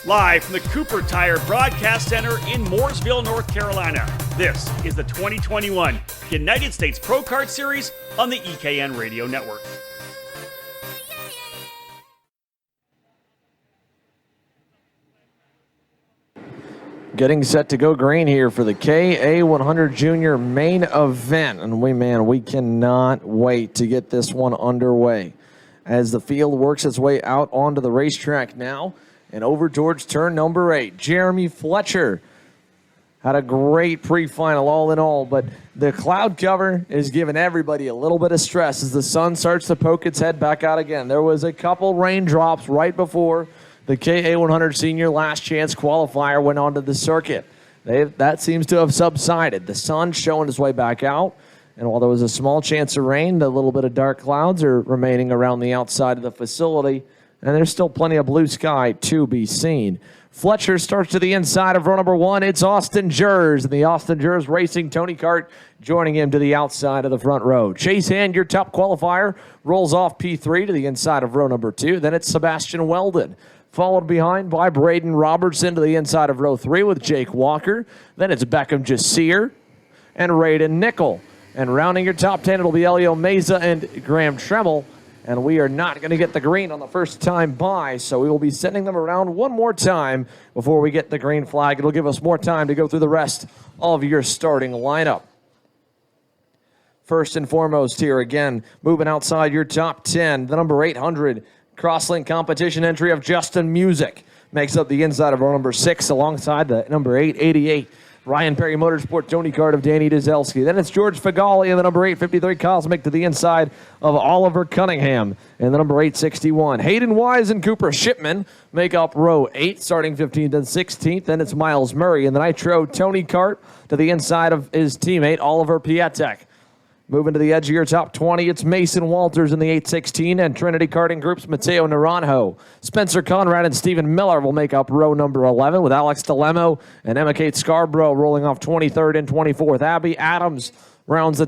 Live from the Cooper Tire Broadcast Center in Mooresville, North Carolina, this is the 2021 United States Pro Kart Series on the EKN Radio Network. Getting set to go green here for the KA100 Junior main event. And we cannot wait to get this one underway as the field works its way out onto the racetrack now and over towards turn number 8. Jeremy Fletcher had a great pre-final all in all, but the cloud cover is giving everybody a little bit of stress as the sun starts to poke its head back out again. There was a couple raindrops right before the KA100 Senior last chance qualifier went onto the circuit. That seems to have subsided. The sun showing its way back out, and while there was a small chance of rain, the little bit of dark clouds are remaining around the outside of the facility, and there's still plenty of blue sky to be seen. Fletcher starts to the inside of row number 1. It's Austin Jers, and the Austin Jers Racing Tony Kart joining him to the outside of the front row. Chase Hand, your top qualifier, rolls off P3 to the inside of row number 2. Then it's Sebastian Weldon, followed behind by Braden Robertson to the inside of row 3 with Jake Walker. Then it's Beckham Jasir and Raiden Nickel. And rounding your top 10, it'll be Elio Meza and Graham Tremmel. And we are not going to get the green on the first time by, so we will be sending them around one more time before we get the green flag. It'll give us more time to go through the rest of your starting lineup. First and foremost here, again, moving outside your top 10, the number 800 Crosslink competition entry of Justin Music makes up the inside of row number 6 alongside the number 888 Ryan Perry Motorsport Tony Kart of Danny Dzelski. Then it's George Fagali and the number 853 Cosmic to the inside of Oliver Cunningham and the number 861. Hayden Wise and Cooper Shipman make up row 8, starting 15th and 16th. Then it's Miles Murray and the Nitro Tony Kart to the inside of his teammate Oliver Piatek. Moving to the edge of your top 20, it's Mason Walters in the 816 and Trinity Karting Group's Mateo Naranjo. Spencer Conrad and Stephen Miller will make up row number 11 with Alex DeLemo and Emma Kate Scarborough rolling off 23rd and 24th. Abby Adams rounds the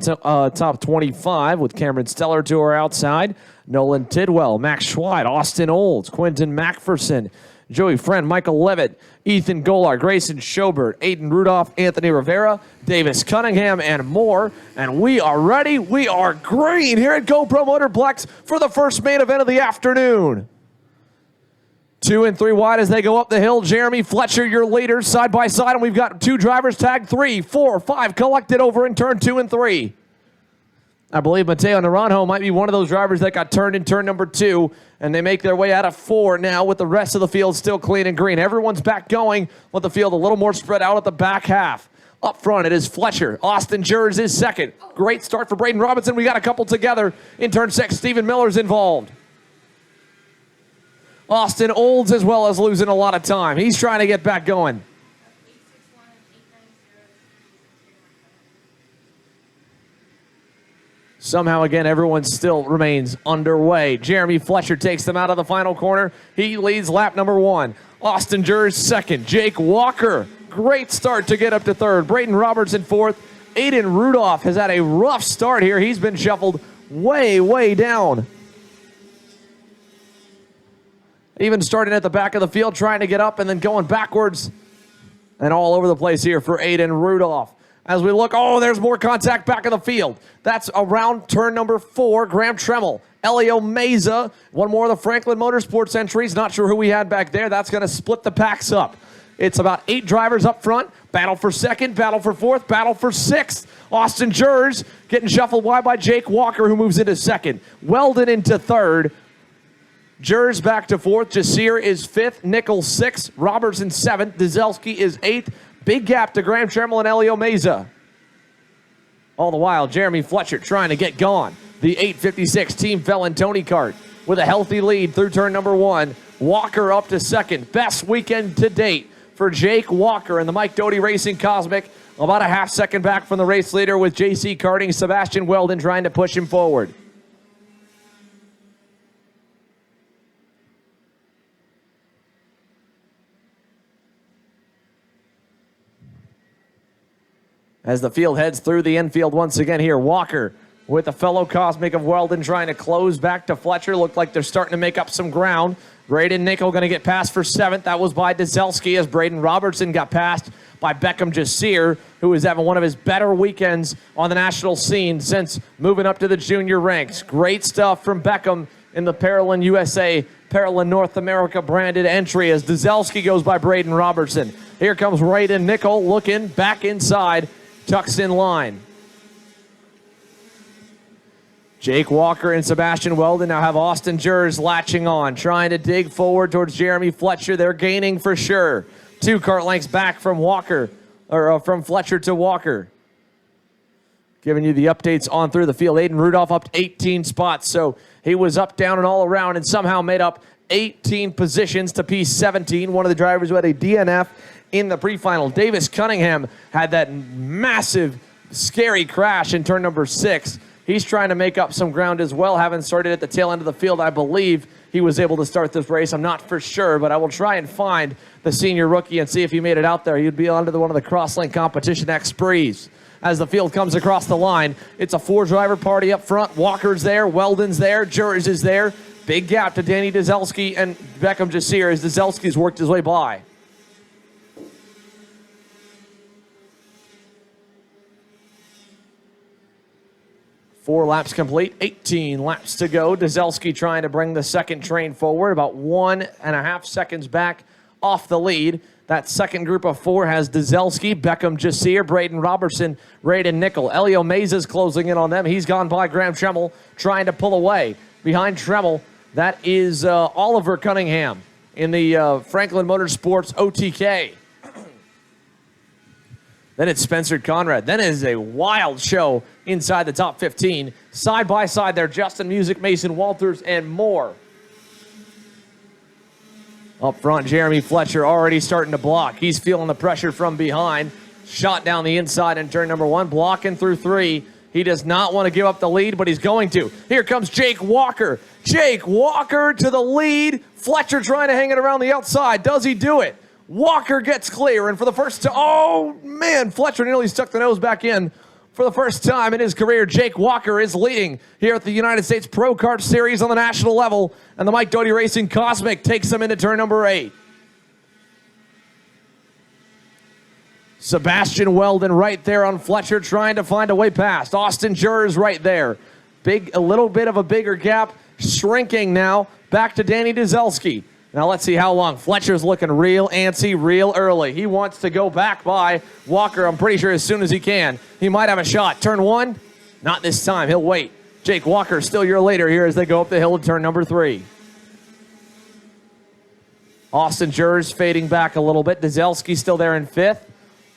top 25 with Cameron Steller to her outside. Nolan Tidwell, Max Schweid, Austin Olds, Quentin Macpherson, Joey Friend, Michael Levitt, Ethan Golar, Grayson Schobert, Aiden Rudolph, Anthony Rivera, Davis Cunningham, and more. And we are ready. We are green here at GoPro Motorplex for the first main event of the afternoon. 2 and 3 wide as they go up the hill. Jeremy Fletcher, your leader, side by side. And we've got 2 drivers tagged, 3, 4, 5 collected over in turn 2 and 3. I believe Mateo Naranjo might be one of those drivers that got turned in turn number 2, and they make their way out of 4 now with the rest of the field still clean and green. Everyone's back going with the field a little more spread out at the back half. Up front, it is Fletcher. Austin Jers is second. Great start for Braden Robinson. We got a couple together in turn 6. Stephen Miller's involved. Austin Olds as well as losing a lot of time. He's trying to get back going. Somehow, again, everyone still remains underway. Jeremy Fletcher takes them out of the final corner. He leads lap number 1. Austin Jers second. Jake Walker, great start to get up to third. Braden Robertson fourth. Aiden Rudolph has had a rough start here. He's been shuffled way, way down. Even starting at the back of the field, trying to get up and then going backwards. And all over the place here for Aiden Rudolph. As we look, there's more contact back in the field. That's around turn number 4, Graham Tremmel. Elio Meza, one more of the Franklin Motorsports entries. Not sure who we had back there. That's going to split the packs up. It's about 8 drivers up front. Battle for second, battle for fourth, battle for sixth. Austin Jers getting shuffled wide by Jake Walker, who moves into second. Weldon into third. Jers back to fourth. Jasir is fifth. Nichols sixth. Robertson seventh. Dzelski is eighth. Big gap to Graham Tremmel and Elio Meza. All the while, Jeremy Fletcher trying to get gone. The 856 Team Felon Tony Kart with a healthy lead through turn number 1. Walker up to second. Best weekend to date for Jake Walker and the Mike Doty Racing Cosmic. About a half second back from the race leader with JC Karting. Sebastian Weldon trying to push him forward. As the field heads through the infield once again here, Walker with a fellow Cosmic of Weldon trying to close back to Fletcher. Looked like they're starting to make up some ground Braden Nickel going to get passed for 7th. That was by Dzelski as Braden Robertson got passed by Beckham Jasir, who is having one of his better weekends on the national scene since moving up to the junior ranks. Great stuff from Beckham in the Paralyn USA, Paralyn North America branded entry as Dzelski goes by Braden Robertson. Here comes Braden Nickel looking back inside, tucks in line. Jake Walker and Sebastian Weldon now have Austin Jers latching on, trying to dig forward towards Jeremy Fletcher. They're gaining for sure. 2 kart lengths back from Walker, or from Fletcher to Walker. Giving you the updates on through the field. Aiden Rudolph up 18 spots, so he was up, down, and all around and somehow made up 18 positions to P17. One of the drivers who had a DNF in the pre-final. Davis Cunningham had that massive, scary crash in turn number 6. He's trying to make up some ground as well, having started at the tail end of the field. I believe he was able to start this race. I'm not for sure, but I will try and find the senior rookie and see if he made it out there. He'd be under one of the crosslink competition X Prix. As the field comes across the line, it's a 4-driver party up front. Walker's there, Weldon's there, Jers is there. Big gap to Danny Dzelski and Beckham Jasir as Dzelski's worked his way by. Four laps complete, 18 laps to go. Dzelski trying to bring the second train forward, about 1.5 seconds back off the lead. That second group of 4 has Dzelski, Beckham Jasir, Braden Robertson, Braden Nickel. Elio Meza's closing in on them. He's gone by Graham Tremmel, trying to pull away. Behind Tremmel, that is Oliver Cunningham in the Franklin Motorsports OTK. Then it's Spencer Conrad. Then it is a wild show inside the top 15. Side by side there, Justin Music, Mason Walters, and more. Up front, Jeremy Fletcher already starting to block. He's feeling the pressure from behind. Shot down the inside in turn number 1, blocking through 3. He does not want to give up the lead, but he's going to. Here comes Jake Walker. Jake Walker to the lead. Fletcher trying to hang it around the outside. Does he do it? Walker gets clear, and for the first time, oh man, Fletcher nearly stuck the nose back in. For the first time in his career, Jake Walker is leading here at the United States Pro Kart Series on the national level, and the Mike Doty Racing Cosmic takes him into turn number 8. Sebastian Weldon right there on Fletcher trying to find a way past. Austin Jers right there. A little bit of a bigger gap, shrinking now, back to Danny Dzelski. Now let's see how long. Fletcher's looking real antsy, real early. He wants to go back by Walker, I'm pretty sure as soon as he can. He might have a shot. Turn 1, not this time. He'll wait. Jake Walker still your leader here as they go up the hill to turn number 3. Austin Jers fading back a little bit. Dzelski still there in 5th.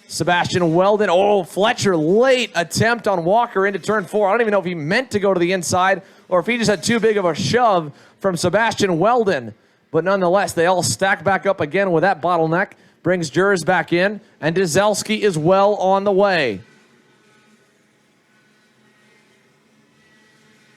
Sebastian Weldon. Oh, Fletcher, late attempt on Walker into turn 4. I don't even know if he meant to go to the inside or if he just had too big of a shove from Sebastian Weldon. But nonetheless, they all stack back up again with that bottleneck. Brings Jers back in, and Dzelski is well on the way.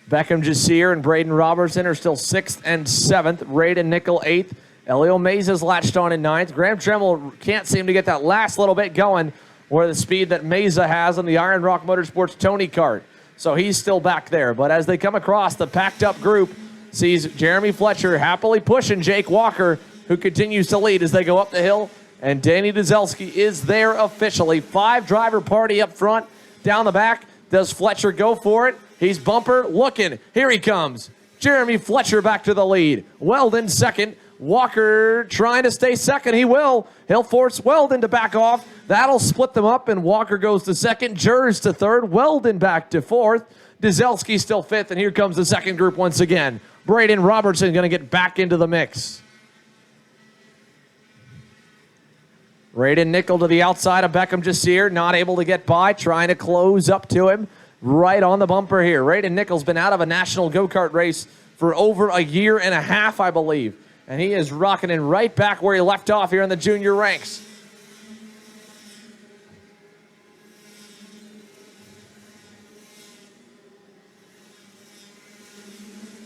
Beckham Jasir and Braden Robertson are still 6th and 7th. Braden Nickel 8th. Elio Meza's latched on in 9th. Graham Tremmel can't seem to get that last little bit going or the speed that Meza has on the Iron Rock Motorsports Tony kart. So he's still back there. But as they come across, the packed up group sees Jeremy Fletcher happily pushing Jake Walker, who continues to lead as they go up the hill. And Danny Dzelski is there officially. 5-driver party up front. Down the back, does Fletcher go for it? He's bumper looking. Here he comes. Jeremy Fletcher back to the lead. Weldon second. Walker trying to stay second. He will. He'll force Weldon to back off. That'll split them up, and Walker goes to second. Jers to third. Weldon back to 4th. Dzelski still 5th, and here comes the second group once again. Braden Robertson going to get back into the mix. Braden Nickel to the outside of Beckham Jasir, not able to get by, trying to close up to him. Right on the bumper here. Braden Nickel's been out of a national go-kart race for over a year and a half, I believe. And he is rocking in right back where he left off here in the junior ranks.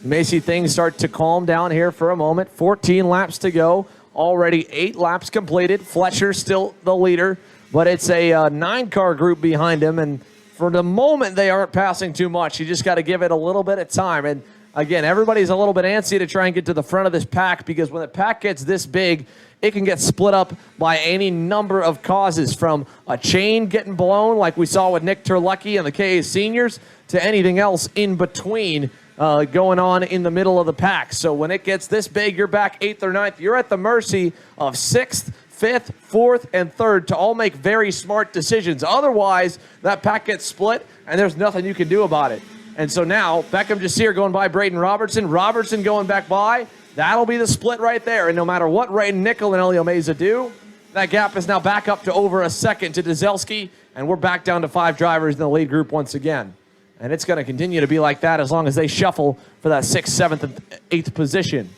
You may see things start to calm down here for a moment. 14 laps to go. Already 8 laps completed. Fletcher still the leader, but it's a 9-car group behind him. And for the moment, they aren't passing too much. You just got to give it a little bit of time. And Again, everybody's a little bit antsy to try and get to the front of this pack because when the pack gets this big, it can get split up by any number of causes, from a chain getting blown like we saw with Nick Terlecki and the KA Seniors to anything else in between going on in the middle of the pack. So when it gets this big, you're back 8th or 9th. You're at the mercy of 6th, 5th, 4th, and 3rd to all make very smart decisions. Otherwise, that pack gets split, and there's nothing you can do about it. And so now, Beckham Jasir going by Braden Robertson. Robertson going back by. That'll be the split right there. And no matter what Rayden Nickel and Elio Meza do, that gap is now back up to over a second to Dzelski, and we're back down to 5 drivers in the lead group once again. And it's going to continue to be like that as long as they shuffle for that 6th, 7th, and 8th position.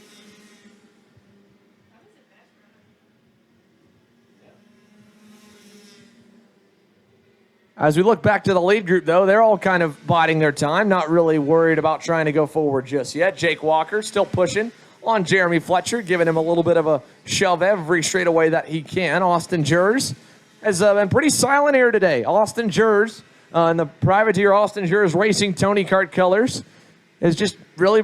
As we look back to the lead group, though, they're all kind of biding their time, not really worried about trying to go forward just yet. Jake Walker still pushing on Jeremy Fletcher, giving him a little bit of a shove every straightaway that he can. Austin Jers has been pretty silent here today. Austin Jers, in the privateer Austin Jers Racing Tony Kart colors, has just really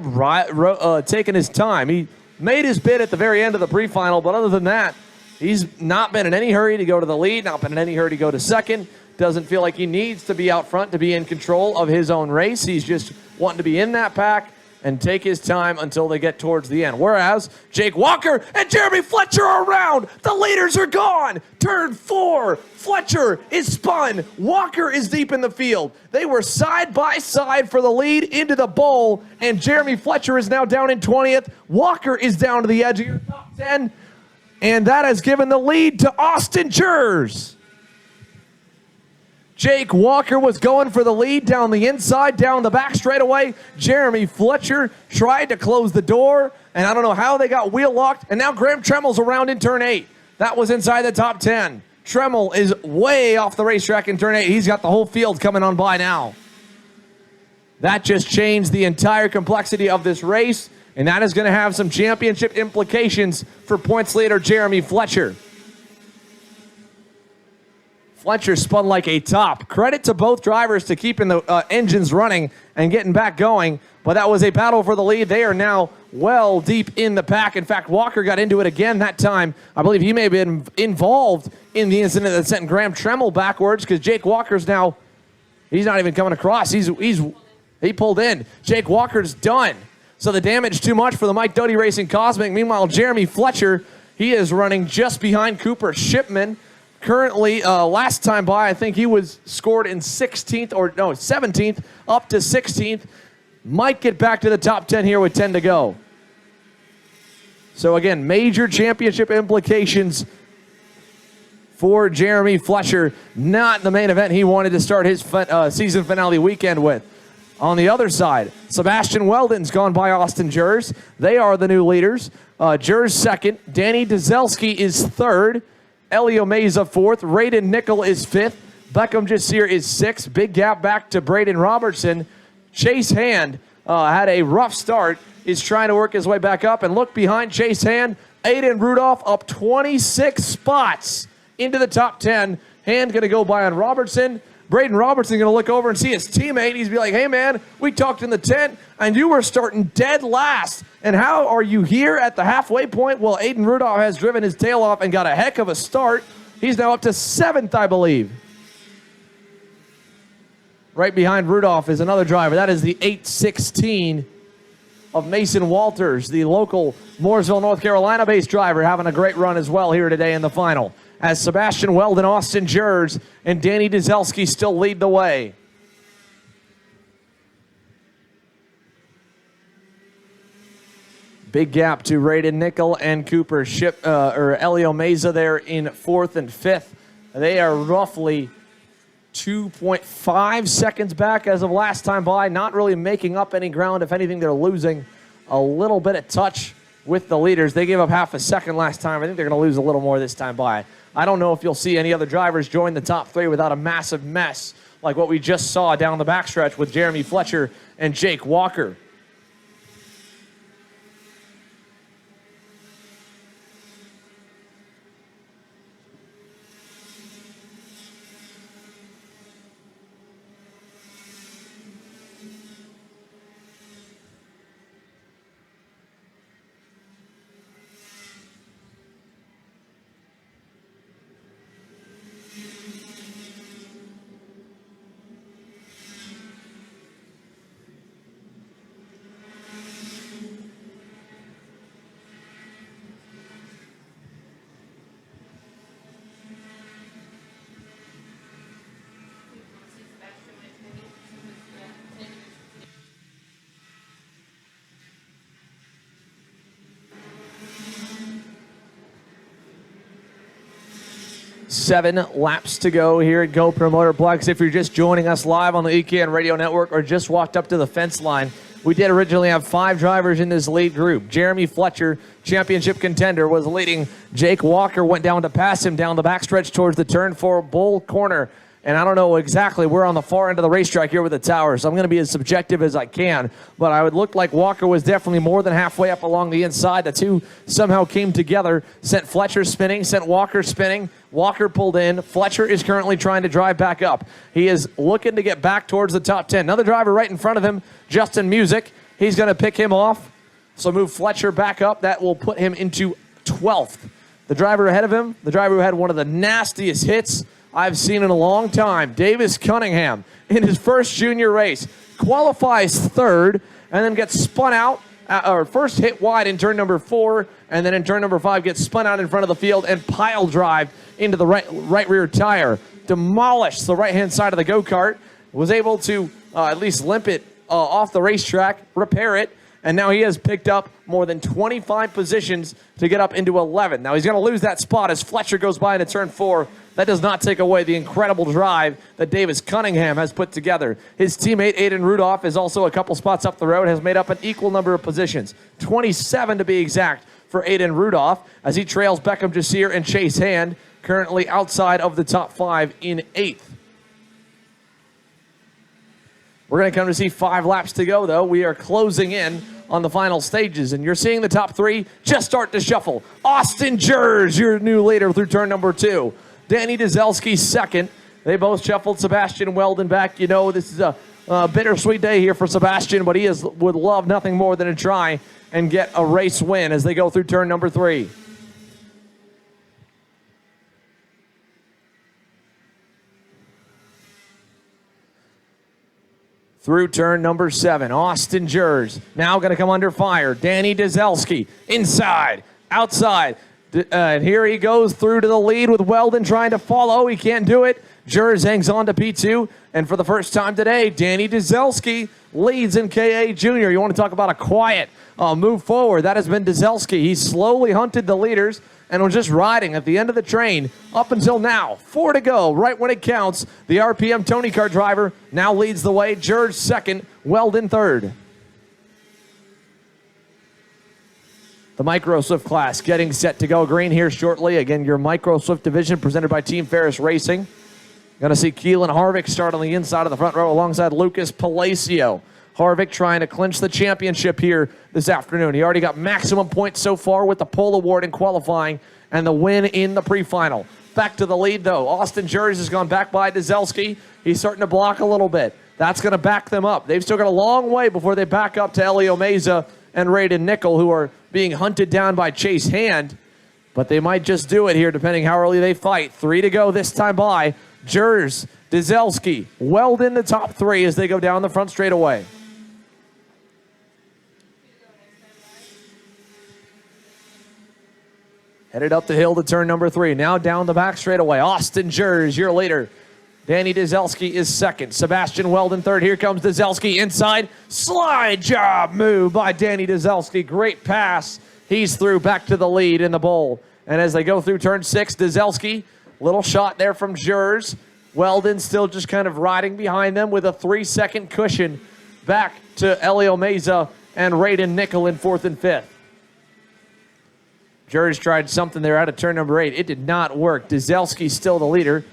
taken his time. He made his bid at the very end of the pre-final, but other than that, he's not been in any hurry to go to the lead, not been in any hurry to go to second. Doesn't feel like he needs to be out front to be in control of his own race. He's just wanting to be in that pack and take his time until they get towards the end. Whereas Jake Walker and Jeremy Fletcher are around. The leaders are gone. Turn 4. Fletcher is spun. Walker is deep in the field. They were side by side for the lead into the bowl, and Jeremy Fletcher is now down in 20th. Walker is down to the edge of your top 10, and that has given the lead to Austin Jers. Jake Walker was going for the lead down the inside, down the back straightaway. Jeremy Fletcher tried to close the door, and I don't know how they got wheel locked, and now Graham Tremmel's around in turn 8. That was inside the top 10. Tremmel is way off the racetrack in turn 8. He's got the whole field coming on by now. That just changed the entire complexity of this race, and that is going to have some championship implications for points leader Jeremy Fletcher. Fletcher spun like a top. Credit to both drivers to keeping the engines running and getting back going, but that was a battle for the lead. They are now well deep in the pack. In fact, Walker got into it again that time. I believe he may have been involved in the incident that sent Graham Tremmel backwards, because Jake Walker's now, he's not even coming across. He pulled in. Jake Walker's done. So the damage too much for the Mike Doty Racing Cosmic. Meanwhile, Jeremy Fletcher, he is running just behind Cooper Shipman. Currently, last time by, I think he was scored in 17th, up to 16th. Might get back to the top 10 here with 10 to go. So again, major championship implications for Jeremy Fletcher. Not the main event he wanted to start his season finale weekend with. On the other side, Sebastian Weldon's gone by Austin Jers. They are the new leaders. Jers second. Danny Dzelski is third. Elio Meza 4th. Rayden Nickel is 5th. Beckham Jasir is 6th. Big gap back to Braden Robertson. Chase Hand had a rough start. Is trying to work his way back up. And look behind Chase Hand. Aiden Rudolph up 26 spots into the top 10. Hand going to go by on Robertson. Braden Robertson going to look over and see his teammate. He's be like, hey, man, we talked in the tent, and you were starting dead last. And how are you here at the halfway point? Well, Aiden Rudolph has driven his tail off and got a heck of a start. He's now up to 7th, I believe. Right behind Rudolph is another driver. That is the 816 of Mason Walters, the local Mooresville, North Carolina-based driver, having a great run as well here today in the final, as Sebastian Weldon, Austin Jers, and Danny Dzelski still lead the way. Big gap to Rayden Nickel and Cooper Elio Meza there in 4th and 5th. They are roughly 2.5 seconds back as of last time by, not really making up any ground. If anything, they're losing a little bit of touch with the leaders. They gave up half a second last time. I think they're going to lose a little more this time by. I don't know if you'll see any other drivers join the top 3 without a massive mess like what we just saw down the backstretch with Jeremy Fletcher and Jake Walker. 7 laps to go here at GoPro Motorplex. If you're just joining us live on the EKN Radio Network or just walked up to the fence line, we did originally have 5 drivers in this lead group. Jeremy Fletcher, championship contender, was leading. Jake Walker went down to pass him down the backstretch towards the turn 4 bull corner. And I don't know exactly. We're on the far end of the racetrack here with the tower, so I'm going to be as subjective as I can. But I would look like Walker was definitely more than halfway up along the inside. The two somehow came together, sent Fletcher spinning, sent Walker spinning. Walker pulled in. Fletcher is currently trying to drive back up. He is looking to get back towards the top 10. Another driver right in front of him, Justin Music. He's going to pick him off. So move Fletcher back up. That will put him into 12th. The driver ahead of him, the driver who had one of the nastiest hits I've seen in a long time, Davis Cunningham, in his first junior race, qualifies 3rd and then gets spun out, or first hit wide in turn number 4, and then in turn number 5 gets spun out in front of the field and pile drive into the right rear tire. Demolished the right-hand side of the go-kart, was able to at least limp it off the racetrack, repair it, and now he has picked up more than 25 positions to get up into 11. Now he's going to lose that spot as Fletcher goes by into turn 4. That does not take away the incredible drive that Davis Cunningham has put together. His teammate, Aiden Rudolph, is also a couple spots up the road, has made up an equal number of positions, 27 to be exact for Aiden Rudolph, as he trails Beckham Jasir and Chase Hand, currently outside of the top 5 in 8th. We're going to come to see 5 laps to go, though. We are closing in on the final stages, and you're seeing the top 3 just start to shuffle. Austin Jers, your new leader through turn number 2. Danny Dzelski second. They both shuffled Sebastian Weldon back. You know, this is a bittersweet day here for Sebastian, but he would love nothing more than to try and get a race win as they go through turn number 3. Through turn number 7, Austin Jers now going to come under fire. Danny Dzelski inside, outside. And here he goes through to the lead with Weldon trying to follow. He can't do it. Jers hangs on to P2. And for the first time today, Danny Dzelski leads in KA Junior. You want to talk about a quiet move forward. That has been Dzelski. He slowly hunted the leaders and was just riding at the end of the train up until now. 4 to go, right when it counts. The RPM Tony Kart driver now leads the way. Jers second, Weldon third. The Micro Swift class getting set to go green here shortly. Again, your Micro Swift division presented by Team Ferris Racing. Going to see Keelan Harvick start on the inside of the front row alongside Lucas Palacio. Harvick trying to clinch the championship here this afternoon. He already got maximum points so far with the pole award in qualifying and the win in the pre-final. Back to the lead, though. Austin Jers has gone back by Dzelski. He's starting to block a little bit. That's going to back them up. They've still got a long way before they back up to Elio Meza and Raiden Nickel, who are being hunted down by Chase Hand. But they might just do it here, depending how early they fight. 3 to go this time by. Jers, Dzelski, Weldon the top 3 as they go down the front straightaway. Headed up the hill to turn number 3. Now down the back straightaway. Austin Jers, your leader. Danny Dzelski is second. Sebastian Weldon third. Here comes Dzelski inside. Slide job move by Danny Dzelski. Great pass. He's through back to the lead in the bowl. And as they go through turn 6, Dzelski, little shot there from Jers. Weldon still just kind of riding behind them with a 3-second cushion back to Elio Meza and Raiden Nickel in 4th and 5th. Jers tried something there out of turn number 8. It did not work. Dzelski still the leader.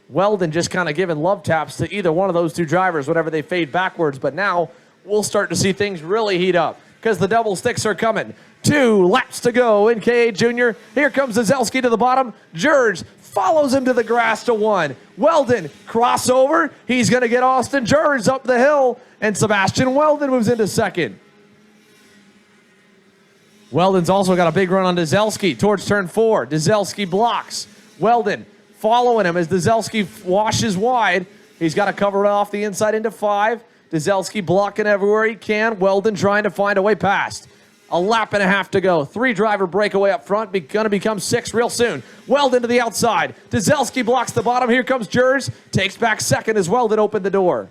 Weldon just kind of giving love taps to either one of those two drivers whenever they fade backwards. But now we'll start to see things really heat up because the double sticks are coming. 2 laps to go in KA Junior. Here comes Dzelski to the bottom. Jers follows him to the grass to 1. Weldon crossover. He's going to get Austin Jers up the hill. And Sebastian Weldon moves into second. Weldon's also got a big run on Dzelski towards turn 4. Dzelski blocks. Weldon following him as Dzelski washes wide. He's got to cover it off the inside into 5. Dzelski blocking everywhere he can. Weldon trying to find a way past. A lap and a half to go. 3-driver breakaway up front. Going to become 6 real soon. Weldon to the outside. Dzelski blocks the bottom. Here comes Jers. Takes back second as Weldon opened the door.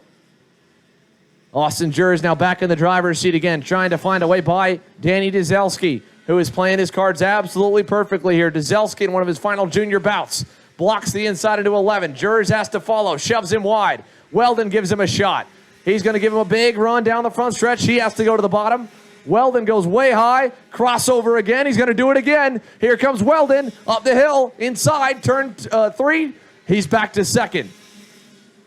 Austin Jers now back in the driver's seat again, trying to find a way by Danny Dzelski, who is playing his cards absolutely perfectly here. Dzelski in one of his final junior bouts. blocks the inside into 11. Jers has to follow, shoves him wide. Weldon gives him a shot. He's going to give him a big run down the front stretch. He has to go to the bottom. Weldon goes way high, crossover again. He's going to do it again. Here comes Weldon up the hill, inside, turn 3. He's back to second.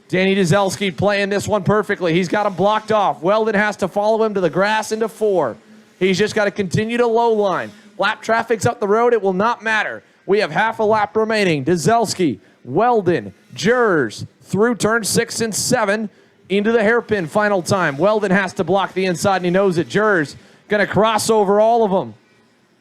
Danny Dzelski playing this one perfectly. He's got him blocked off. Weldon has to follow him to the grass into 4. He's just got to continue to low line. Lap traffic's up the road. It will not matter. We have half a lap remaining. Dzelski, Weldon, Jers through turn 6 and 7 into the hairpin final time. Weldon has to block the inside, and he knows it. Jers going to cross over all of them.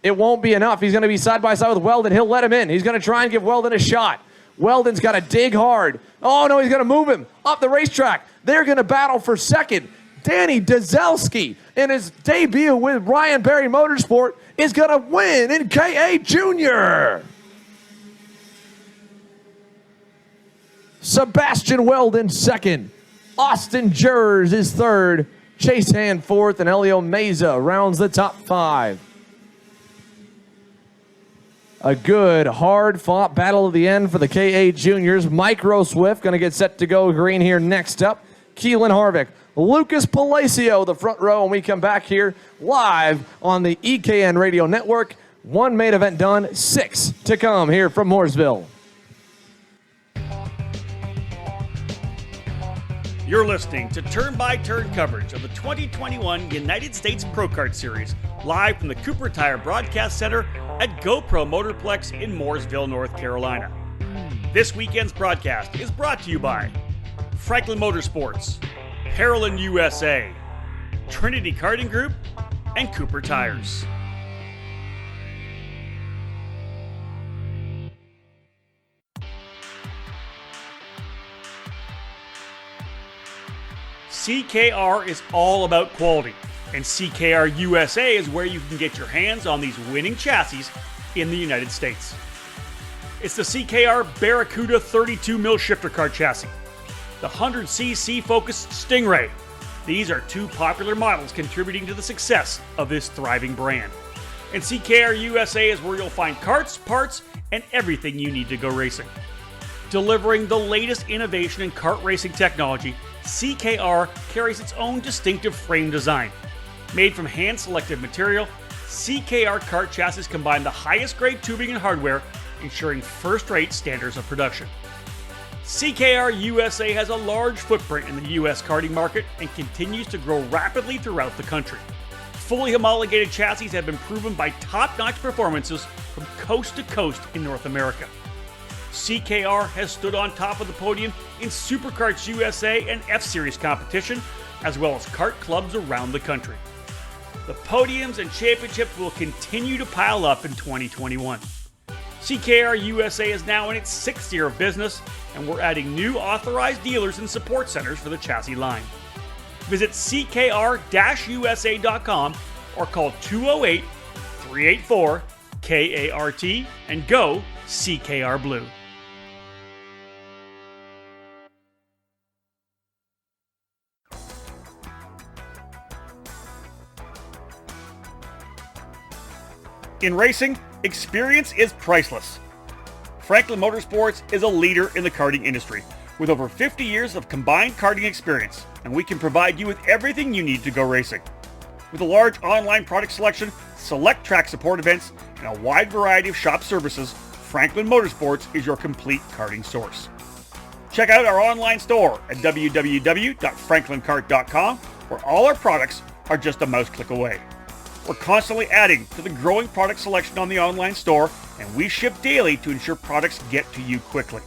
It won't be enough. He's going to be side by side with Weldon. He'll let him in. He's going to try and give Weldon a shot. Weldon's got to dig hard. Oh, no, he's going to move him up the racetrack. They're going to battle for second. Danny Dzelski, in his debut with Ryan Berry Motorsport, is going to win in KA Junior. Sebastian Weldon second. Austin Jers is third. Chase Hand fourth, and Elio Meza rounds the top 5. A good, hard-fought battle at the end for the KA Juniors. Mike Roswift going to get set to go green here next up. Keelan Harvick, Lucas Palacio, the front row, and we come back here live on the EKN Radio Network. 1 main event done, 6 to come here from Mooresville. You're listening to turn-by-turn coverage of the 2021 United States Pro Kart Series, live from the Cooper Tire Broadcast Center at GoPro Motorplex in Mooresville, North Carolina. This weekend's broadcast is brought to you by Franklin Motorsports, Parolin USA, Trinity Karting Group, and Cooper Tires. CKR is all about quality, and CKR USA is where you can get your hands on these winning chassis in the United States. It's the CKR Barracuda 32mm shifter car chassis, the 100cc focused Stingray. These are 2 popular models contributing to the success of this thriving brand. And CKR USA is where you'll find karts, parts, and everything you need to go racing. Delivering the latest innovation in kart racing technology, CKR carries its own distinctive frame design. Made from hand-selected material, CKR kart chassis combine the highest grade tubing and hardware, ensuring first-rate standards of production. CKR USA has a large footprint in the U.S. karting market and continues to grow rapidly throughout the country. Fully homologated chassis have been proven by top-notch performances from coast to coast in North America. CKR has stood on top of the podium in Superkarts USA and F-Series competition, as well as kart clubs around the country. The podiums and championships will continue to pile up in 2021. CKR USA is now in its 6th year of business, and we're adding new authorized dealers and support centers for the chassis line. Visit ckr-usa.com or call 208-384-KART and go CKR Blue. In racing, experience is priceless. Franklin Motorsports is a leader in the karting industry with over 50 years of combined karting experience, and we can provide you with everything you need to go racing. With a large online product selection, select track support events, and a wide variety of shop services, Franklin Motorsports is your complete karting source. Check out our online store at www.franklinkart.com, where all our products are just a mouse click away. We're constantly adding to the growing product selection on the online store, and we ship daily to ensure products get to you quickly.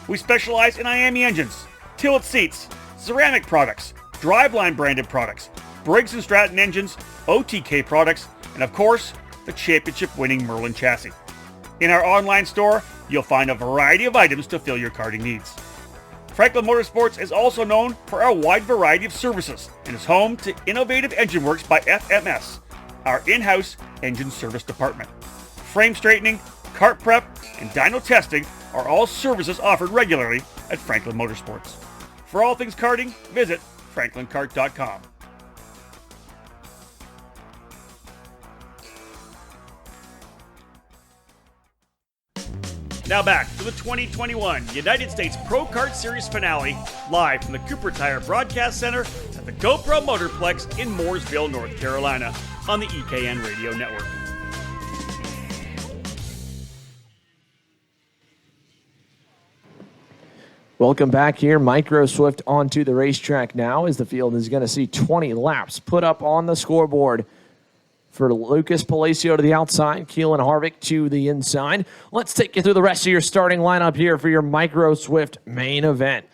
We specialize in IAME engines, tilt seats, ceramic products, driveline branded products, Briggs & Stratton engines, OTK products, and of course, the championship-winning Merlin chassis. In our online store, you'll find a variety of items to fill your karting needs. Franklin Motorsports is also known for our wide variety of services and is home to Innovative Engine Works by FMS, our in-house engine service department. Frame straightening, kart prep, and dyno testing are all services offered regularly at Franklin Motorsports. For all things karting, visit franklinkart.com. Now back to the 2021 United States Pro Kart Series finale, live from the Cooper Tire Broadcast Center at the GoPro Motorplex in Mooresville, North Carolina, on the EKN Radio Network. Welcome back here. Micro Swift onto the racetrack now as the field is going to see 20 laps put up on the scoreboard. For Lucas Palacio to the outside, Keelan Harvick to the inside. Let's take you through the rest of your starting lineup here for your Micro Swift main event.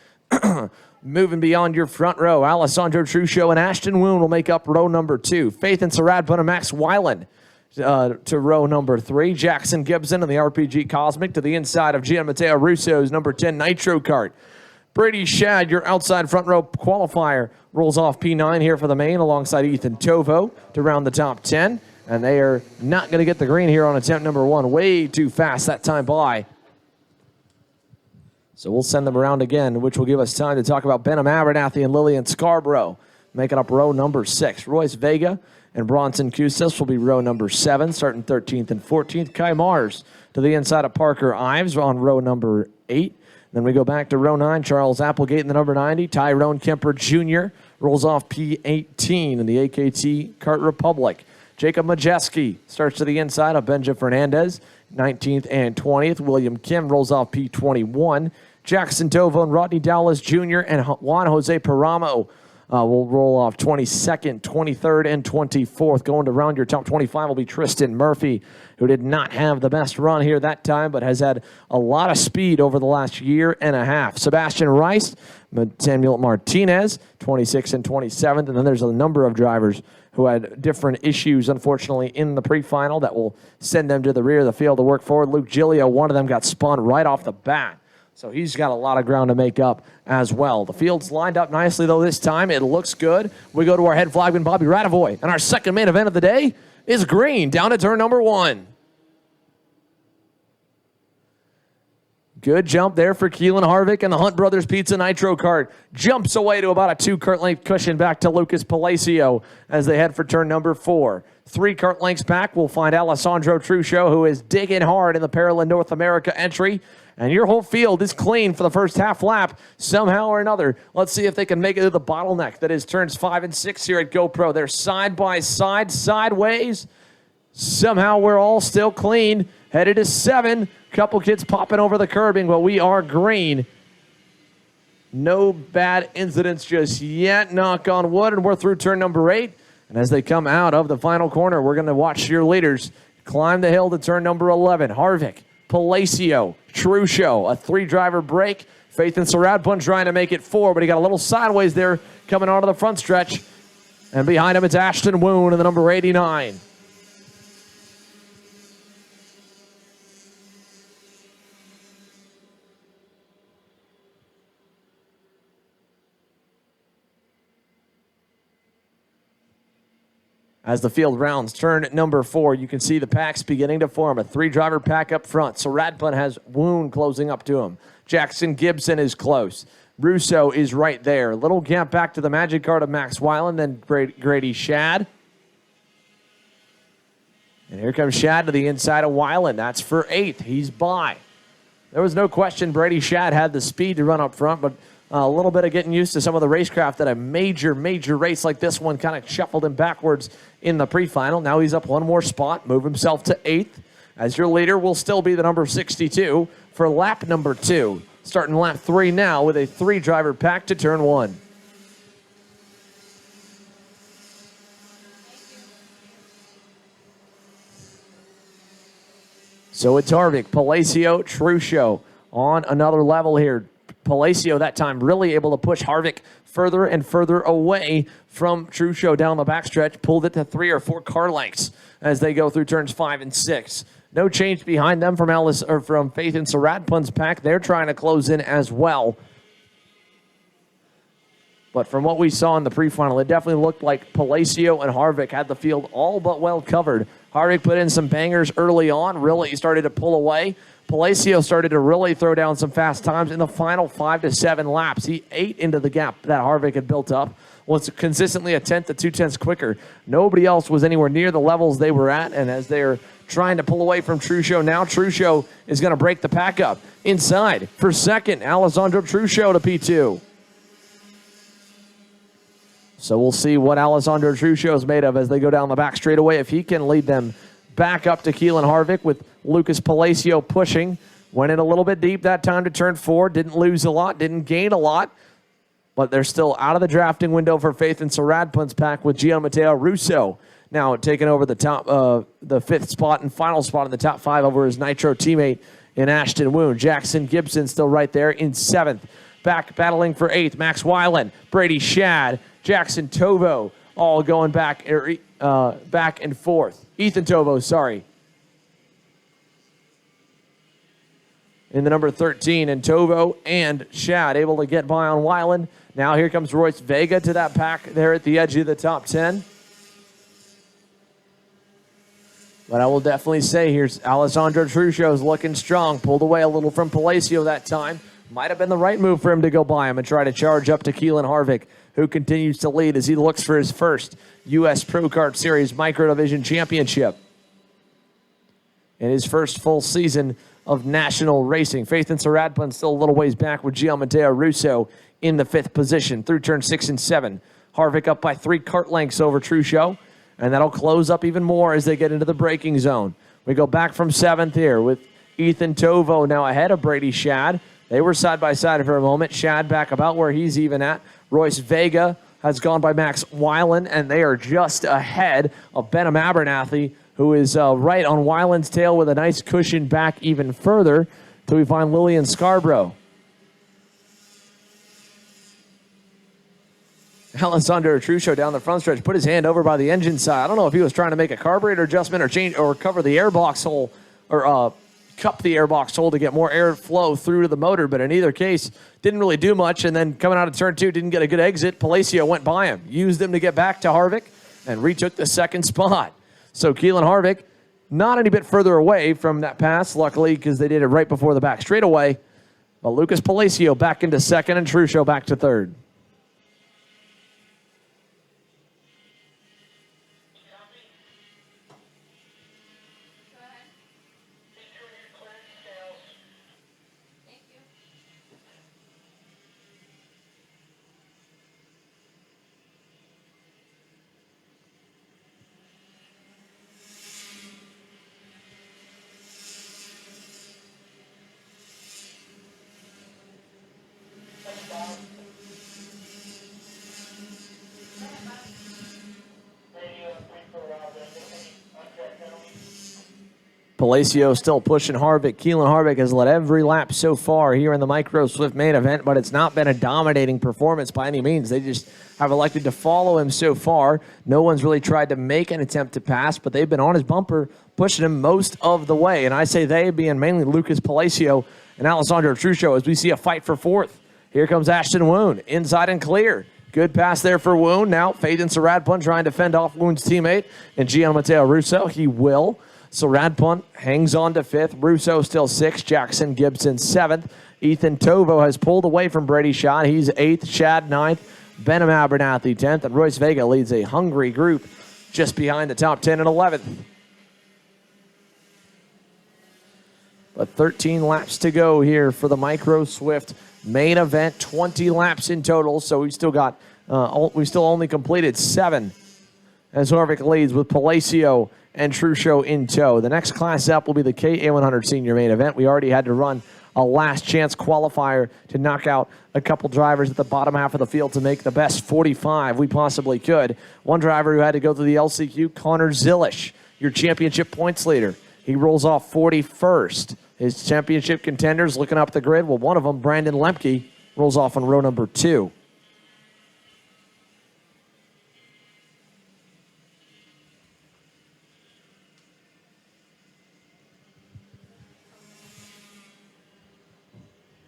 Moving beyond your front row, Alessandro Truccio and Ashton Woon will make up row number 2. Faith and Saradpun and Max Weiland to row number 3. Jackson Gibson and the RPG Cosmic to the inside of Gian Matteo Russo's number 10 Nitro Kart. Brady Shad, your outside front row qualifier, rolls off P9 here for the main alongside Ethan Tovo to round the top 10. And they are not going to get the green here on attempt number 1. Way too fast that time by. So we'll send them around again, which will give us time to talk about Benham Abernathy and Lillian Scarborough, making up row number 6. Royce Vega and Bronson Kustis will be row number 7, starting 13th and 14th. Kai Mars to the inside of Parker Ives on row number 8. Then we go back to row 9. Charles Applegate in the number 90. Tyrone Kemper Jr. rolls off P18 in the AKT Kart Republic. Jacob Majeski starts to the inside of Benja Fernandez, 19th and 20th. William Kim rolls off P21. Jackson Tovo and Rodney Dowlis Jr. and Juan Jose Paramo will roll off 22nd, 23rd, and 24th. Going to round your top 25 will be Tristan Murphy, who did not have the best run here that time, but has had a lot of speed over the last year and a half. Sebastian Rice, Samuel Martinez, 26th and 27th. And then there's a number of drivers who had different issues, unfortunately, in the pre-final that will send them to the rear of the field to work forward. Luke Gilio, one of them got spun right off the bat. So he's got a lot of ground to make up as well. The field's lined up nicely, though, this time. It looks good. We go to our head flagman, Bobby Radavoy. And our second main event of the day is green, down at turn number 1. Good jump there for Keelan Harvick and the Hunt Brothers Pizza Nitro Kart. Jumps away to about a 2 kart length cushion back to Lucas Palacio as they head for turn number 4. 3 kart lengths back, we'll find Alessandro Truccio, who is digging hard in the Parallel North America entry. And your whole field is clean for the first half lap somehow or another. Let's see if they can make it to the bottleneck that is turns 5 and 6 here at GoPro. They're side by side, sideways. Somehow we're all still clean. Headed to 7. Couple kids popping over the curbing, but we are green. No bad incidents just yet, knock on wood, and we're through turn number 8. And as they come out of the final corner, we're going to watch your leaders climb the hill to turn number 11. Harvick, Palacio, Truccio, a 3-driver break. Faith and Saradpun trying to make it 4, but he got a little sideways there coming onto the front stretch. And behind him, it's Ashton Woon in the number 89. As the field rounds turn number 4, you can see the packs beginning to form. A 3-driver pack up front. Saradpun has Woon closing up to him. Jackson Gibson is close. Russo is right there. Little gap back to the magic card of Max Weiland, then Grady Shad. And here comes Shad to the inside of Weiland. That's for 8th. He's by. There was no question Brady Shad had the speed to run up front, but a little bit of getting used to some of the racecraft at a major race like this one kind of shuffled him backwards in the pre-final. Now he's up 1 more spot, move himself to 8th. As your leader will still be the number 62 for lap number 2. Starting lap 3 now with a 3-driver pack to turn 1. So it's Harvick, Palacio, Truccio on another level here. Palacio that time really able to push Harvick further and further away from Truccio down the backstretch, pulled it to 3 or 4 car lengths as they go through turns 5 and 6. No change behind them from Faith and Saradpun's pack. They're trying to close in as well. But from what we saw in the pre-final, it definitely looked like Palacio and Harvick had the field all but well covered. Harvick put in some bangers early on, really started to pull away. Palacio started to really throw down some fast times in the final 5 to 7 laps. He ate into the gap that Harvick had built up, was consistently a 1/10 to 2/10 quicker. Nobody else was anywhere near the levels they were at, and as they're trying to pull away from Truchot. Now Truchot is going to break the pack up. Inside for second, Alessandro Truchot to P2. So we'll see what Alessandro Truchot is made of as they go down the back straightaway. If he can lead them back up to Keelan Harvick with Lucas Palacio pushing. Went in a little bit deep that time to turn 4. Didn't lose a lot, didn't gain a lot. But they're still out of the drafting window for Faith and Saradpun's pack with Gianmatteo Russo now taking over the top, the 5th spot and final spot in the top 5 over his Nitro teammate in Ashton Woon. Jackson Gibson still right there in 7th. Back battling for 8th, Max Weiland, Brady Shad, Jackson Tovo, all going back and forth. Ethan Tovo, sorry. In the number 13, and Tovo and Shad able to get by on Weiland. Now here comes Royce Vega to that pack there at the edge of the top 10. But I will definitely say here's Alessandro Truchot's looking strong. Pulled away a little from Palacio that time. Might have been the right move for him to go by him and try to charge up to Keelan Harvick, who continues to lead as he looks for his first U.S. Pro Kart Series Micro Division Championship. In his first full season of national racing. Faith and Saradpun still a little ways back with Gianmatteo Russo in the 5th position through turn 6 and 7. Harvick up by 3 kart lengths over Truchot, and that'll close up even more as they get into the braking zone. We go back from 7th here with Ethan Tovo now ahead of Brady Shad. They were side by side for a moment. Shad back about where he's even at. Royce Vega has gone by Max Weiland, and they are just ahead of Benham Abernathy, who is right on Weiland's tail with a nice cushion back even further till we find Lillian Scarborough. Alessandro Truchot down the front stretch put his hand over by the engine side. I don't know if he was trying to make a carburetor adjustment or change or cover the airbox hole or cup the airbox hole to get more airflow through to the motor, but in either case, didn't really do much. And then coming out of turn 2, didn't get a good exit. Palacio went by him, used him to get back to Harvick, and retook the 2nd spot. So Keelan Harvick, not any bit further away from that pass, luckily, because they did it right before the back straightaway. But Lucas Palacio back into 2nd and Truchot back to 3rd. Palacio still pushing Harvick. Keelan Harvick has led every lap so far here in the Micro Swift main event, but it's not been a dominating performance by any means. They just have elected to follow him so far. No one's really tried to make an attempt to pass, but they've been on his bumper, pushing him most of the way. And I say they being mainly Lucas Palacio and Alessandro Truchot as we see a fight for 4th. Here comes Ashton Woon, inside and clear. Good pass there for Woon. Now Faith and Saradpun trying to fend off Woon's teammate and Gianmatteo Russo. He will. Saradpun hangs on to 5th. Russo still 6th. Jackson Gibson 7th. Ethan Tovo has pulled away from Brady Shad. He's 8th. Shad 9th. Benham Abernathy 10th. And Royce Vega leads a hungry group just behind the top 10 and 11th. But 13 laps to go here for the Micro Swift main event. 20 laps in total. So we still got, we still only completed 7 as Harvick leads with Palacio and Truchot in tow. The next class up will be the KA100 Senior main event. We already had to run a last chance qualifier to knock out a couple drivers at the bottom half of the field to make the best 45 we possibly could. One driver who had to go through the LCQ, Connor Zilish, your championship points leader. He rolls off 41st. His championship contenders looking up the grid. Well, one of them, Brandon Lemke, rolls off on row number 2.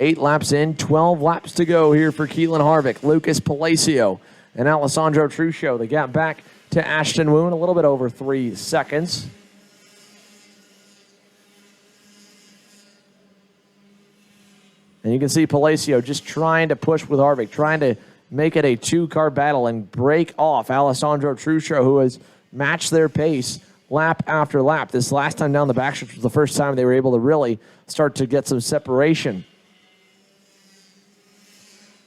Eight laps in, 12 laps to go here for Keelan Harvick, Lucas Palacio, and Alessandro Truchot. The gap back to Ashton Woon, a little bit over 3 seconds. And you can see Palacio just trying to push with Harvick, trying to make it a 2-car battle and break off Alessandro Truchot, who has matched their pace lap after lap. This last time down the backstretch was the first time they were able to really start to get some separation.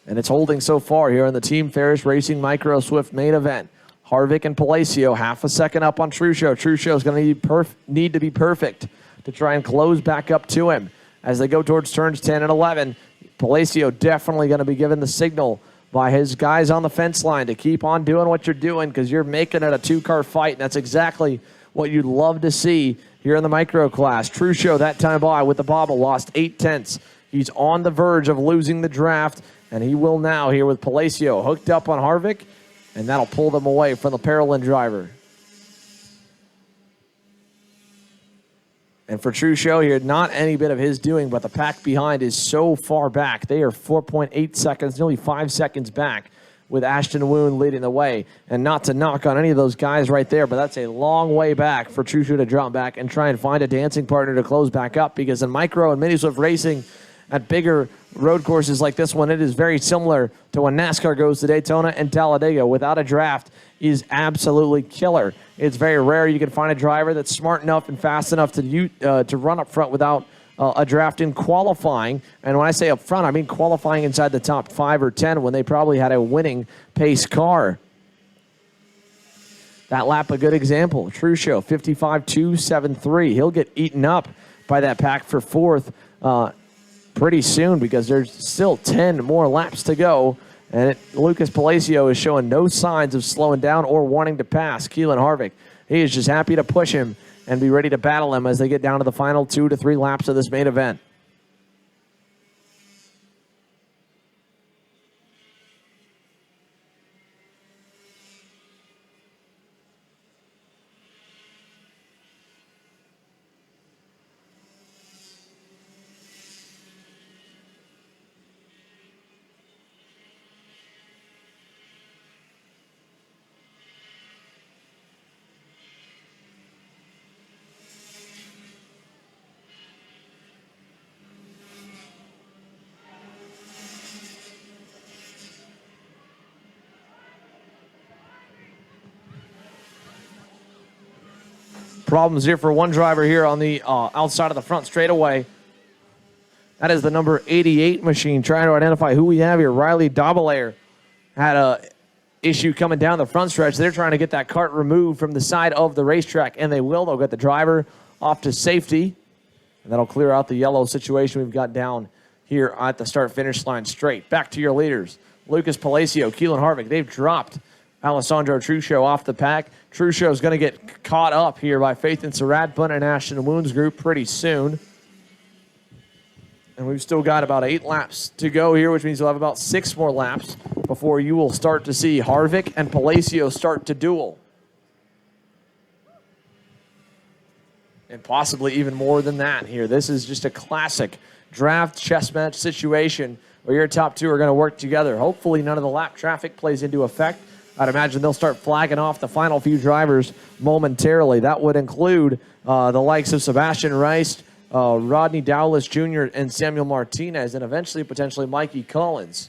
And it's holding so far here in the Team Ferris Racing Micro Swift main event. Harvick and Palacio half a second up on Trueshow. Trueshow is going to need to be perfect to try and close back up to him. As they go towards turns 10 and 11, Palacio definitely going to be given the signal by his guys on the fence line to keep on doing what you're doing because you're making it a two-car fight, and that's exactly what you'd love to see here in the micro class. Trueshow that time by with the bobble, lost 0.8. He's on the verge of losing the draft, and he will now here with Palacio hooked up on Harvick, and that'll pull them away from the Parolin driver. And for Trueshow here, not any bit of his doing, but the pack behind is so far back. They are 4.8 seconds, nearly 5 seconds back, with Ashton Woon leading the way. And not to knock on any of those guys right there, but that's a long way back for Trueshow to drop back and try and find a dancing partner to close back up, because in micro and mini swift racing at bigger road courses like this one, it is very similar to when NASCAR goes to Daytona and Talladega. Without a draft is absolutely killer. It's very rare you can find a driver that's smart enough and fast enough to run up front without a draft in qualifying. And when I say up front, I mean qualifying inside the top 5 or 10 when they probably had a winning pace car. That lap, a good example. Trueshow, 55.273. He'll get eaten up by that pack for fourth pretty soon because there's still 10 more laps to go. And Lucas Palacio is showing no signs of slowing down or wanting to pass Keelan Harvick. He is just happy to push him and be ready to battle him as they get down to the final 2 to 3 laps of this main event. Problems here for one driver here on the outside of the front straightaway. That is the number 88 machine trying to identify who we have here. Riley Daubelair had a issue coming down the front stretch. They're trying to get that cart removed from the side of the racetrack, and they will. They'll get the driver off to safety, and that'll clear out the yellow situation we've got down here at the start-finish line straight. Back to your leaders. Lucas Palacio, Keelan Harvick, they've dropped Alessandro Trueshow off the pack. Trueshow is going to get caught up here by Faith and Saradpun and Ashton Woon's group pretty soon. And we've still got about 8 laps to go here, which means we'll have about 6 more laps before you will start to see Harvick and Palacio start to duel. And possibly even more than that here. This is just a classic draft chess match situation where your top 2 are going to work together. Hopefully none of the lap traffic plays into effect. I'd imagine they'll start flagging off the final few drivers momentarily. That would include the likes of Sebastian Rice, Rodney Dowless Jr., and Samuel Martinez, and eventually potentially Mikey Collins.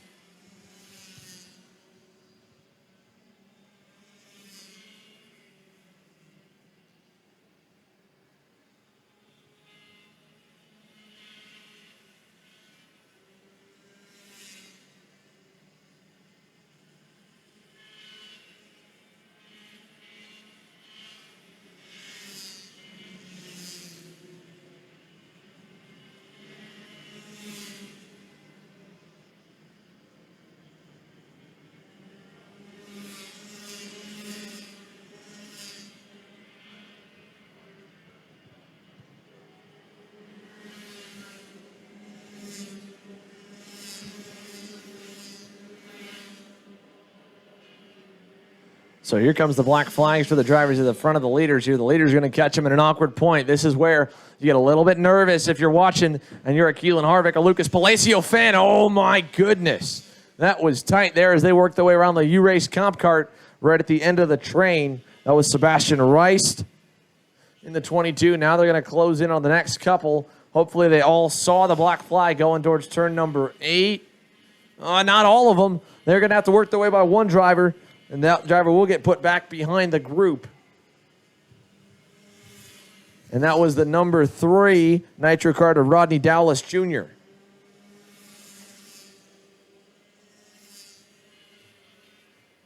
So here comes the black flags for the drivers at the front of the leaders here. The leader's going to catch them at an awkward point. This is where you get a little bit nervous if you're watching and you're a Keelan Harvick, a Lucas Palacio fan. Oh, my goodness. That was tight there as they worked their way around the U-Race comp cart right at the end of the train. That was Sebastian Rice in the 22. Now they're going to close in on the next couple. Hopefully they all saw the black flag going towards turn number 8. Not all of them. They're going to have to work their way by one driver. And that driver will get put back behind the group. And that was the number 3 nitro car to Rodney Dowlis Jr.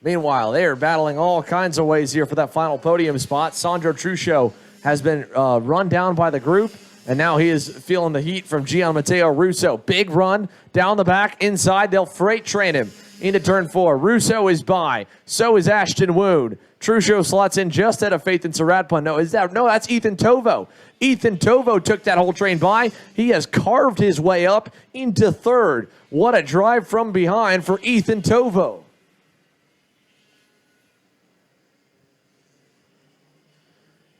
Meanwhile, they are battling all kinds of ways here for that final podium spot. Sandro Truccio has been run down by the group, and now he is feeling the heat from Gian Matteo Russo. Big run down the back, inside. They'll freight train him into turn 4. Russo is by. So is Ashton Wood. Truccio slots in just out of Faith and Saradpun. No, that's Ethan Tovo. Ethan Tovo took that whole train by. He has carved his way up into 3rd. What a drive from behind for Ethan Tovo.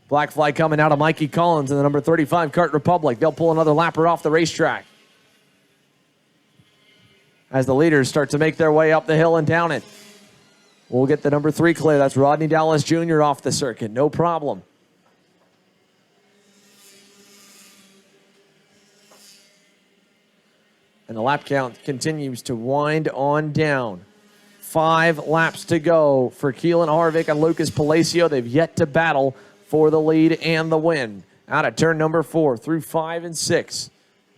Black flag coming out of Mikey Collins in the number 35 Kart Republic. They'll pull another lapper off the racetrack as the leaders start to make their way up the hill and down it. We'll get the number 3 clear. That's Rodney Dowlis Jr. off the circuit. No problem. And the lap count continues to wind on down. 5 laps to go for Keelan Harvick and Lucas Palacio. They've yet to battle for the lead and the win. Out of turn number 4 through 5 and 6.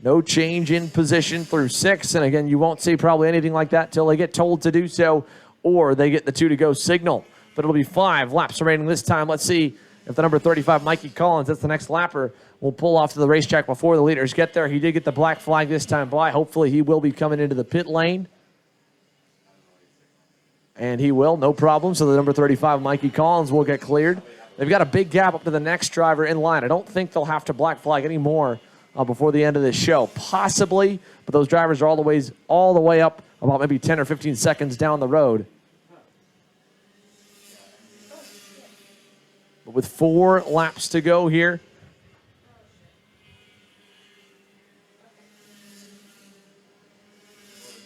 No change in position through 6. And again, you won't see probably anything like that till they get told to do so or they get the 2 to go signal. But it'll be 5 laps remaining this time. Let's see if the number 35, Mikey Collins, that's the next lapper, will pull off to the racetrack before the leaders get there. He did get the black flag this time by. Hopefully he will be coming into the pit lane. And he will, no problem. So the number 35, Mikey Collins, will get cleared. They've got a big gap up to the next driver in line. I don't think they'll have to black flag anymore before the end of this show. Possibly, but those drivers are all the way up about maybe 10 or 15 seconds down the road. But with 4 laps to go here,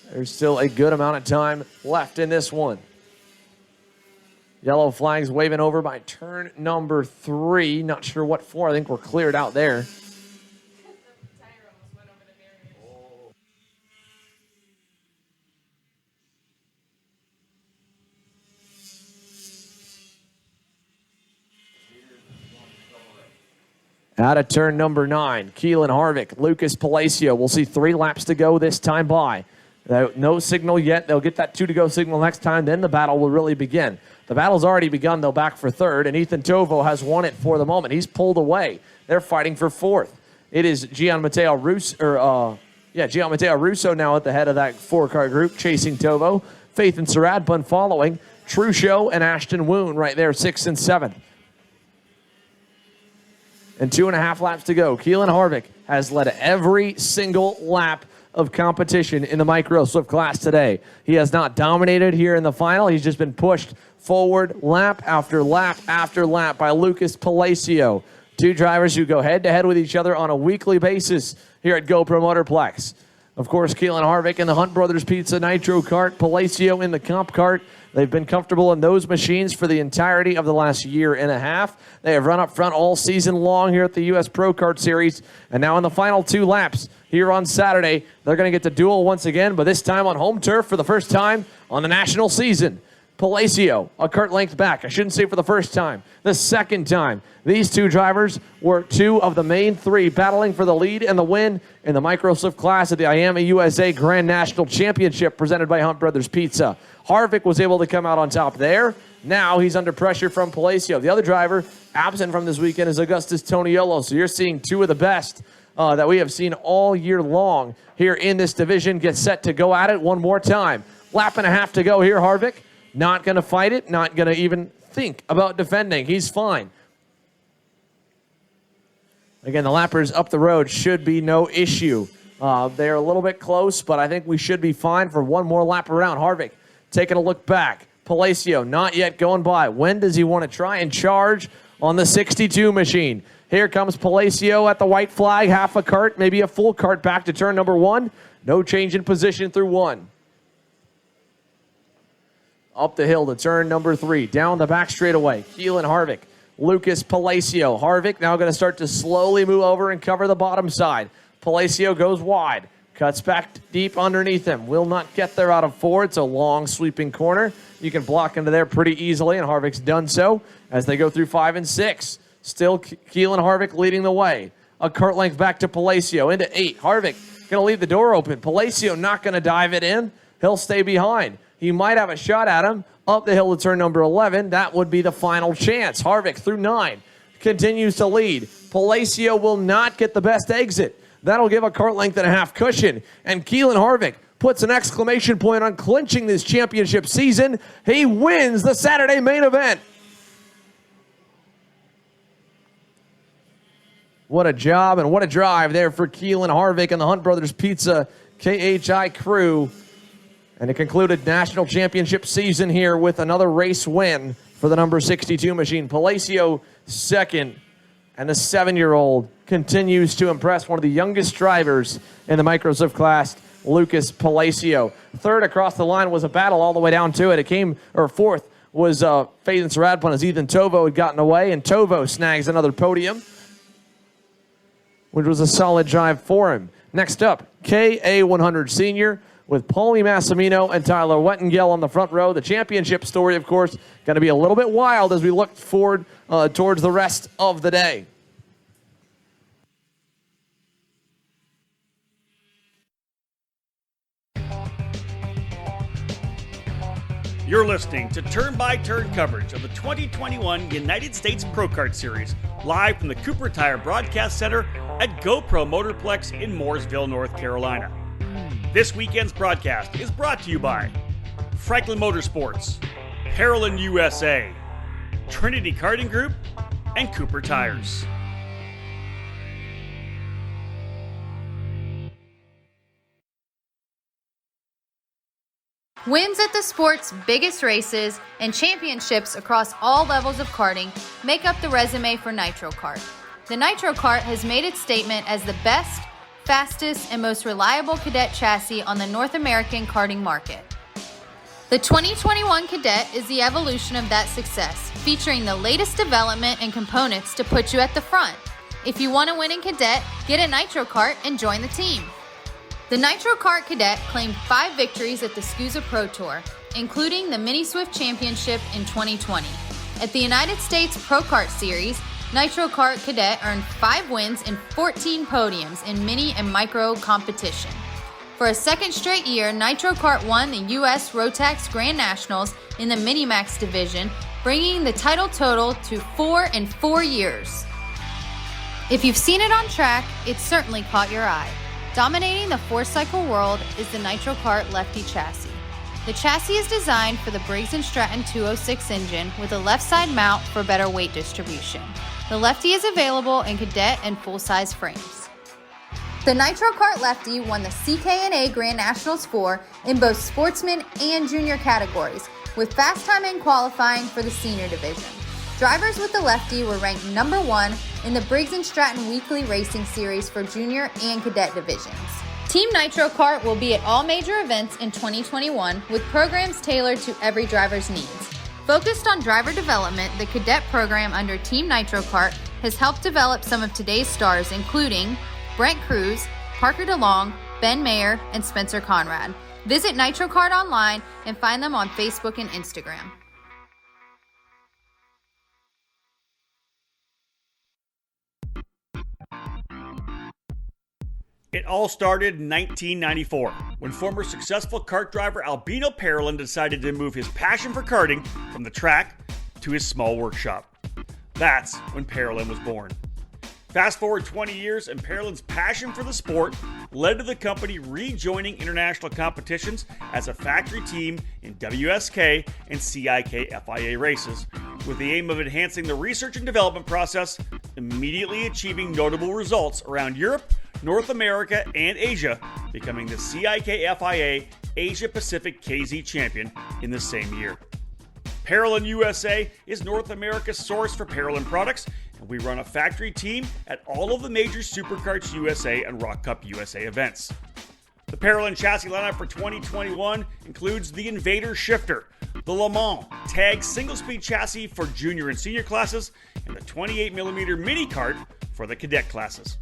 there's still a good amount of time left in this one. Yellow flags waving over by turn number 3. Not sure what for. I think we're cleared out there. Out of turn number 9, Keelan Harvick, Lucas Palacio. We'll see 3 laps to go this time by. No signal yet. They'll get that 2 to go signal next time. Then the battle will really begin. The battle's already begun, though, back for 3rd, and Ethan Tovo has won it for the moment. He's pulled away. They're fighting for 4th. It is Gian Matteo Russo now at the head of that 4-car group, chasing Tovo. Faith and Saradpun following. Truccio and Ashton Woon right there, 6th and 7th. And 2.5 laps to go. Keelan Harvick has led every single lap of competition in the micro swift class today. He has not dominated here in the final. He's just been pushed forward lap after lap after lap by Lucas Palacio. 2 drivers who go head-to-head with each other on a weekly basis here at GoPro Motorplex. Of course, Keelan Harvick in the Hunt Brothers Pizza Nitro Kart, Palacio in the Comp Kart. They've been comfortable in those machines for the entirety of the last year and a half. They have run up front all season long here at the U.S. Pro Kart Series. And now in the final 2 laps here on Saturday, they're going to get to duel once again, but this time on home turf for the first time on the national season. Palacio, a kart length back. I shouldn't say for the first time, the second time. These 2 drivers were 2 of the main 3 battling for the lead and the win in the micro swift class at the IAMA USA Grand National Championship presented by Hunt Brothers Pizza. Harvick was able to come out on top there. Now he's under pressure from Palacio. The other driver absent from this weekend is Augustus Toniolo. So you're seeing 2 of the best that we have seen all year long here in this division get set to go at it one more time. Lap and a half to go here, Harvick. Not going to fight it, not going to even think about defending. He's fine. Again, the lappers up the road should be no issue. They're a little bit close, but I think we should be fine for one more lap around. Harvick taking a look back. Palacio not yet going by. When does he want to try and charge on the 62 machine? Here comes Palacio at the white flag, half a kart, maybe a full kart back to turn number 1. No change in position through 1. Up the hill to turn number 3. Down the back straightaway. Keelan Harvick. Lucas Palacio. Harvick now going to start to slowly move over and cover the bottom side. Palacio goes wide. Cuts back deep underneath him. Will not get there out of 4. It's a long sweeping corner. You can block into there pretty easily, and Harvick's done so as they go through 5 and 6. Still Keelan Harvick leading the way. A kart length back to Palacio into 8. Harvick going to leave the door open. Palacio not going to dive it in. He'll stay behind. He might have a shot at him. Up the hill to turn number 11. That would be the final chance. Harvick through 9. Continues to lead. Palacio will not get the best exit. That'll give a kart length and a half cushion. And Keelan Harvick puts an exclamation point on clinching this championship season. He wins the Saturday main event. What a job and what a drive there for Keelan Harvick and the Hunt Brothers Pizza KHI crew. And it concluded national championship season here with another race win for the number 62 machine. Palacio second, and the 7-year-old continues to impress, one of the youngest drivers in the Micro Swift class, Lucas Palacio. Third across the line was a battle all the way down to it. Fourth was Faden Saradpun as Ethan Tovo had gotten away, and Tovo snags another podium, which was a solid drive for him. Next up, KA100 Senior with Paulie Massimino and Tyler Wettengel on the front row. The championship story, of course, going to be a little bit wild as we look forward towards the rest of the day. You're listening to turn-by-turn coverage of the 2021 United States Pro Kart Series, live from the Cooper Tire Broadcast Center at GoPro Motorplex in Mooresville, North Carolina. This weekend's broadcast is brought to you by Franklin Motorsports, Parolin USA, Trinity Karting Group, and Cooper Tires. Wins at the sport's biggest races and championships across all levels of karting make up the resume for Nitro Kart. The Nitro Kart has made its statement as the best, fastest, and most reliable cadet chassis on the North American karting market. The 2021 Cadet is the evolution of that success, featuring the latest development and components to put you at the front. If you want to win in Cadet, get a Nitro Kart and join the team. The Nitro Kart Cadet claimed 5 victories at the SCUSA Pro Tour, including the Mini Swift Championship in 2020. At the United States Pro Kart Series, Nitro Kart Cadet earned 5 wins and 14 podiums in mini and micro competition. For a second straight year, Nitro Kart won the U.S. Rotax Grand Nationals in the Minimax division, bringing the title total to 4 in 4 years. If you've seen it on track, it certainly caught your eye. Dominating the 4-cycle world is the Nitro Kart Lefty chassis. The chassis is designed for the Briggs & Stratton 206 engine with a left side mount for better weight distribution. The Lefty is available in cadet and full-size frames. The Nitro Kart Lefty won the CKNA Grand Nationals 4 in both sportsman and junior categories, with fast time in qualifying for the senior division. Drivers with the Lefty were ranked number 1 in the Briggs & Stratton Weekly Racing Series for junior and cadet divisions. Team Nitro Kart will be at all major events in 2021 with programs tailored to every driver's needs. Focused on driver development, the cadet program under Team Nitro Kart has helped develop some of today's stars, including Brent Cruz, Parker DeLong, Ben Mayer, and Spencer Conrad. Visit Nitro Kart online and find them on Facebook and Instagram. It all started in 1994, when former successful kart driver Albino Parolin decided to move his passion for karting from the track to his small workshop. That's when Parolin was born. Fast forward 20 years, and Parolin's passion for the sport led to the company rejoining international competitions as a factory team in WSK and CIK FIA races, with the aim of enhancing the research and development process, immediately achieving notable results around Europe, North America, and Asia, becoming the CIK FIA Asia Pacific KZ champion in the same year. Parolin USA is North America's source for Parolin products, and we run a factory team at all of the major Superkarts USA and Rock Cup USA events. The Parolin chassis lineup for 2021 includes the Invader Shifter, the Le Mans Tag single-speed chassis for junior and senior classes, and the 28mm mini kart for the cadet classes.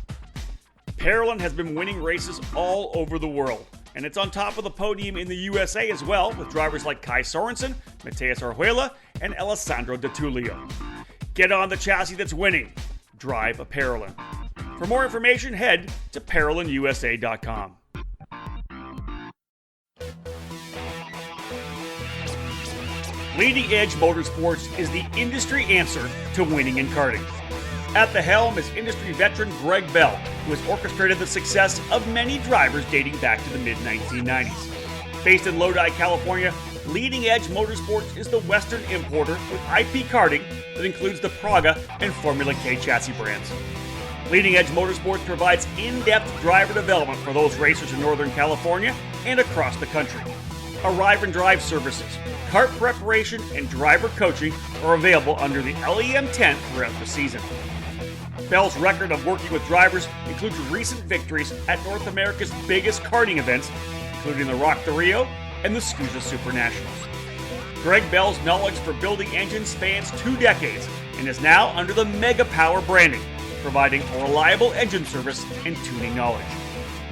Parolin has been winning races all over the world, and it's on top of the podium in the USA as well, with drivers like Kai Sorensen, Mateus Orjuela, and Alessandro De Tullio. Get on the chassis that's winning. Drive a Parolin. For more information, head to ParolinUSA.com. Leading Edge Motorsports is the industry answer to winning in karting. At the helm is industry veteran Greg Bell, who has orchestrated the success of many drivers dating back to the mid-1990s. Based in Lodi, California, Leading Edge Motorsports is the Western importer with IP karting that includes the Praga and Formula K chassis brands. Leading Edge Motorsports provides in-depth driver development for those racers in Northern California and across the country. Arrive and drive services, kart preparation, and driver coaching are available under the LEM tent throughout the season. Bell's record of working with drivers includes recent victories at North America's biggest karting events, including the Rock the Rio and the SCUSA Super Nationals. Greg Bell's knowledge for building engines spans 2 decades and is now under the Mega Power branding, providing a reliable engine service and tuning knowledge.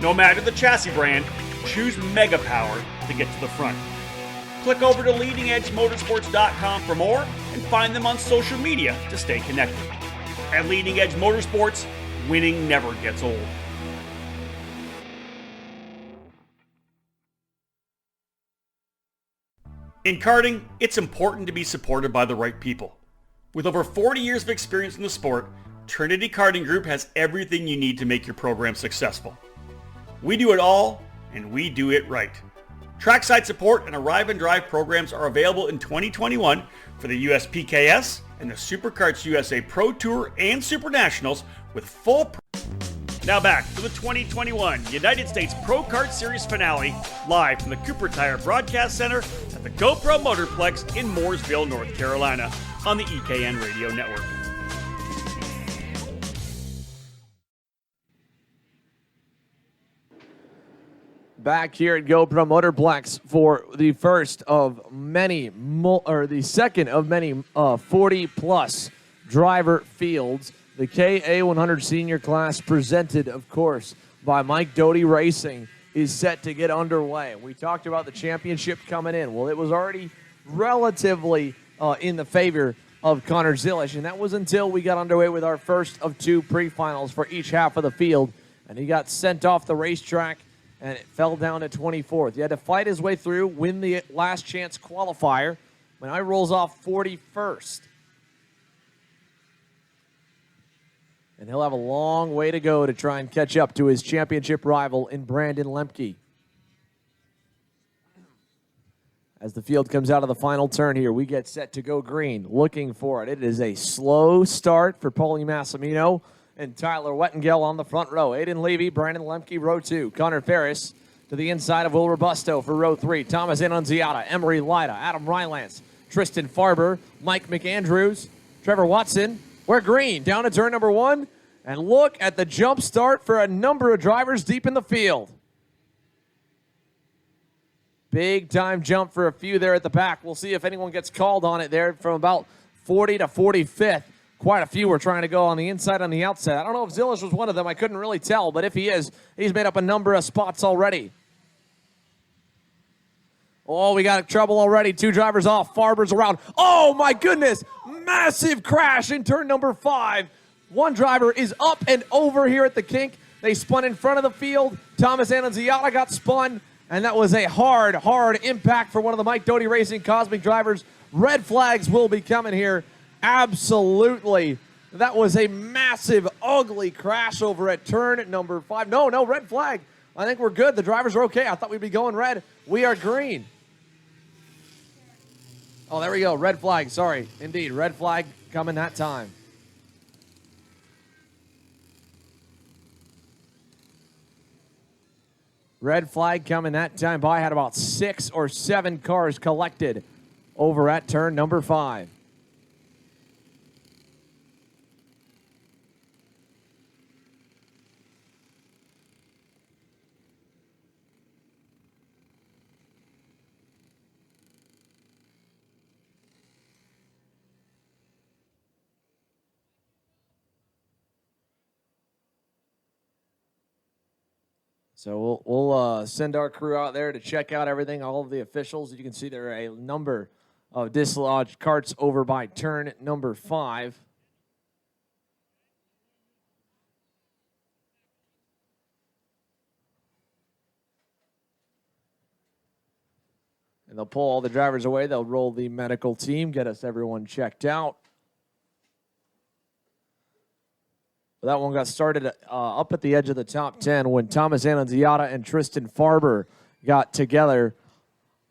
No matter the chassis brand, choose Mega Power to get to the front. Click over to leadingedgemotorsports.com for more and find them on social media to stay connected. At Leading Edge Motorsports, winning never gets old. In karting, it's important to be supported by the right people. With over 40 years of experience in the sport, Trinity Karting Group has everything you need to make your program successful. We do it all, and we do it right. Trackside support and Arrive and Drive programs are available in 2021 for the USPKS and the SuperKarts USA Pro Tour and Super Nationals with full... Now back to the 2021 United States Pro Kart Series finale, live from the Cooper Tire Broadcast Center at the GoPro Motorplex in Mooresville, North Carolina, on the EKN Radio Network. Back here at GoPro Motorplex for the first of many, the second of many 40-plus driver fields. The KA100 Senior class, presented, of course, by Mike Doty Racing, is set to get underway. We talked about the championship coming in. Well, it was already relatively in the favor of Connor Zilish, and that was until we got underway with our first of 2 pre-finals for each half of the field, and he got sent off the racetrack, and it fell down to 24th. He had to fight his way through, win the last chance qualifier, when I rolls off 41st. And he'll have a long way to go to try and catch up to his championship rival in Brandon Lemke. As the field comes out of the final turn here, we get set to go green, looking for it. It is a slow start for Paulie Massimino and Tyler Wettengel on the front row. Aiden Levy, Brandon Lemke, row 2. Connor Ferris to the inside of Will Robusto for row 3. Thomas Annunziata, Emery Lida, Adam Rylance, Tristan Farber, Mike McAndrews, Trevor Watson. We're green, down to turn number 1, and look at the jump start for a number of drivers deep in the field. Big time jump for a few there at the back. We'll see if anyone gets called on it there from about 40 to 45th. Quite a few were trying to go on the inside, on the outside. I don't know if Zilish was one of them. I couldn't really tell, but if he is, he's made up a number of spots already. Oh, we got trouble already. 2 drivers off. Farber's around. Oh, my goodness. Massive crash in turn number 5. 1 driver is up and over here at the kink. They spun in front of the field. Thomas Annunziata got spun, and that was a hard impact for one of the Mike Doty Racing Cosmic drivers. Red flags will be coming here. Absolutely. That was a massive, ugly crash over at turn number 5. No, red flag. I think we're good. The drivers are okay. I thought we'd be going red. We are green. Oh, there we go. Red flag. Sorry. Indeed. Red flag coming that time. Red flag coming that time by. Had about 6 or 7 cars collected over at turn number 5. So we'll send our crew out there to check out everything, all of the officials. You can see there are a number of dislodged carts over by turn number 5. they'll pull all the drivers away. They'll roll the medical team, get us everyone checked out. That one got started up at the edge of the top 10 when Thomas Annunziata and Tristan Farber got together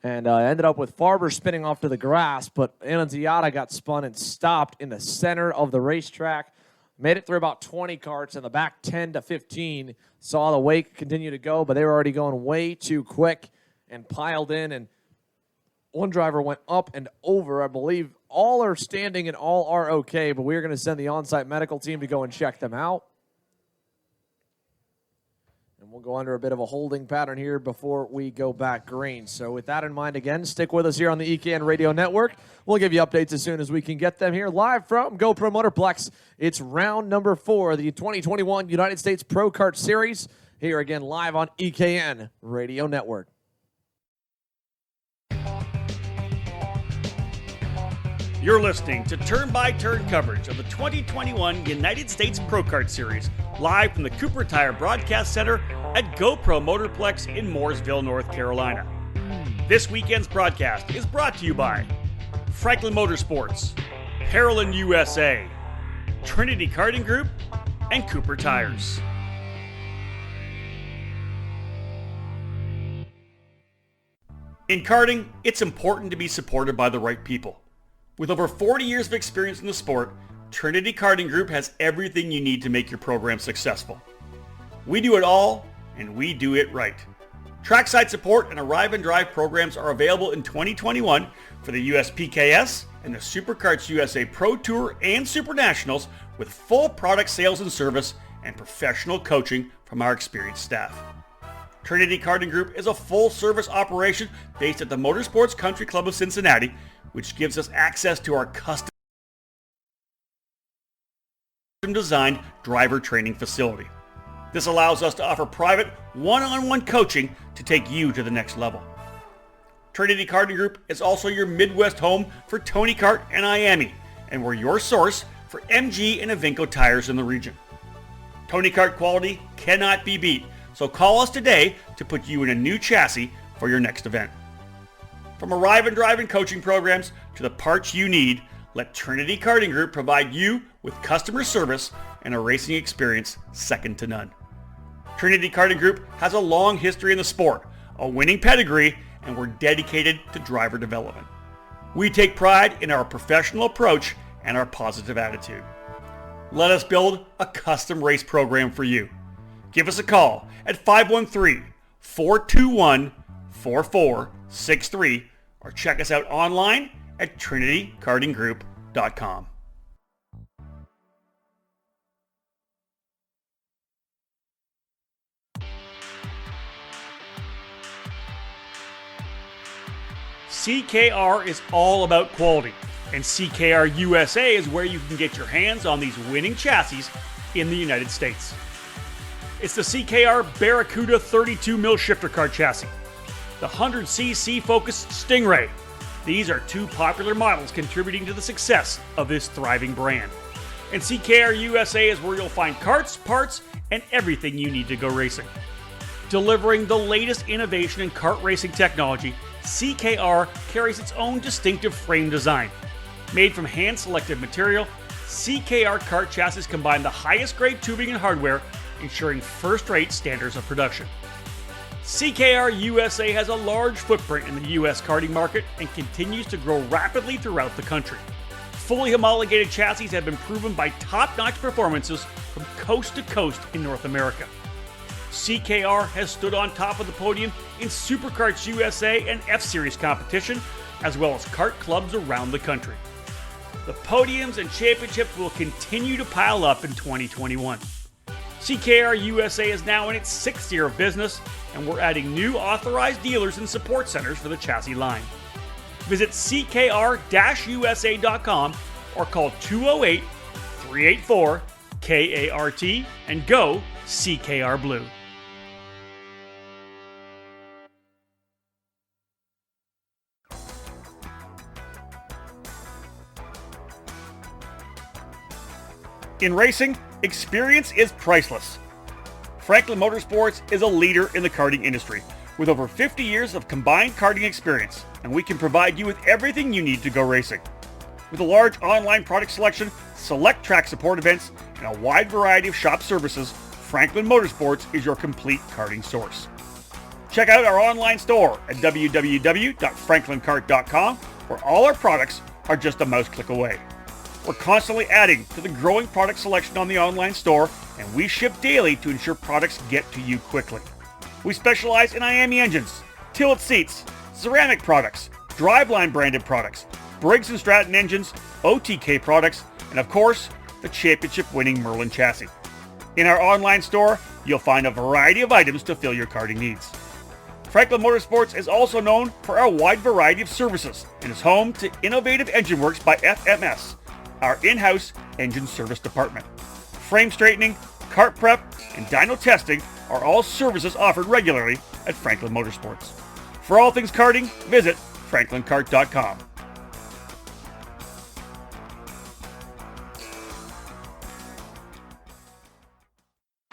and ended up with Farber spinning off to the grass, but Annunziata got spun and stopped in the center of the racetrack. Made it through about 20 karts in the back 10 to 15. Saw the wake continue to go, but they were already going way too quick and piled in, and one driver went up and over. I believe all are standing and all are okay, but we're going to send the on-site medical team to go and check them out. And we'll go under a bit of a holding pattern here before we go back green. So with that in mind, again, stick with us here on the EKN Radio Network. We'll give you updates as soon as we can get them here live from GoPro Motorplex. It's round number 4, the 2021 United States Pro Kart Series. Here again live on EKN Radio Network. You're listening to turn-by-turn coverage of the 2021 United States Pro Kart Series, live from the Cooper Tire Broadcast Center at GoPro Motorplex in Mooresville, North Carolina. This weekend's broadcast is brought to you by Franklin Motorsports, Parolin USA, Trinity Karting Group, and Cooper Tires. In karting, it's important to be supported by the right people. With over 40 years of experience in the sport, Trinity Karting Group has everything you need to make your program successful. We do it all, and we do it right. Trackside support and arrive and drive programs are available in 2021 for the USPKS and the SuperKarts USA Pro Tour and Super Nationals, with full product sales and service and professional coaching from our experienced staff. Trinity Karting Group is a full-service operation based at the Motorsports Country Club of Cincinnati, which gives us access to our custom-designed driver training facility. This allows us to offer private, one-on-one coaching to take you to the next level. Trinity Karting Group is also your Midwest home for Tony Kart and IAME, and we're your source for MG and Evinco tires in the region. Tony Kart quality cannot be beat, so call us today to put you in a new chassis for your next event. From arrive and drive and coaching programs to the parts you need, let Trinity Karting Group provide you with customer service and a racing experience second to none. Trinity Karting Group has a long history in the sport, a winning pedigree, and we're dedicated to driver development. We take pride in our professional approach and our positive attitude. Let us build a custom race program for you. Give us a call at 513-421-4463 or check us out online at trinitykartinggroup.com. CKR is all about quality, and CKR USA is where you can get your hands on these winning chassis in the United States. It's the CKR Barracuda 32mm shifter car chassis, the 100cc focused Stingray. These are two popular models contributing to the success of this thriving brand. And CKR USA is where you'll find karts, parts, and everything you need to go racing. Delivering the latest innovation in kart racing technology, CKR carries its own distinctive frame design. Made from hand-selected material, CKR kart chassis combine the highest grade tubing and hardware, ensuring first-rate standards of production. CKR USA has a large footprint in the U.S. karting market and continues to grow rapidly throughout the country. Fully homologated chassis have been proven by top-notch performances from coast to coast in North America. CKR has stood on top of the podium in SuperKarts USA and F-Series competition, as well as kart clubs around the country. The podiums and championships will continue to pile up in 2021. CKR USA is now in its 6th year of business, and we're adding new authorized dealers and support centers for the chassis line. Visit ckr-usa.com or call 208-384-KART and go CKR Blue. In racing, experience is priceless. Franklin Motorsports is a leader in the karting industry, with over 50 years of combined karting experience, and we can provide you with everything you need to go racing. With a large online product selection, select track support events, and a wide variety of shop services, Franklin Motorsports is your complete karting source. Check out our online store at www.franklinkart.com, where all our products are just a mouse click away. We're constantly adding to the growing product selection on the online store, and we ship daily to ensure products get to you quickly. We specialize in IAME engines, tilt seats, ceramic products, driveline branded products, Briggs & Stratton engines, OTK products, and of course, the championship-winning Merlin chassis. In our online store, you'll find a variety of items to fill your karting needs. Franklin Motorsports is also known for our wide variety of services and is home to Innovative Engine Works by FMS, our in-house engine service department. Frame straightening, kart prep, and dyno testing are all services offered regularly at Franklin Motorsports. For all things karting, visit franklinkart.com.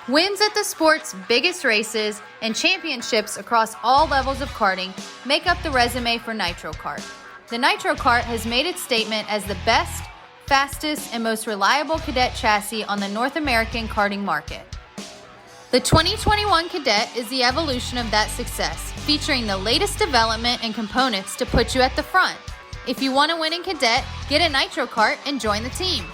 Wins at the sport's biggest races and championships across all levels of karting make up the resume for Nitro Kart. The Nitro Kart has made its statement as the best, fastest, and most reliable cadet chassis on the North American karting market. The 2021 Cadet is the evolution of that success, featuring the latest development and components to put you at the front. If you want to win in Cadet, get a Nitro Kart and join the team.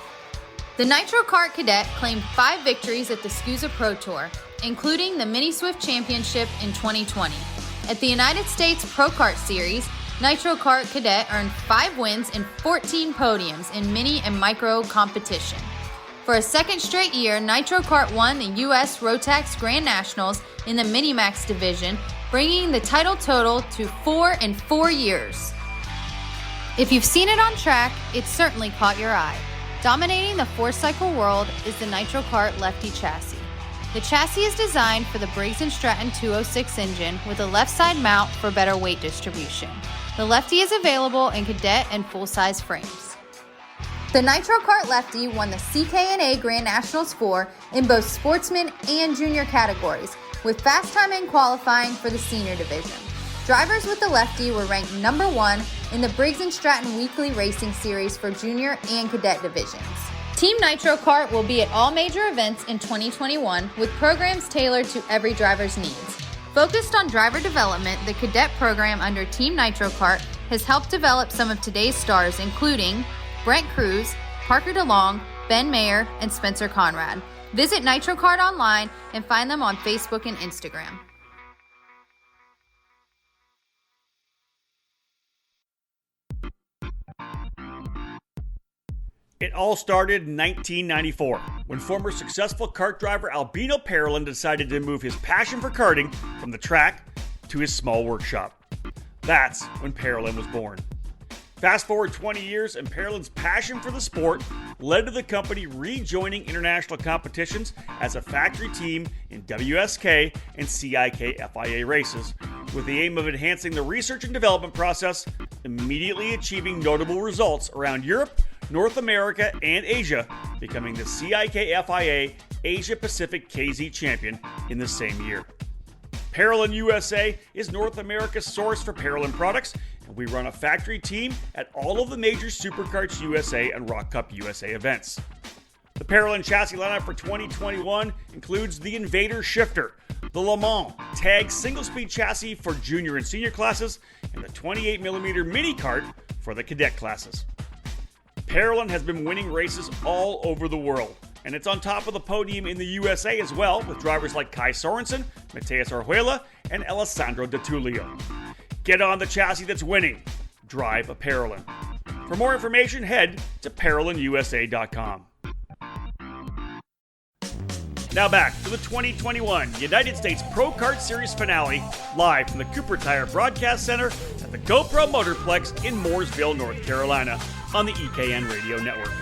The Nitro Kart Cadet claimed 5 victories at the SKUSA Pro Tour, including the Mini Swift Championship in 2020. At the United States Pro Kart Series, Nitro Kart Cadet earned 5 wins and 14 podiums in mini and micro competition. For a second straight year, Nitro Kart won the U.S. Rotax Grand Nationals in the Minimax division, bringing the title total to 4 in 4 years. If you've seen it on track, it certainly caught your eye. Dominating the 4-cycle world is the Nitro Kart Lefty chassis. The chassis is designed for the Briggs & Stratton 206 engine with a left side mount for better weight distribution. The Lefty is available in cadet and full-size frames. The Nitro Kart Lefty won the CKNA Grand Nationals 4 in both sportsman and junior categories, with fast time in qualifying for the senior division. Drivers with the Lefty were ranked number 1 in the Briggs & Stratton Weekly Racing Series for junior and cadet divisions. Team Nitro Kart will be at all major events in 2021 with programs tailored to every driver's needs. Focused on driver development, the cadet program under Team Nitro Kart has helped develop some of today's stars, including Brent Cruz, Parker DeLong, Ben Mayer, and Spencer Conrad. Visit Nitro Kart online and find them on Facebook and Instagram. It all started in 1994, when former successful kart driver Albino Parolin decided to move his passion for karting from the track to his small workshop. That's when Parolin was born. Fast forward 20 years, and Parolin's passion for the sport led to the company rejoining international competitions as a factory team in WSK and CIK FIA races, with the aim of enhancing the research and development process, immediately achieving notable results around Europe, North America, and Asia, becoming the CIK FIA Asia Pacific KZ champion in the same year. Parolin USA is North America's source for Parolin products, and we run a factory team at all of the major Superkarts USA and Rock Cup USA events. The Parolin chassis lineup for 2021 includes the Invader Shifter, the Le Mans Tag single-speed chassis for junior and senior classes, and the 28mm mini kart for the cadet classes. Parolin has been winning races all over the world, and it's on top of the podium in the USA as well, with drivers like Kai Sorensen, Mateus Orjuela, and Alessandro De Tullio. Get on the chassis that's winning. Drive a Parolin. For more information, head to ParolinUSA.com. Now back to the 2021 United States Pro Kart Series finale, live from the Cooper Tire Broadcast Center at the GoPro Motorplex in Mooresville, North Carolina, on the EKN Radio Network.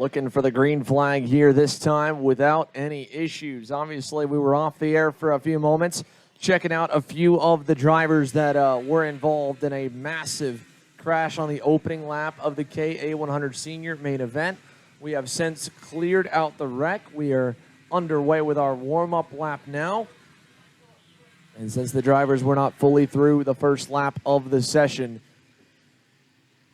Looking for the green flag here this time without any issues. Obviously, we were off the air for a few moments, checking out a few of the drivers that were involved in a massive crash on the opening lap of the KA100 Senior main event. We have since cleared out the wreck. We are underway with our warm-up lap now. And since the drivers were not fully through the first lap of the session,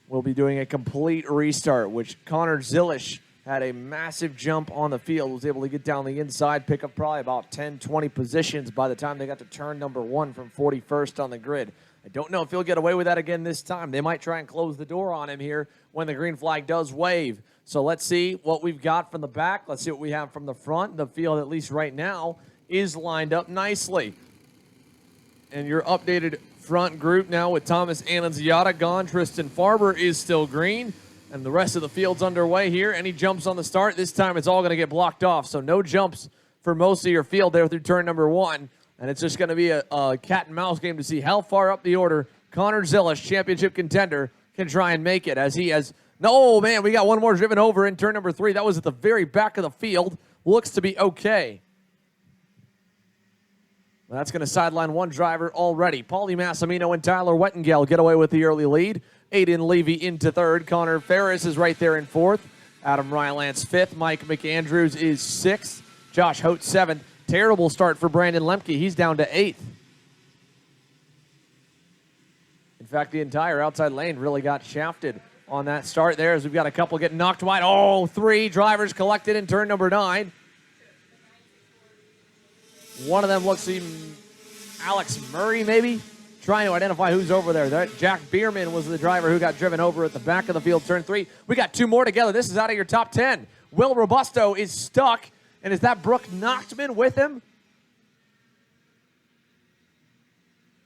we'll be doing a complete restart, which Connor Zilish had a massive jump on the field, was able to get down the inside, pick up probably about 10, 20 positions by the time they got to turn number 1 from 41st on the grid. I don't know if he'll get away with that again this time. They might try and close the door on him here when the green flag does wave. So let's see what we've got from the back. Let's see what we have from the front. The field, at least right now, is lined up nicely. And your updated front group now with Thomas Annunziata gone. Tristan Farber is still green. And the rest of the field's underway here. Any jumps on the start, this time it's all going to get blocked off. So no jumps for most of your field there through turn number 1. And it's just going to be a cat and mouse game to see how far up the order Connor Zilish, championship contender, can try and make it. As he has, no, man, we got one more driven over in turn number 3. That was at the very back of the field. Looks to be okay. Well, that's going to sideline one driver already. Paulie Massimino and Tyler Wettengel get away with the early lead. Aiden Levy into 3rd. Connor Ferris is right there in 4th. Adam Rylance 5th. Mike McAndrews is 6th. Josh Hote 7th. Terrible start for Brandon Lemke. He's down to 8th. In fact, the entire outside lane really got shafted on that start there as we've got a couple getting knocked wide. Oh, 3 drivers collected in turn number 9. One of them looks like Alex Murray, maybe, trying to identify who's over there. Jack Bierman was the driver who got driven over at the back of the field, turn 3. We got 2 more together. This is out of your top 10. Will Robusto is stuck, and is that Brooke Nachtman with him?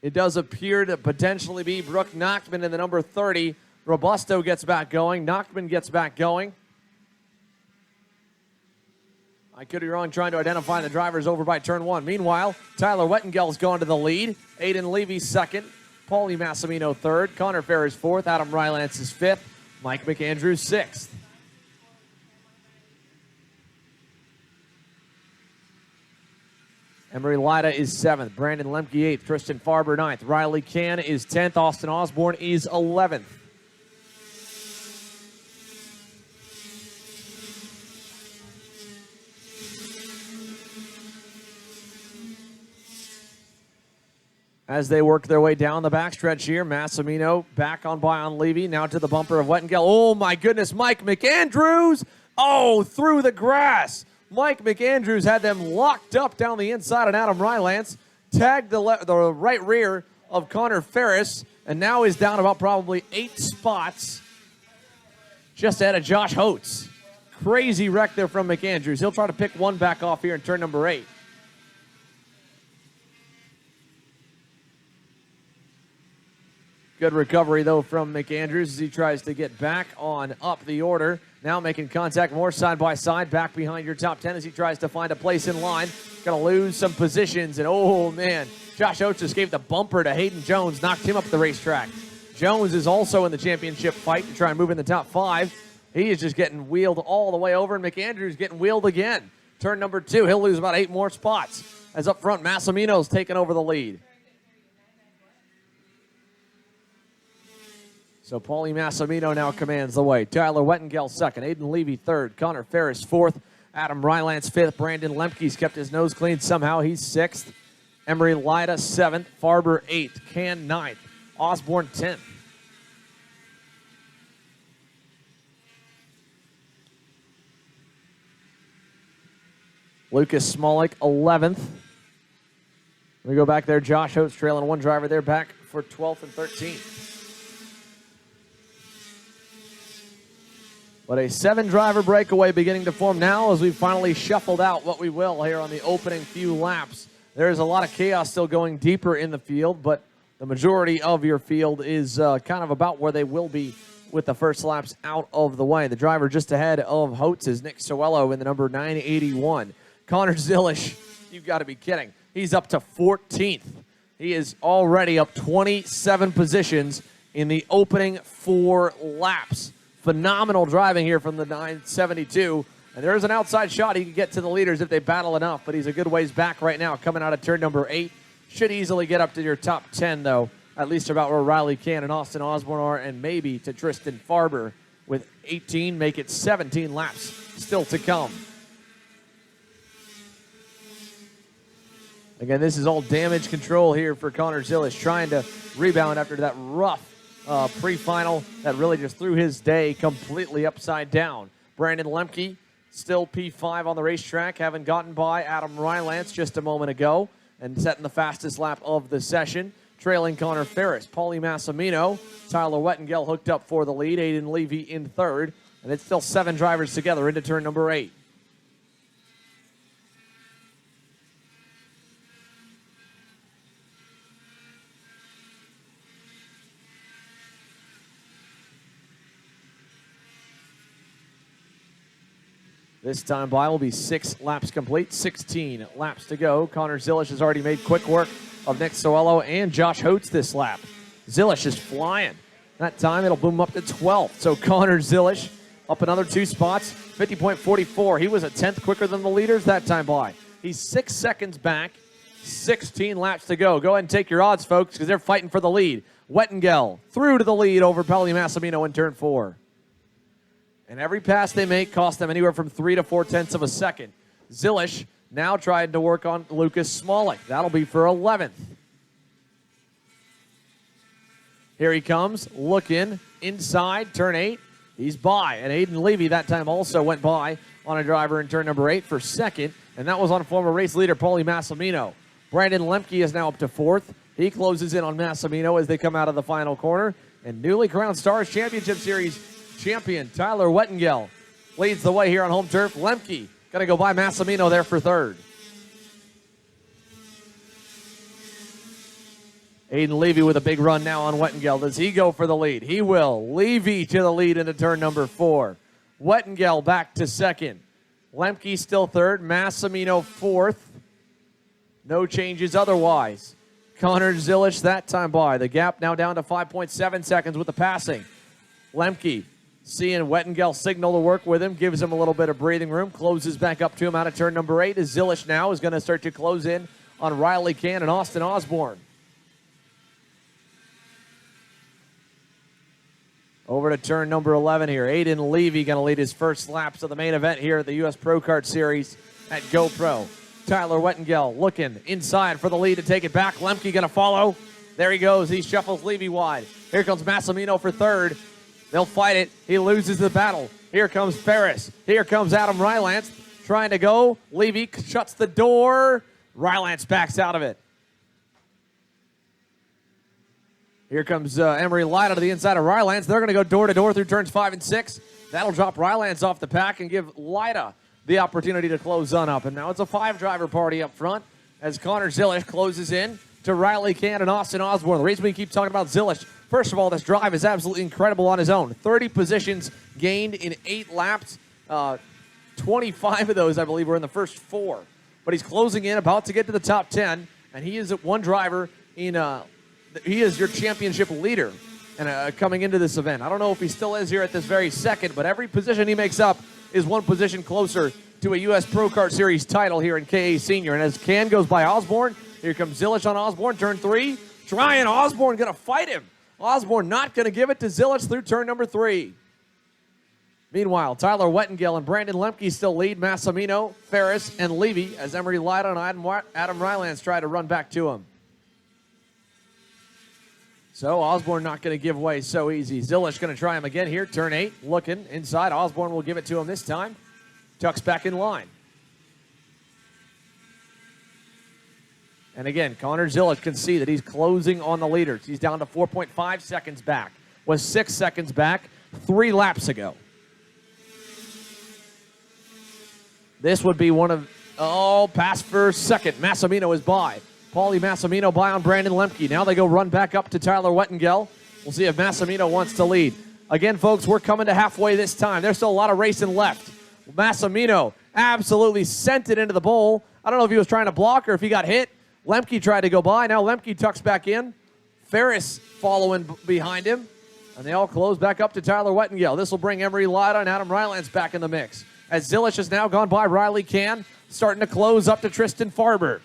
It does appear to potentially be Brooke Nachtman in the number 30. Robusto gets back going. Nachtman gets back going. I could be wrong trying to identify the drivers over by turn 1. Meanwhile, Tyler Wettengel's gone to the lead. Aiden Levy 2nd. Paulie Massimino 3rd. Connor Ferris 4th. Adam Rylance is 5th. Mike McAndrews 6th. Emery Lida is 7th. Brandon Lemke 8th. Tristan Farber 9th. Riley Cann is 10th. Austin Osborne is 11th. As they work their way down the backstretch here, Massimino back on by on Levy, now to the bumper of Wettengel. Oh my goodness, Mike McAndrews! Oh, through the grass. Mike McAndrews had them locked up down the inside, and Adam Rylance tagged the right rear of Connor Ferris, and now is down about probably 8 spots just ahead of Josh Holtz. Crazy wreck there from McAndrews. He'll try to pick one back off here in turn number 8. Good recovery, though, from McAndrews as he tries to get back on up the order. Now making contact more side by side, back behind your top 10 as he tries to find a place in line. Going to lose some positions, and oh, man, Josh Oates just gave the bumper to Hayden Jones, knocked him up the racetrack. Jones is also in the championship fight to try and move in the top 5. He is just getting wheeled all the way over, and McAndrews getting wheeled again. Turn number 2, he'll lose about 8 more spots. As up front, Massimino's taking over the lead. So Paulie Massimino now commands the way. Tyler Wettengel 2nd, Aiden Levy 3rd, Connor Ferris 4th, Adam Rylance 5th, Brandon Lemke's kept his nose clean somehow, he's 6th, Emery Lida 7th, Farber 8th, Can 9th, Osborne 10th. Lucas Smolik 11th. We go back there, Josh Oates trailing one driver there, back for 12th and 13th. But a 7-driver breakaway beginning to form now as we've finally shuffled out what we will here on the opening few laps. There's a lot of chaos still going deeper in the field, but the majority of your field is kind of about where they will be with the first laps out of the way. The driver just ahead of Holtz is Nick Soello in the number 981. Connor Zilish, you've got to be kidding. He's up to 14th. He is already up 27 positions in the opening 4 laps. Phenomenal driving here from the 972. And there's an outside shot. He can get to the leaders if they battle enough, but he's a good ways back right now coming out of turn number 8. Should easily get up to your top 10, though, at least about where Riley Cann and Austin Osborne are, and maybe to Tristan Farber with 18, make it 17 laps still to come. Again, this is all damage control here for Connor Zilisch, trying to rebound after that rough pre-final that really just threw his day completely upside down. Brandon Lemke still P5 on the racetrack, having gotten by Adam Rylance just a moment ago and setting the fastest lap of the session. Trailing Connor Ferris, Paulie Massimino, Tyler Wettengel hooked up for the lead, Aiden Levy in third, and it's still 7 drivers together into turn number 8. This time by will be 6 laps complete, 16 laps to go. Connor Zilisch has already made quick work of Nick Soello and Josh Hotes this lap. Zilisch is flying. That time it'll boom up to 12th. So Connor Zilisch up another 2 spots, 50.44. He was a 10th quicker than the leaders that time by. He's 6 seconds back, 16 laps to go. Go ahead and take your odds, folks, because they're fighting for the lead. Wettengel through to the lead over Paulie Massimino in turn 4. And every pass they make costs them anywhere from 3 to 4/10 of a second. Zilisch now trying to work on Lucas Smolik. That'll be for 11th. Here he comes, looking inside, turn 8. He's by, and Aiden Levy that time also went by on a driver in turn number 8 for 2nd, and that was on former race leader Paulie Massimino. Brandon Lemke is now up to 4th. He closes in on Massimino as they come out of the final corner, and newly crowned Stars Championship Series champion Tyler Wettengel leads the way here on home turf. Lemke going to go by Massimino there for 3rd. Aiden Levy with a big run now on Wettengel. Does he go for the lead? He will. Levy to the lead into turn number 4. Wettengel back to 2nd. Lemke still 3rd. Massimino 4th. No changes otherwise. Connor Zilisch that time by. The gap now down to 5.7 seconds with the passing. Lemke seeing Wettengel signal to work with him, gives him a little bit of breathing room, closes back up to him out of turn number 8 as Zilisch now is going to start to close in on Riley Cann and Austin Osborne. Over to turn number 11 here. Aiden Levy going to lead his first laps of the main event here at the U.S. Pro Kart Series at GoPro. Tyler Wettengel looking inside for the lead to take it back. Lemke going to follow. There he goes. He shuffles Levy wide. Here comes Massimino for 3rd. They'll fight it. He loses the battle. Here comes Ferris. Here comes Adam Rylance trying to go. Levy shuts the door. Rylance backs out of it. Here comes Emery Lyda to the inside of Rylance. They're going to go door to door through turns 5 and 6. That'll drop Rylance off the pack and give Lyda the opportunity to close on up. And now it's a 5-driver party up front as Connor Zilisch closes in to Riley Cann and Austin Osborne. The reason we keep talking about Zilisch, first of all, this drive is absolutely incredible on his own. 30 positions gained in 8 laps. 25 of those, I believe, were in the first 4. But he's closing in, about to get to the top 10, and he is one driver in, he is your championship leader and coming into this event. I don't know if he still is here at this very second, but every position he makes up is one position closer to a U.S. Pro Kart Series title here in KA Senior. And as Cann goes by Osborne, here comes Zilisch on Osborne, turn 3. Trying Osborne, going to fight him. Osborne not going to give it to Zilisch through turn number 3. Meanwhile, Tyler Wettengel and Brandon Lemke still lead Massimino, Ferris, and Levy as Emery Lyda and Adam Rylance try to run back to him. So Osborne not going to give way so easy. Zilisch going to try him again here, turn 8, looking inside. Osborne will give it to him this time. Tucks back in line. And again, Connor Zilisch can see that he's closing on the leaders. He's down to 4.5 seconds back. Was 6 seconds back 3 laps ago. This would be one of, pass for second. Massimino is by. Paulie Massimino by on Brandon Lemke. Now they go run back up to Tyler Wettengel. We'll see if Massimino wants to lead. Again, folks, we're coming to halfway this time. There's still a lot of racing left. Massimino absolutely sent it into the bowl. I don't know if he was trying to block or if he got hit. Lemke tried to go by. Now Lemke tucks back in. Ferris following behind him. And they all close back up to Tyler Wettengel. This will bring Emery Lyda and Adam Rylance back in the mix. As Zilisch has now gone by Riley Cann, starting to close up to Tristan Farber.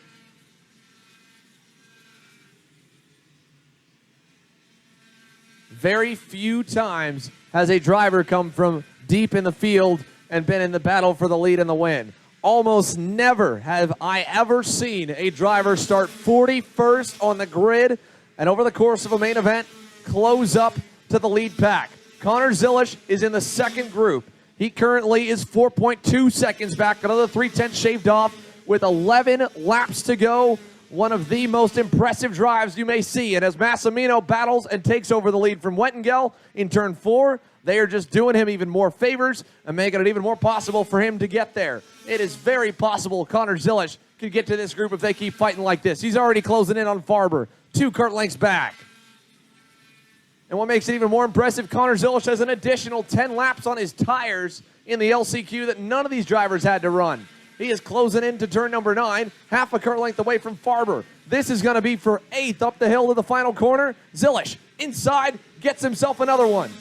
Very few times has a driver come from deep in the field and been in the battle for the lead and the win. Almost never have I ever seen a driver start 41st on the grid and over the course of a main event close up to the lead pack. Connor Zilish is in the second group. He currently is 4.2 seconds back, another 3/10 shaved off with 11 laps to go. One of the most impressive drives you may see. And as Massimino battles and takes over the lead from Wettengel in turn 4, they are just doing him even more favors and making it even more possible for him to get there. It is very possible Connor Zilish could get to this group if they keep fighting like this. He's already closing in on Farber, 2 kart lengths back. And what makes it even more impressive, Connor Zilish has an additional 10 laps on his tires in the LCQ that none of these drivers had to run. He is closing into turn number 9, half a kart length away from Farber. This is going to be for 8th up the hill to the final corner. Zilish inside, gets himself another one.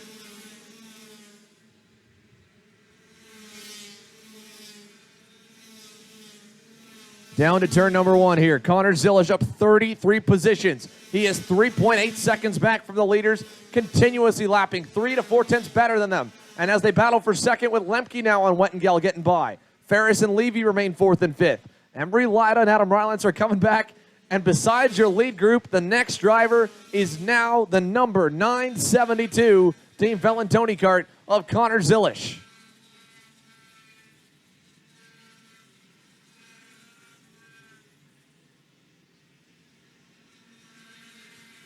Down to turn number 1 here. Connor Zilish up 33 positions. He is 3.8 seconds back from the leaders, continuously lapping 3 to 4 tenths better than them. And as they battle for second with Lemke now on Wettengel getting by. Ferris and Levy remain 4th and 5th. Emery Lida and Adam Rylance are coming back. And besides your lead group, the next driver is now the number 972 Team Valentoni kart of Connor Zilish.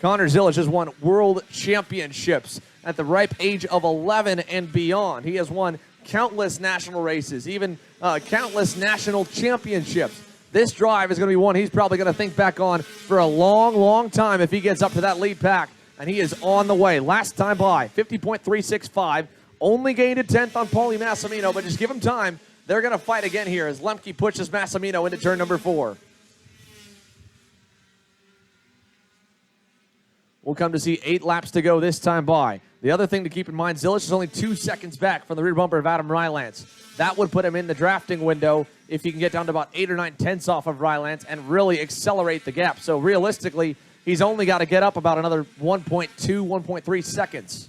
Connor Zilish has won world championships at the ripe age of 11 and beyond. He has won countless national races, even countless national championships. This drive is going to be one he's probably going to think back on for a long, long time if he gets up to that lead pack, and he is on the way. Last time by, 50.365. Only gained a 10th on Paulie Massimino, but just give him time. They're going to fight again here as Lemke pushes Massimino into turn number 4. We'll come to see 8 laps to go this time by. The other thing to keep in mind, Zilish is only 2 seconds back from the rear bumper of Adam Rylance. That would put him in the drafting window if he can get down to about 8 or 9 tenths off of Rylance and really accelerate the gap. So realistically, he's only got to get up about another 1.2, 1.3 seconds.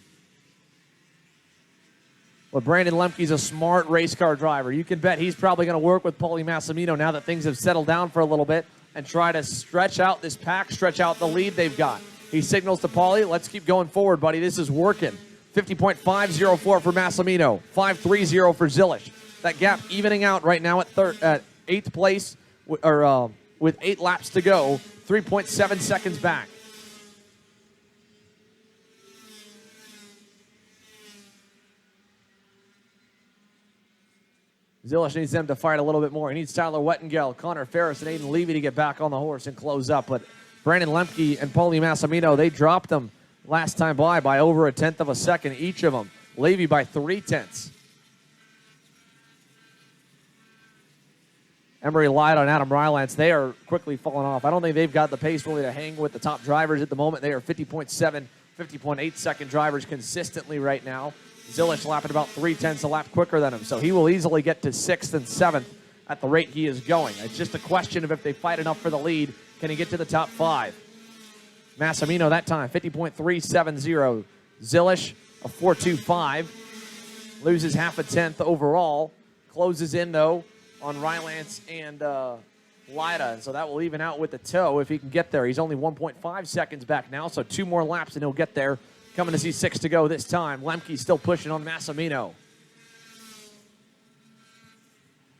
But Brandon Lemke's a smart race car driver. You can bet he's probably going to work with Paulie Massimino now that things have settled down for a little bit and try to stretch out this pack, stretch out the lead they've got. He signals to Paulie, let's keep going forward, buddy. This is working. 50.504 for Massimino, 5.30 for Zilish. That gap evening out right now at 8th place, with 8 laps to go, 3.7 seconds back. Zilish needs them to fight a little bit more. He needs Tyler Wettengel, Connor Ferris, and Aiden Levy to get back on the horse and close up. But Brandon Lemke and Paulie Massimino, they dropped them last time by over a 1/10 of a second, each of them. Levy by 3 tenths. Emery Light on Adam Rylance, they are quickly falling off. I don't think they've got the pace really to hang with the top drivers at the moment. They are 50.7, 50.8 second drivers consistently right now. Zilish lapping about 3 tenths a lap quicker than him, so he will easily get to 6th and 7th at the rate he is going. It's just a question of if they fight enough for the lead. Can he get to the top 5? Massimino that time, 50.370. Zilish, a 4.25. Loses half a tenth overall. Closes in, though, on Rylance and Lida. So that will even out with the toe if he can get there. He's only 1.5 seconds back now, so 2 more laps and he'll get there. Coming to see 6 to go this time. Lemke's still pushing on Massimino.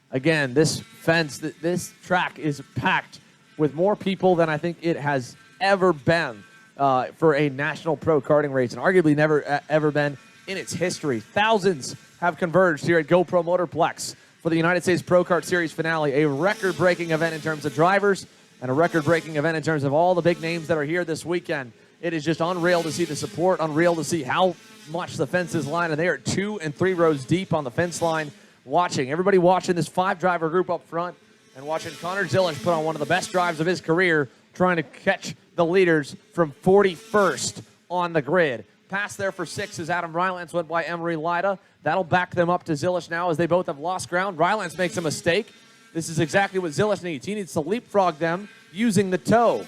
Again, this this track is packed with more people than I think it has ever been for a national pro karting race, and arguably never ever been in its history. Thousands have converged here at GoPro Motorplex for the United States Pro Kart Series finale, a record-breaking event in terms of drivers and a record-breaking event in terms of all the big names that are here this weekend. It is just unreal to see the support, unreal to see how much the fences line, and they are 2 and 3 rows deep on the fence line watching. Everybody watching this 5-driver group up front and watching Connor Zilish put on one of the best drives of his career, trying to catch the leaders from 41st on the grid. Past there for 6 as Adam Rylance went by Emery Lida. That'll back them up to Zilish now as they both have lost ground. Rylance makes a mistake. This is exactly what Zilish needs. He needs to leapfrog them using the toe.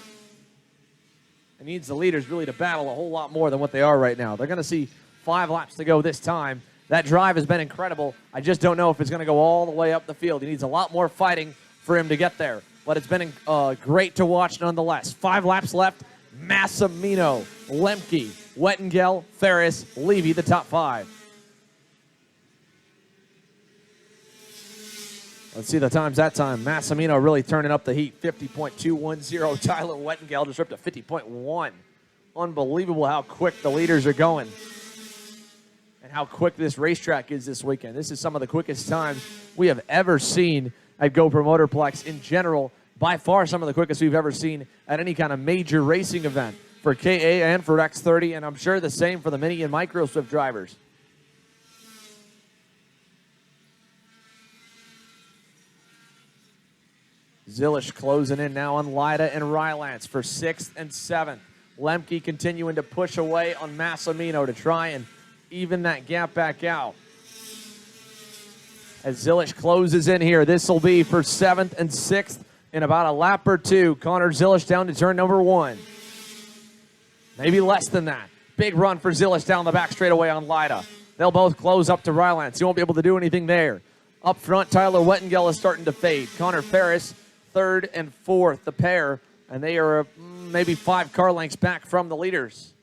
And needs the leaders really to battle a whole lot more than what they are right now. They're going to see 5 laps to go this time. That drive has been incredible. I just don't know if it's going to go all the way up the field. He needs a lot more fighting for him to get there. But it's been great to watch nonetheless. 5 laps left. Massimino, Lemke, Wettengel, Ferris, Levy, the top 5. Let's see the times that time. Massimino really turning up the heat. 50.210. Tyler Wettengel just ripped a 50.1. Unbelievable how quick the leaders are going and how quick this racetrack is this weekend. This is some of the quickest times we have ever seen at GoPro Motorplex in general. By far some of the quickest we've ever seen at any kind of major racing event for KA and for X30, and I'm sure the same for the Mini and Micro Swift drivers. Zilish closing in now on Lida and Rylance for 6th and 7th. Lemke continuing to push away on Massimino to try and even that gap back out. As Zilish closes in here, this will be for 7th and 6th in about a lap or 2. Connor Zilish down to turn number 1. Maybe less than that. Big run for Zilish down the back straightaway on Lida. They'll both close up to Rylance. He won't be able to do anything there. Up front, Tyler Wettengel is starting to fade. Connor Ferris, 3rd and 4th, the pair, and they are maybe 5 car lengths back from the leaders.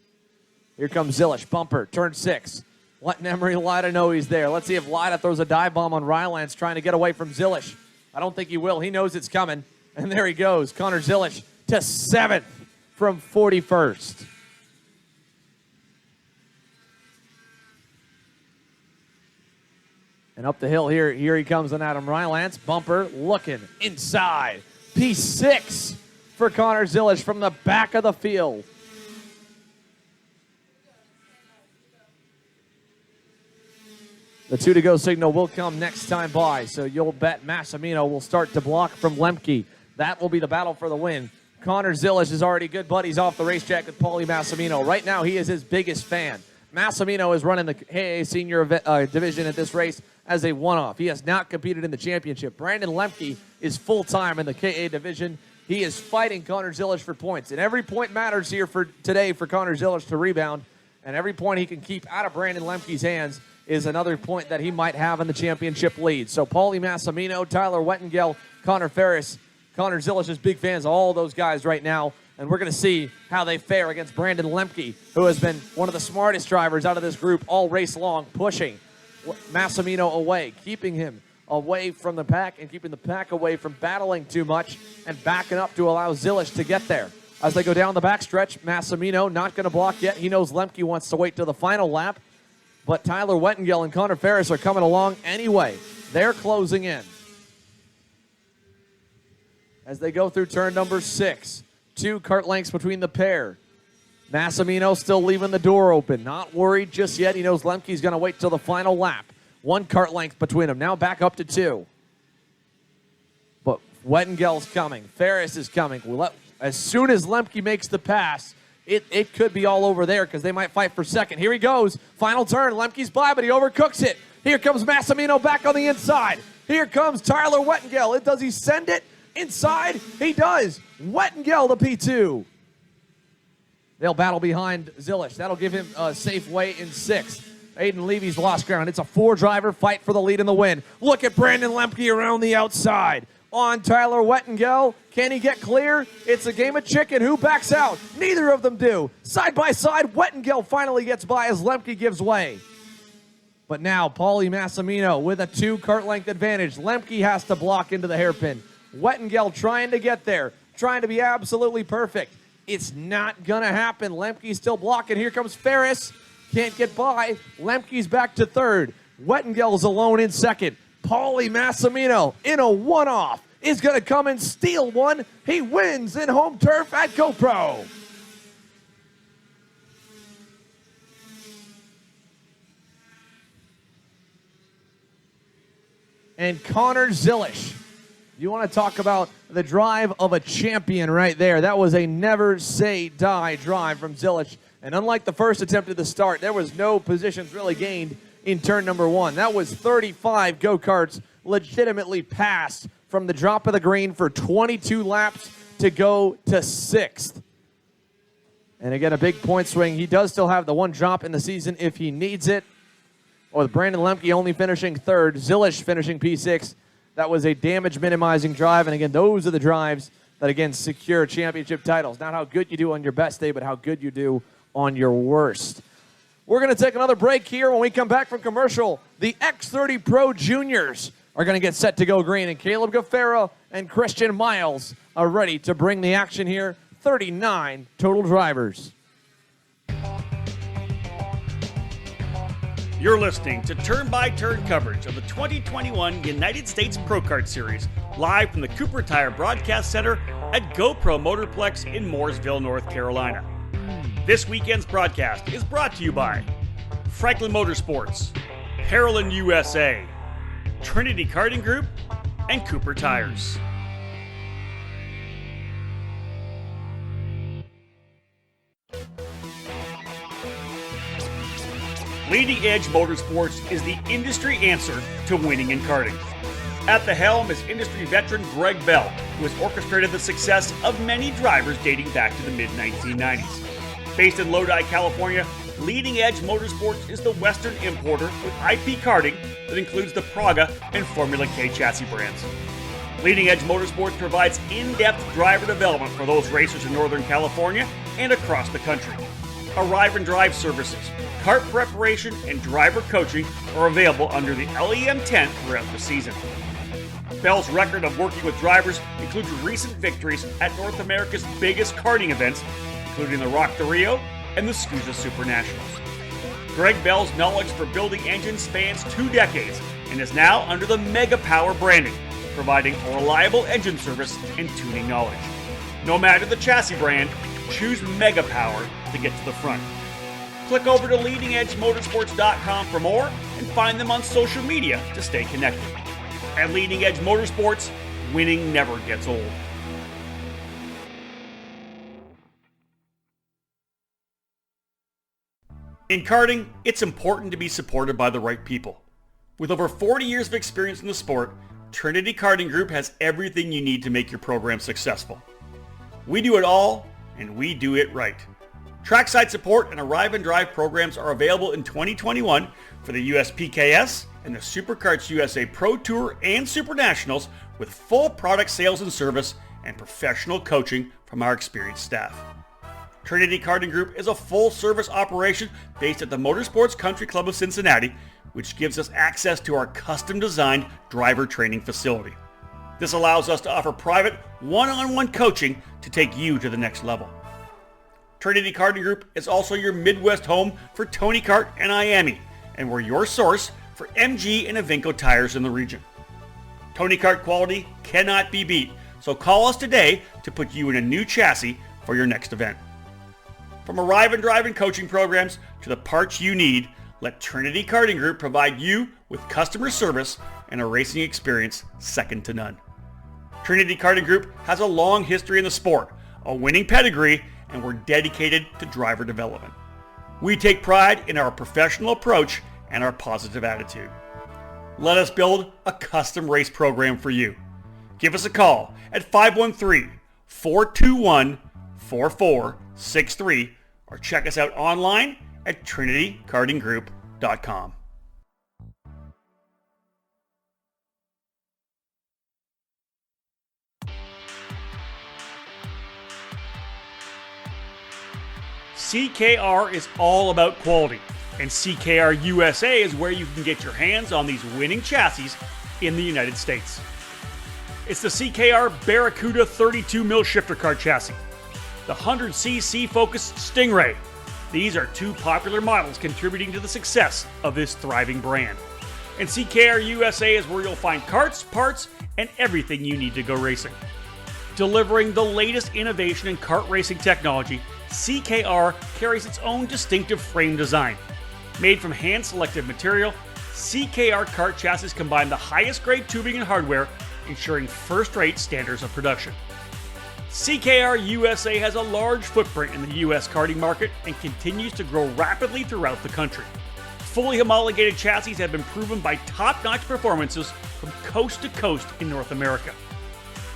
Here comes Zilish, bumper, turn 6. Letting Emery Lida know he's there. Let's see if Lida throws a dive bomb on Rylance trying to get away from Zilish. I don't think he will. He knows it's coming. And there he goes. Connor Zilish to 7th from 41st. And up the hill here he comes on Adam Rylance. Bumper looking inside. P6 for Connor Zilish from the back of the field. The 2-to-go signal will come next time by, so you'll bet Massimino will start to block from Lemke. That will be the battle for the win. Connor Zilish is already good buddies off the racetrack with Paulie Massimino. Right now, he is his biggest fan. Massimino is running the KA Senior division at this race as a one-off. He has not competed in the championship. Brandon Lemke is full-time in the KA division. He is fighting Connor Zilish for points, and every point matters here for today for Connor Zilish to rebound, and every point he can keep out of Brandon Lemke's hands is another point that he might have in the championship lead. So Paulie Massimino, Tyler Wettengel, Connor Ferris, Connor Zilish is big fans of all those guys right now, and we're going to see how they fare against Brandon Lemke, who has been one of the smartest drivers out of this group all race long, pushing Massimino away, keeping him away from the pack and keeping the pack away from battling too much and backing up to allow Zilish to get there. As they go down the backstretch, Massimino not going to block yet. He knows Lemke wants to wait till the final lap. But Tyler Wettengel and Connor Ferris are coming along anyway. They're closing in. As they go through turn number 6. 2 kart lengths between the pair. Massimino still leaving the door open. Not worried just yet. He knows Lemke's going to wait till the final lap. 1 kart length between them. Now back up to 2. But Wettengel's coming. Ferris is coming. As soon as Lemke makes the pass, it could be all over there because they might fight for second. Here he goes. Final turn. Lemke's by, but he overcooks it. Here comes Massimino back on the inside. Here comes Tyler Wettengel. Does he send it inside? He does. Wettengel the P2. They'll battle behind Zilish. That'll give him a safe way in 6th. Aiden Levy's lost ground. It's a 4-driver fight for the lead and the win. Look at Brandon Lemke around the outside. On Tyler Wettengel. Can he get clear? It's a game of chicken. Who backs out? Neither of them do. Side by side, Wettengel finally gets by as Lemke gives way. But now, Paulie Massimino with a 2 kart length advantage. Lemke has to block into the hairpin. Wettengel trying to get there, trying to be absolutely perfect. It's not going to happen. Lemke's still blocking. Here comes Ferris. Can't get by. Lemke's back to 3rd. Wettengel's alone in 2nd. Paulie Massimino in a one-off is going to come and steal one. He wins in home turf at GoPro. And Connor Zilish. You want to talk about the drive of a champion right there. That was a never-say-die drive from Zilish. And unlike the first attempt at the start, there was no positions really gained in turn number 1. That was 35 go-karts legitimately passed from the drop of the green for 22 laps to go to 6th. And again, a big point swing. He does still have the one drop in the season if he needs it. With Brandon Lemke only finishing third, Zilish finishing P6. That was a damage-minimizing drive. And again, those are the drives that, again, secure championship titles. Not how good you do on your best day, but how good you do on your worst. We're going to take another break here. When we come back from commercial, the X30 Pro Juniors are going to get set to go green, and Caleb Gaffaro and Christian Miles are ready to bring the action here. 39 total drivers. You're listening to turn-by-turn coverage of the 2021 United States Pro Kart Series, live from the Cooper Tire Broadcast Center at GoPro Motorplex in Mooresville, North Carolina. This weekend's broadcast is brought to you by Franklin Motorsports, Parolin USA, Trinity Karting Group, and Cooper Tires. Leading Edge Motorsports is the industry answer to winning in karting. At the helm is industry veteran Greg Bell, who has orchestrated the success of many drivers dating back to the mid-1990s. Based in Lodi, California, Leading Edge Motorsports is the Western importer with IP karting that includes the Praga and Formula K chassis brands. Leading Edge Motorsports provides in-depth driver development for those racers in Northern California and across the country. Arrive and drive services, kart preparation, and driver coaching are available under the LEM tent throughout the season. Bell's record of working with drivers includes recent victories at North America's biggest karting events, including the Rock the Rio and the SCUSA Super Nationals. Greg Bell's knowledge for building engines spans 2 decades and is now under the Mega Power branding, providing a reliable engine service and tuning knowledge. No matter the chassis brand, choose Mega Power to get to the front. Click over to leadingedgemotorsports.com for more and find them on social media to stay connected. At Leading Edge Motorsports, winning never gets old. In karting, it's important to be supported by the right people. With over 40 years of experience in the sport, Trinity Karting Group has everything you need to make your program successful. We do it all, and we do it right. Trackside support and arrive and drive programs are available in 2021 for the USPKS and the SuperKarts USA Pro Tour and Super Nationals, with full product sales and service and professional coaching from our experienced staff. Trinity Karting Group is a full-service operation based at the Motorsports Country Club of Cincinnati, which gives us access to our custom-designed driver training facility. This allows us to offer private, one-on-one coaching to take you to the next level. Trinity Karting Group is also your Midwest home for Tony Kart and IAME, and we're your source for MG and Evinco tires in the region. Tony Kart quality cannot be beat, so call us today to put you in a new chassis for your next event. From arrive and drive and coaching programs to the parts you need, let Trinity Karting Group provide you with customer service and a racing experience second to none. Trinity Karting Group has a long history in the sport, a winning pedigree, and we're dedicated to driver development. We take pride in our professional approach and our positive attitude. Let us build a custom race program for you. Give us a call at 513-421-4463 or check us out online at trinitykartinggroup.com. CKR is all about quality, and CKR USA is where you can get your hands on these winning chassis in the United States. It's the CKR Barracuda 32mm shifter kart chassis, the 100cc focused Stingray. These are 2 popular models contributing to the success of this thriving brand. And CKR USA is where you'll find karts, parts, and everything you need to go racing. Delivering the latest innovation in kart racing technology, CKR carries its own distinctive frame design. Made from hand-selected material, CKR kart chassis combine the highest grade tubing and hardware, ensuring first-rate standards of production. CKR USA has a large footprint in the US karting market and continues to grow rapidly throughout the country. Fully homologated chassis have been proven by top-notch performances from coast to coast in North America.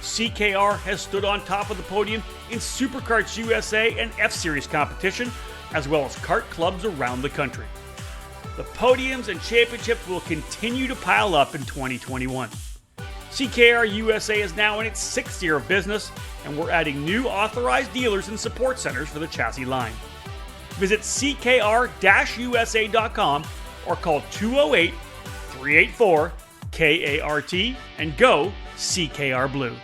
CKR has stood on top of the podium in Superkarts USA and F-Series competition, as well as kart clubs around the country. The podiums and championships will continue to pile up in 2021. CKR USA is now in its 6th year of business, and we're adding new authorized dealers and support centers for the chassis line. Visit ckr-usa.com or call 208-384-KART and go CKR Blue.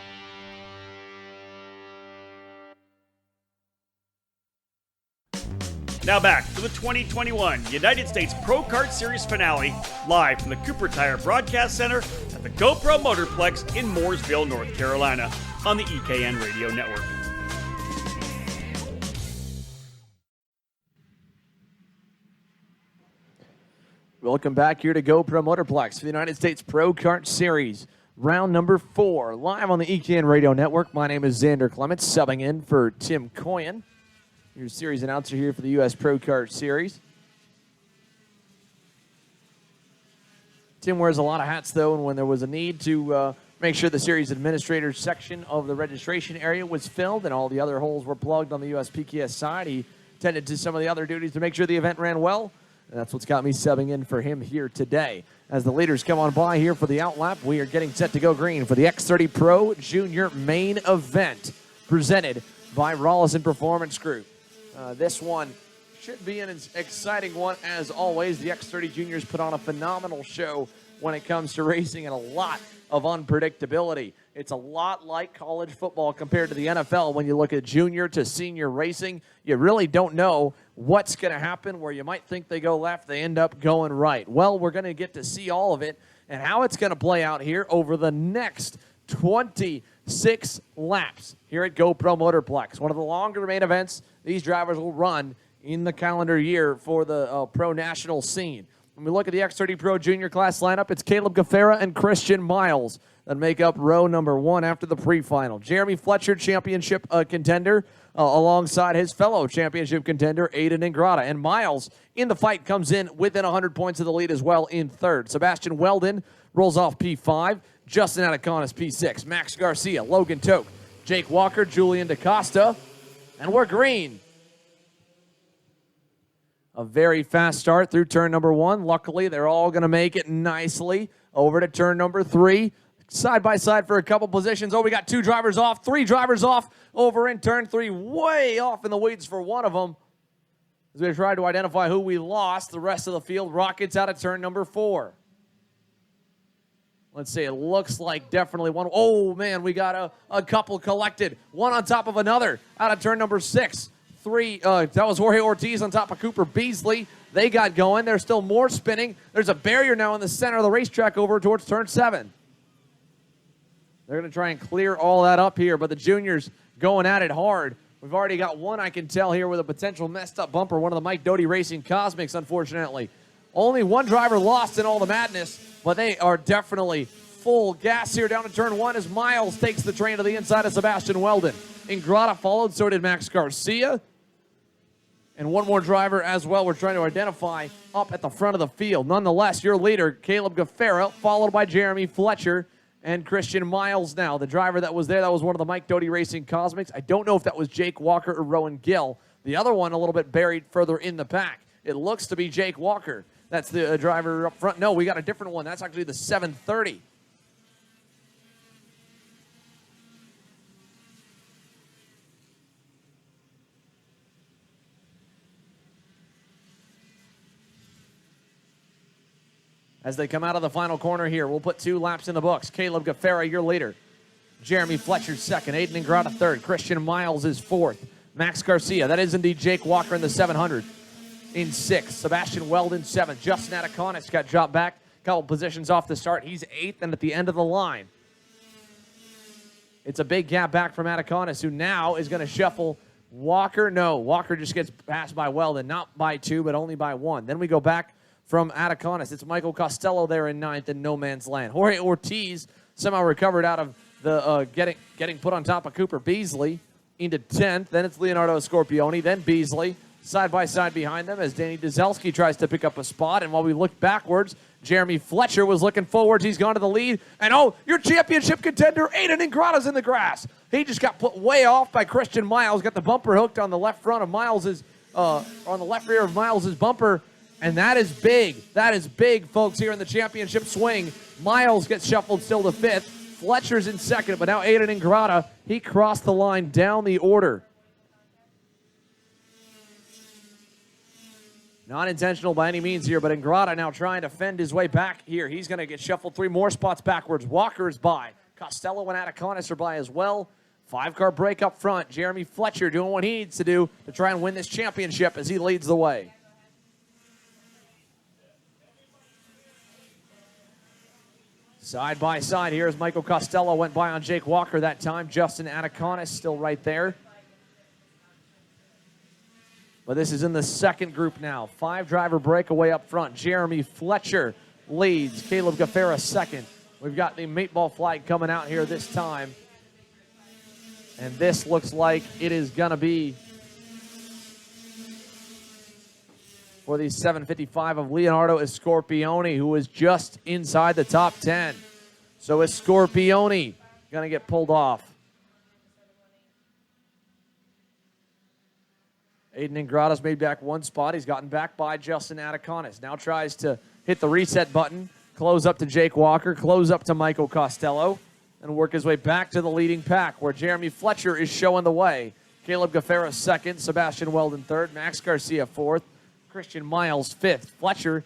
Now back to the 2021 United States Pro Kart Series finale, live from the Cooper Tire Broadcast Center at the GoPro Motorplex in Mooresville, North Carolina, on the EKN Radio Network. Welcome back here to GoPro Motorplex for the United States Pro Kart Series, round number 4, live on the EKN Radio Network. My name is Xander Clements, subbing in for Tim Coyan, your series announcer here for the U.S. Pro Kart Series. Tim wears a lot of hats, though, and when there was a need to make sure the series administrator section of the registration area was filled and all the other holes were plugged on the USPKS side, he tended to some of the other duties to make sure the event ran well. And that's what's got me subbing in for him here today. As the leaders come on by here for the outlap, we are getting set to go green for the X30 Pro Junior main event, presented by Rollison Performance Group. This one should be an exciting one as always. The X30 Juniors put on a phenomenal show when it comes to racing and a lot of unpredictability. It's a lot like college football compared to the NFL. When you look at junior to senior racing, you really don't know what's going to happen. Where you might think they go left, they end up going right. Well, we're going to get to see all of it and how it's going to play out here over the next 26 laps here at GoPro Motorplex. One of the longer main events these drivers will run in the calendar year for the pro national scene. When we look at the X30 Pro Junior class lineup, it's Caleb Gaffera and Christian Miles that make up row number 1 after the pre-final. Jeremy Fletcher, championship contender, alongside his fellow championship contender, Aiden Ingrata. And Miles, in the fight, comes in within 100 points of the lead as well in 3rd. Sebastian Weldon rolls off P5. Justin Ataconis, P6. Max Garcia, Logan Toke, Jake Walker, Julian DaCosta, and we're green. A very fast start through turn number 1. Luckily, they're all going to make it nicely over to turn number 3. Side by side for a couple positions. Oh, we got 2 drivers off, 3 drivers off over in turn 3. Way off in the weeds for one of them. As we try to identify who we lost, the rest of the field rockets out of turn number 4. Let's see, it looks like definitely one. Oh, man, we got a couple collected. One on top of another out of turn number 6. That was Jorge Ortiz on top of Cooper Beasley. They got going. There's still more spinning. There's a barrier now in the center of the racetrack over towards turn 7. They're going to try and clear all that up here, but the juniors going at it hard. We've already got one, I can tell here, with a potential messed up bumper, one of the Mike Doty Racing Cosmics, unfortunately. Only one driver lost in all the madness, but they are definitely full gas here down to turn 1 as Miles takes the train to the inside of Sebastian Weldon. Ingrata followed, so did Max Garcia. And one more driver as well we're trying to identify up at the front of the field. Nonetheless, your leader, Caleb Gaffera, followed by Jeremy Fletcher and Christian Miles now. The driver that was there, that was one of the Mike Doty Racing Cosmics. I don't know if that was Jake Walker or Rowan Gill. The other one a little bit buried further in the pack. It looks to be Jake Walker. That's the driver up front. No, we got a different one. That's actually the 730. As they come out of the final corner here, we'll put 2 laps in the books. Caleb Gaffera, your leader. Jeremy Fletcher, 2nd. Aiden Ingrata, 3rd. Christian Miles is 4th. Max Garcia, that is indeed Jake Walker in the 700, in 6th. Sebastian Weldon, 7th. Justin Ataconis got dropped back a couple positions off the start. He's 8th and at the end of the line. It's a big gap back from Ataconis, who now is going to shuffle Walker. No, Walker just gets passed by Weldon, not by 2, but only by 1. Then we go back from Ataconis. It's Michael Costello there in 9th in no man's land. Jorge Ortiz somehow recovered out of the getting put on top of Cooper Beasley into 10th. Then it's Leonardo Scorpioni, then Beasley. side by side behind them as Danny Dzelski tries to pick up a spot. And while we look backwards, Jeremy Fletcher was looking forwards. He's gone to the lead. And oh, your championship contender, Aiden Ingrata's in the grass. He just got put way off by Christian Miles. Got the bumper hooked on the left front of Miles's, on the left rear of Miles's bumper. And that is big. That is big, folks, here in the championship swing. Miles gets shuffled still to 5th. Fletcher's in 2nd, but now Aiden Ingrata, he crossed the line down the order. Not intentional by any means here, but Ingrata now trying to fend his way back here. He's going to get shuffled 3 more spots backwards. Walker's by. Costello and Ataconis are by as well. 5-car break up front. Jeremy Fletcher doing what he needs to do to try and win this championship as he leads the way. Side by side here as Michael Costello went by on Jake Walker that time. Justin Ataconis still right there. But this is in the 2nd group now. 5-driver breakaway up front. Jeremy Fletcher leads. Caleb Gaffera 2nd. We've got the meatball flag coming out here this time. And this looks like it is going to be for the 755 of Leonardo Scorpioni, who is just inside the top 10. So is Scorpioni going to get pulled off? Aiden Ingrata's made back 1 spot. He's gotten back by Justin Ataconis. Now tries to hit the reset button, close up to Jake Walker, close up to Michael Costello, and work his way back to the leading pack where Jeremy Fletcher is showing the way. Caleb Gaffera 2nd, Sebastian Weldon 3rd, Max Garcia 4th, Christian Miles 5th. Fletcher,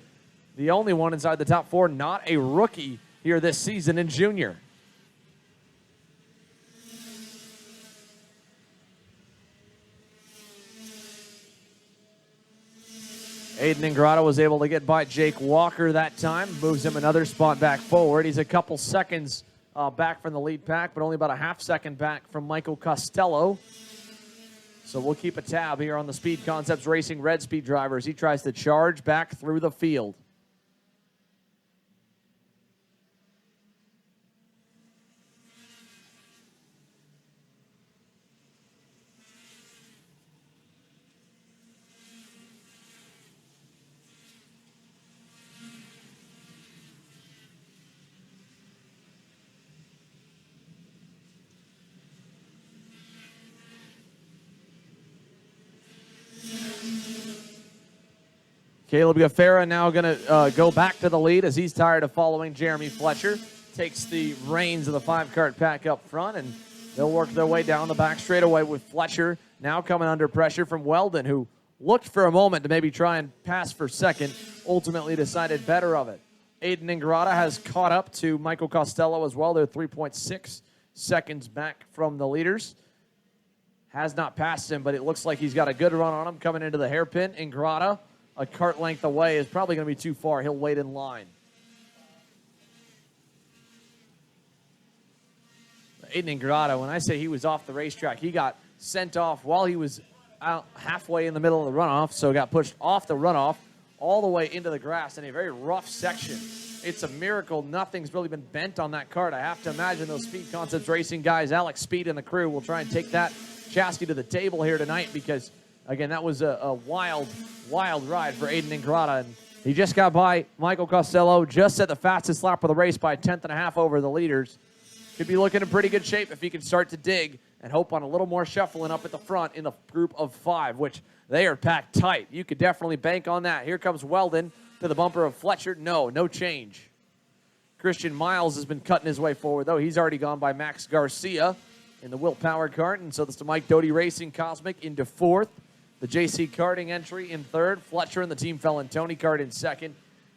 the only one inside the top 4, not a rookie here this season in junior. Aiden Ingrata was able to get by Jake Walker that time. Moves him another spot back forward. He's a couple seconds back from the lead pack, but only about a half second back from Michael Costello. So we'll keep a tab here on the Speed Concepts Racing Red Speed drivers. He tries to charge back through the field. Caleb Gaffera now going to go back to the lead as he's tired of following Jeremy Fletcher. Takes the reins of the 5-cart pack up front, and they'll work their way down the back straightaway with Fletcher now coming under pressure from Weldon, who looked for a moment to maybe try and pass for 2nd, ultimately decided better of it. Aiden Ingrata has caught up to Michael Costello as well. They're 3.6 seconds back from the leaders. Has not passed him, but it looks like he's got a good run on him coming into the hairpin. Ingrata, a cart length away, is probably going to be too far. He'll wait in line. Aiden Ingrata, when I say he was off the racetrack, he got sent off while he was out halfway in the middle of the runoff, so got pushed off the runoff all the way into the grass in a very rough section. It's a miracle nothing's really been bent on that cart. I have to imagine those Speed Concepts Racing guys, Alex Speed and the crew, will try and take that chassis to the table here tonight because, again, that was a wild, wild ride for Aiden Ingrata. And he just got by Michael Costello, just set the fastest lap of the race by a 10.5 over the leaders. Could be looking in pretty good shape if he can start to dig and hope on a little more shuffling up at the front in the group of 5, which they are packed tight. You could definitely bank on that. Here comes Weldon to the bumper of Fletcher. No change. Christian Miles has been cutting his way forward, though. He's already gone by Max Garcia in the Will Power cart, and so that's the Mike Doty Racing Cosmic into 4th. The JC Karting entry in 3rd. Fletcher and the Team Fellon Tony kart in 2nd.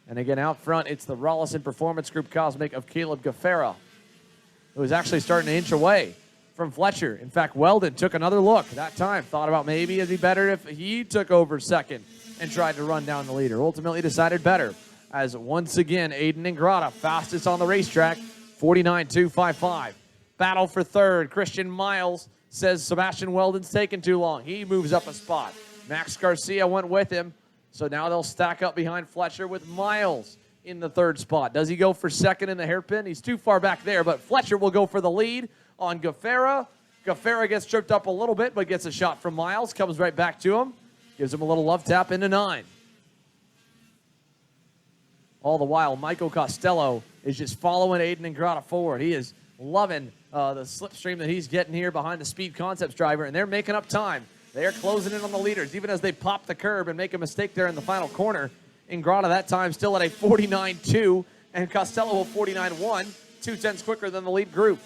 And again, out front, it's the Rollison Performance Group Cosmic of Caleb Gaffera, who is actually starting to inch away from Fletcher. In fact, Weldon took another look that time. Thought about maybe it'd be better if he took over 2nd and tried to run down the leader. Ultimately decided better, as once again, Aiden Ingrata, fastest on the racetrack, 49.255. Battle for 3rd. Christian Miles says Sebastian Weldon's taking too long. He moves up a spot. Max Garcia went with him, so now they'll stack up behind Fletcher with Miles in the 3rd spot. Does he go for 2nd in the hairpin? He's too far back there, but Fletcher will go for the lead on Gaffera. Gaffera gets tripped up a little bit, but gets a shot from Miles, comes right back to him. Gives him a little love tap into 9. All the while, Michael Costello is just following Aiden Ingrata forward. He is loving the slipstream that he's getting here behind the Speed Concepts driver, and they're making up time. They are closing in on the leaders, even as they pop the curb and make a mistake there in the final corner. Ingrata that time still at a 49.2, and Costello a 49.1, 2/10 quicker than the lead group.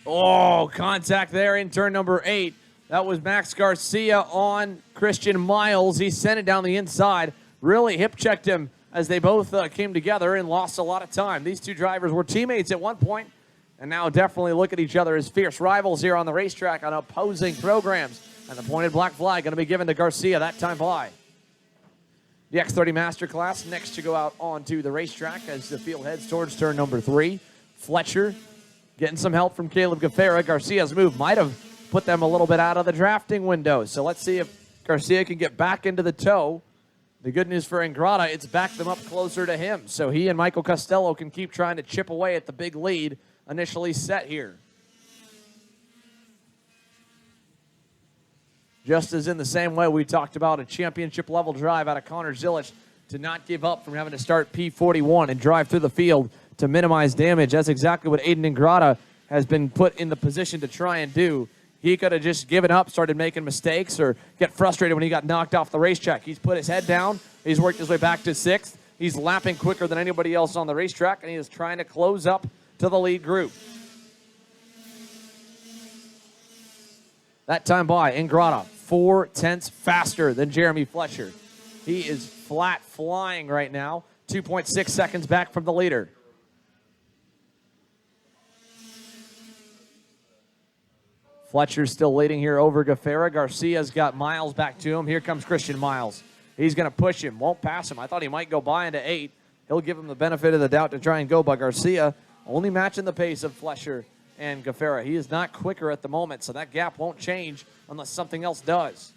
Oh, contact there in turn number 8. That was Max Garcia on Christian Miles. He sent it down the inside, really hip-checked him as they both came together and lost a lot of time. These two drivers were teammates at one point, and now definitely look at each other as fierce rivals here on the racetrack on opposing programs. And the pointed black flag going to be given to Garcia that time by. The X30 Master class next to go out onto the racetrack as the field heads towards turn number 3. Fletcher getting some help from Caleb Gaffera. Garcia's move might have put them a little bit out of the drafting window. So let's see if Garcia can get back into the tow. The good news for Ingrata, it's backed them up closer to him. So he and Michael Costello can keep trying to chip away at the big lead initially set here. Just as in the same way we talked about a championship level drive out of Connor Zilich to not give up from having to start P41 and drive through the field to minimize damage. That's exactly what Aiden Ingrata has been put in the position to try and do. He could have just given up, started making mistakes, or get frustrated when he got knocked off the racetrack. He's put his head down. He's worked his way back to 6th. He's lapping quicker than anybody else on the racetrack, and he is trying to close up to the lead group. That time by Ingrata, 4/10 faster than Jeremy Fletcher. He is flat flying right now, 2.6 seconds back from the leader. Fletcher's still leading here over Gaffera. Garcia's got Miles back to him. Here comes Christian Miles. He's going to push him, won't pass him. I thought he might go by into 8. He'll give him the benefit of the doubt to try and go, but Garcia only matching the pace of Fletcher and Gaffera. He is not quicker at the moment, so that gap won't change unless something else does.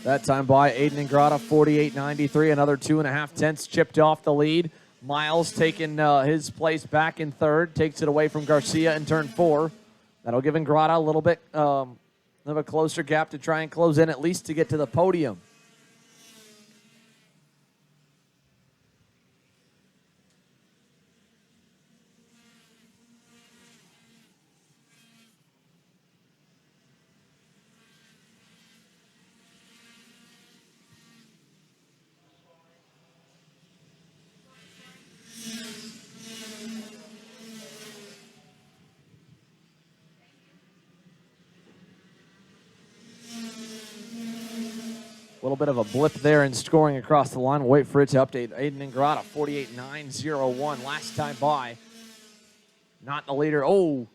That time by Aiden Ingrata, 48.93, another 2.5 tenths chipped off the lead. Miles taking his place back in 3rd, takes it away from Garcia in turn 4. That'll give Ingrata a little bit of a closer gap to try and close in, at least to get to the podium. A little bit of a blip there in scoring across the line. We'll wait for it to update. Aiden Ingrata, 48.901 last time by. Not the leader. Oh.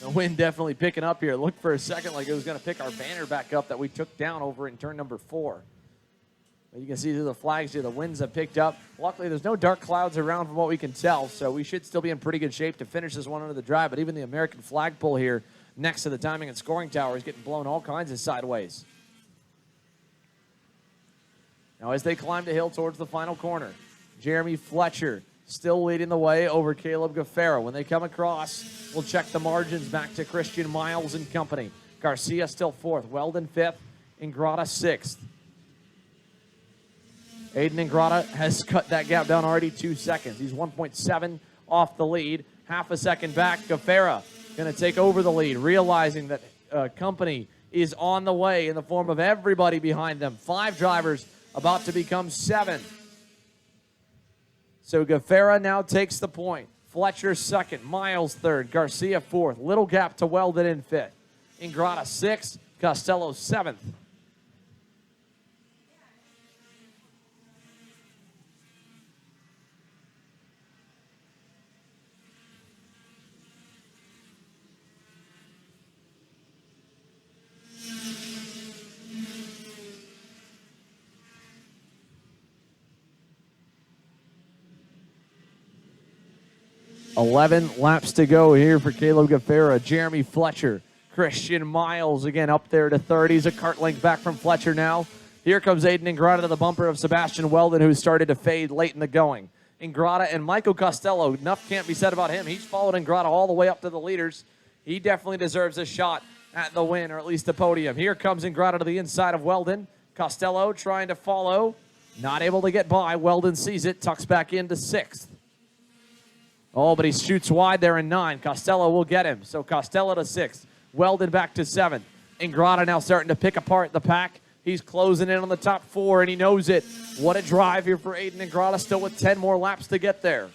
The wind definitely picking up here. It looked for a second like it was going to pick our banner back up that we took down over in turn number 4. But you can see through the flags here, the winds have picked up. Luckily, there's no dark clouds around from what we can tell, so we should still be in pretty good shape to finish this one under the drive. But even the American flagpole here next to the timing and scoring tower is getting blown all kinds of sideways. Now as they climb the hill towards the final corner, Jeremy Fletcher still leading the way over Caleb Gaffera. When they come across, we'll check the margins back to Christian Miles and company. Garcia still 4th, Weldon 5th, Ingrata 6th. Aiden Ingrata has cut that gap down already 2 seconds. He's 1.7 off the lead, half a second back. Gaffera going to take over the lead, realizing that company is on the way in the form of everybody behind them. 5 drivers about to become 7. So Gaffera now takes the point. Fletcher 2nd, Miles 3rd, Garcia 4th. Little gap to Weldon in 5th. Ingrata 6th, Costello 7th. 11 laps to go here for Caleb Gaffera. Jeremy Fletcher, Christian Miles again up there to 30s. A kart length back from Fletcher now. Here comes Aiden Ingrata to the bumper of Sebastian Weldon, who started to fade late in the going. Ingrata and Michael Costello, enough can't be said about him. He's followed Ingrata all the way up to the leaders. He definitely deserves a shot at the win, or at least the podium. Here comes Ingrata to the inside of Weldon. Costello trying to follow. Not able to get by. Weldon sees it, tucks back into 6th. Oh, but he shoots wide there in 9. Costello will get him. So Costello to 6th. Weldon back to 7th. Ingrata now starting to pick apart the pack. He's closing in on the top 4, and he knows it. What a drive here for Aiden Ingrata, still with 10 more laps to get there.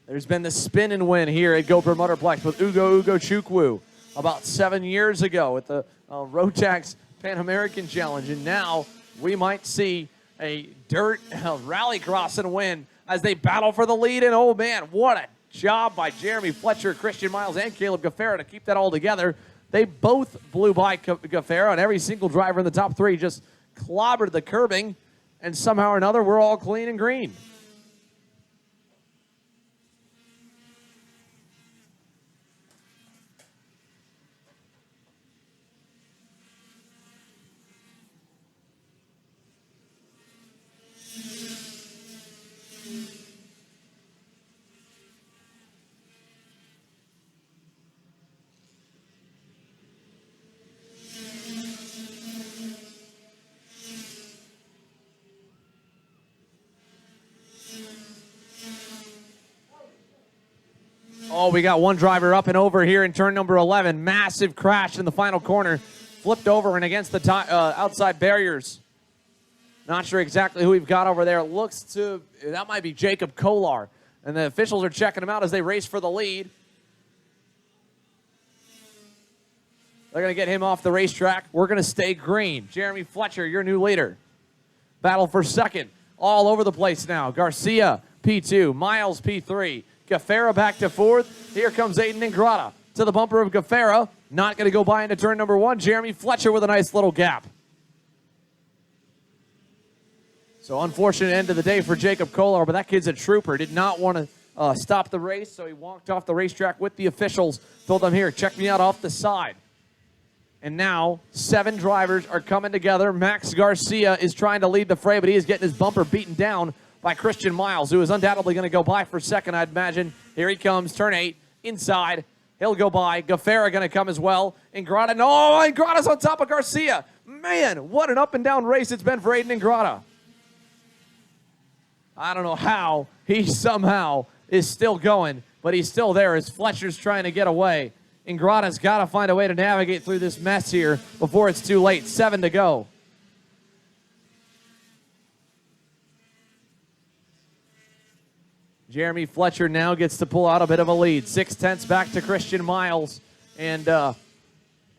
There's been the spin and win here at GoPro Motorplex with Ugo Chukwu about 7 years ago at the Rotax Pan American Challenge, and now we might see a dirt rallycross and win as they battle for the lead. And oh man, what a job by Jeremy Fletcher, Christian Miles, and Caleb Gaffera to keep that all together. They both blew by Gaffera, and every single driver in the top 3 just clobbered the curbing, and somehow or another we're all clean and green. Oh, we got one driver up and over here in turn number 11. Massive crash in the final corner. Flipped over and against the outside barriers. Not sure exactly who we've got over there. It looks to, that might be Jacob Kolar. And the officials are checking him out as they race for the lead. They're going to get him off the racetrack. We're going to stay green. Jeremy Fletcher, your new leader. Battle for second. All over the place now. Garcia, P2. Miles, P3. Gaffera back to 4th. Here comes Aiden Ingrata to the bumper of Gaffera. Not going to go by into turn number 1. Jeremy Fletcher with a nice little gap. So unfortunate end of the day for Jacob Kolar, but that kid's a trooper. Did not want to stop the race, so he walked off the racetrack with the officials. Told them, here, check me out off the side. And now 7 drivers are coming together. Max Garcia is trying to lead the fray, but he is getting his bumper beaten down by Christian Miles, who is undoubtedly going to go by for second, I'd imagine. Here he comes, turn 8, inside. He'll go by. Gaffera going to come as well. Ingrata, no, Ingrata's on top of Garcia. Man, what an up and down race it's been for Aiden Ingrata. I don't know how he somehow is still going, but he's still there as Fletcher's trying to get away. Ingrata's got to find a way to navigate through this mess here before it's too late. 7 to go. Jeremy Fletcher now gets to pull out a bit of a lead. 6/10 back to Christian Miles and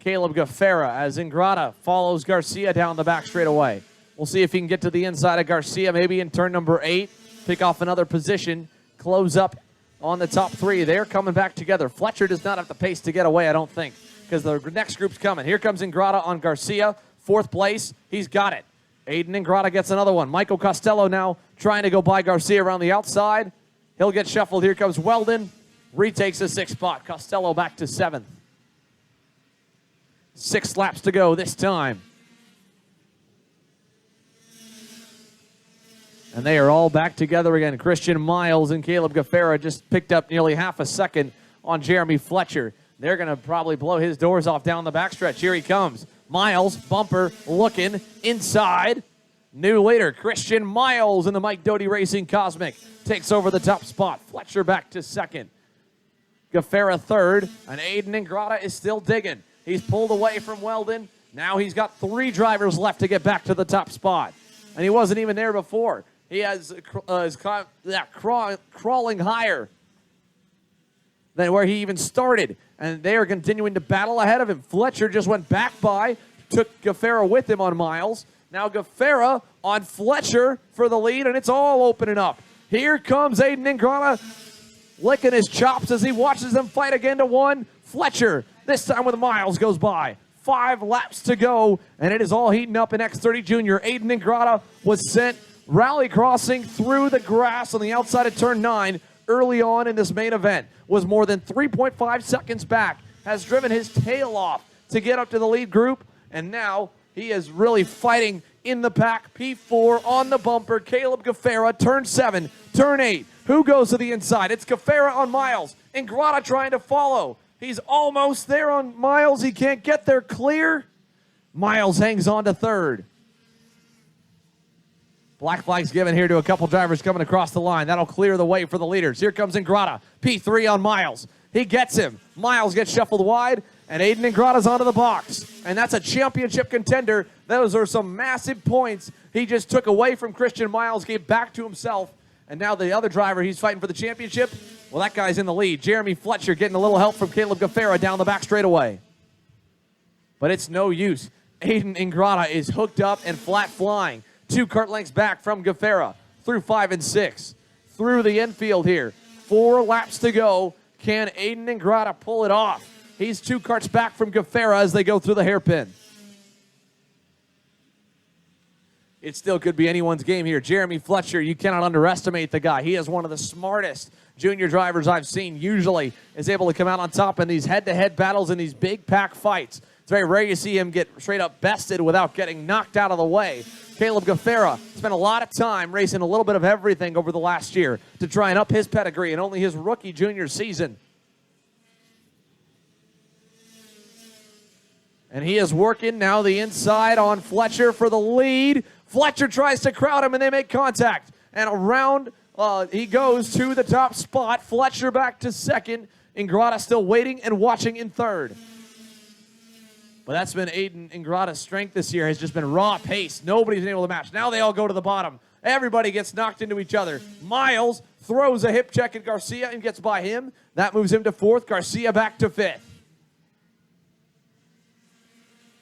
Caleb Gaffera as Ingrata follows Garcia down the back straightaway. We'll see if he can get to the inside of Garcia, maybe in turn number 8, pick off another position, close up on the top 3. They're coming back together. Fletcher does not have the pace to get away, I don't think, because the next group's coming. Here comes Ingrata on Garcia, 4th place. He's got it. Aiden Ingrata gets another one. Michael Costello now trying to go by Garcia around the outside. He'll get shuffled. Here comes Weldon. Retakes the 6th spot. Costello back to 7th. 6 laps to go this time. And they are all back together again. Christian Miles and Caleb Gaffera just picked up nearly half a second on Jeremy Fletcher. They're going to probably blow his doors off down the backstretch. Here he comes. Miles, bumper, looking inside. New leader, Christian Miles in the Mike Doty Racing Cosmic. Takes over the top spot. Fletcher back to 2nd. Gaffera 3rd. And Aiden Ingrata is still digging. He's pulled away from Weldon. Now he's got 3 drivers left to get back to the top spot. And he wasn't even there before. He has crawling higher than where he even started. And they are continuing to battle ahead of him. Fletcher just went back by, took Gaffera with him on Miles. Now Gaffera on Fletcher for the lead, and it's all opening up. Here comes Aiden Ingrata, licking his chops as he watches them fight again to 1. Fletcher, this time with Miles, goes by. 5 laps to go, and it is all heating up in X30 Junior. Aiden Ingrata was sent rally crossing through the grass on the outside of turn 9 early on in this main event. Was more than 3.5 seconds back. Has driven his tail off to get up to the lead group. And now he is really fighting in the pack. P4 on the bumper. Caleb Gaffera, turn 7, turn 8. Who goes to the inside? It's Gaffera on Miles. Ingrata trying to follow. He's almost there on Miles. He can't get there clear. Miles hangs on to third. Black flag's given here to a couple drivers coming across the line. That'll clear the way for the leaders. Here comes Ingrata. P3 on Miles. He gets him. Miles gets shuffled wide, and Aiden Ingrata's onto the box. And that's a championship contender. Those are some massive points he just took away from Christian Miles, gave back to himself. And now the other driver, he's fighting for the championship. Well, that guy's in the lead. Jeremy Fletcher getting a little help from Caleb Gaffera down the back straightaway. But it's no use. Aiden Ingrata is hooked up and flat flying. 2 kart lengths back from Gaffera through 5 and 6. Through the infield here. 4 laps to go. Can Aiden Ingrata pull it off? He's 2 karts back from Gaffera as they go through the hairpin. It still could be anyone's game here. Jeremy Fletcher, you cannot underestimate the guy. He is one of the smartest junior drivers I've seen. Usually is able to come out on top in these head-to-head battles in these big pack fights. It's very rare you see him get straight up bested without getting knocked out of the way. Caleb Gaffera spent a lot of time racing a little bit of everything over the last year to try and up his pedigree in only his rookie junior season. And he is working now the inside on Fletcher for the lead. Fletcher tries to crowd him, and they make contact. And around he goes to the top spot. Fletcher back to second. Ingrata still waiting and watching in third. But that's been Aiden Ingrata's strength this year, has just been raw pace. Nobody's been able to match. Now they all go to the bottom. Everybody gets knocked into each other. Miles throws a hip check at Garcia and gets by him. That moves him to 4th. Garcia back to 5th.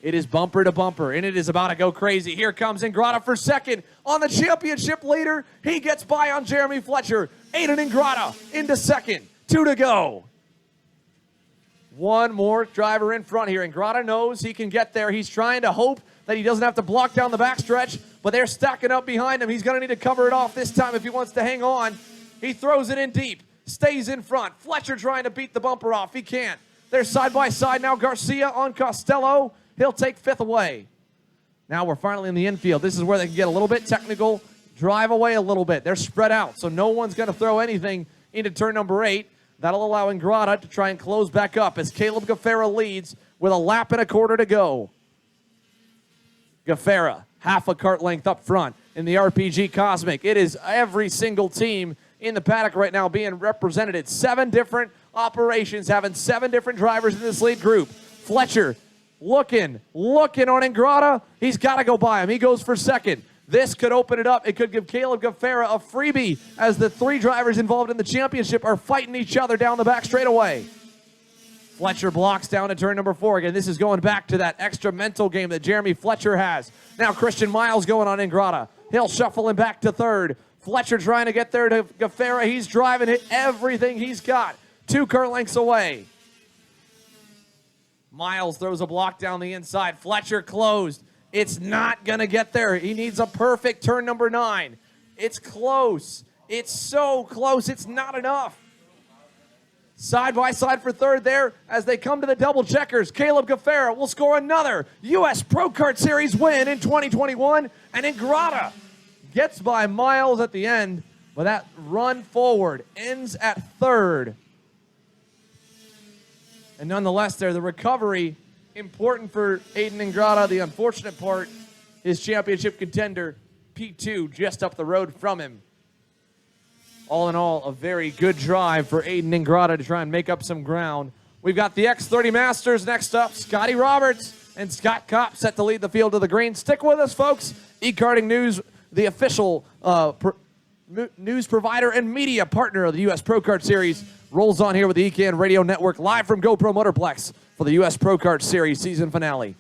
It is bumper to bumper, and it is about to go crazy. Here comes Ingrata for 2nd. On the championship leader, he gets by on Jeremy Fletcher. Aiden Ingrata into 2nd. 2 to go. 1 more driver in front here. Ingrata knows he can get there. He's trying to hope that he doesn't have to block down the backstretch, but they're stacking up behind him. He's going to need to cover it off this time if he wants to hang on. He throws it in deep, stays in front. Fletcher trying to beat the bumper off. He can't. They're side by side now. Garcia on Costello. He'll take 5th away. Now we're finally in the infield. This is where they can get a little bit technical, drive away a little bit. They're spread out, so no one's going to throw anything into turn number 8. That'll allow Ingrata to try and close back up as Caleb Gaffera leads with a lap and a quarter to go. Gaffera, half a kart length up front in the RPG Cosmic. It is every single team in the paddock right now being represented. 7 different operations, having 7 different drivers in this lead group. Fletcher looking on Ingrata. He's got to go by him. He goes for 2nd. This could open it up. It could give Caleb Gaffera a freebie as the 3 drivers involved in the championship are fighting each other down the back straightaway. Fletcher blocks down to turn number 4. Again, this is going back to that extra mental game that Jeremy Fletcher has. Now Christian Miles going on Ingrata. He'll shuffle him back to 3rd. Fletcher trying to get there to Gaffera. He's driving it everything he's got. 2 kart lengths away. Miles throws a block down the inside. Fletcher closed. It's not going to get there. He needs a perfect turn number 9. It's close. It's so close. It's not enough. Side by side for 3rd there as they come to the double checkers. Caleb Gaffera will score another U.S. Pro Kart Series win in 2021. And Ingrata gets by Miles at the end, but that run forward ends at 3rd. And nonetheless there, the recovery important for Aiden Ingrata. The unfortunate part, his championship contender, P2, just up the road from him. All in all, a very good drive for Aiden Ingrata to try and make up some ground. We've got the X30 Masters next up. Scotty Roberts and Scott Kopp set to lead the field to the green. Stick with us, folks. eKartingNews, the official news provider and media partner of the U.S. Pro Kart Series, rolls on here with the EKN Radio Network, live from GoPro Motorplex for the U.S. Pro Kart Series season finale.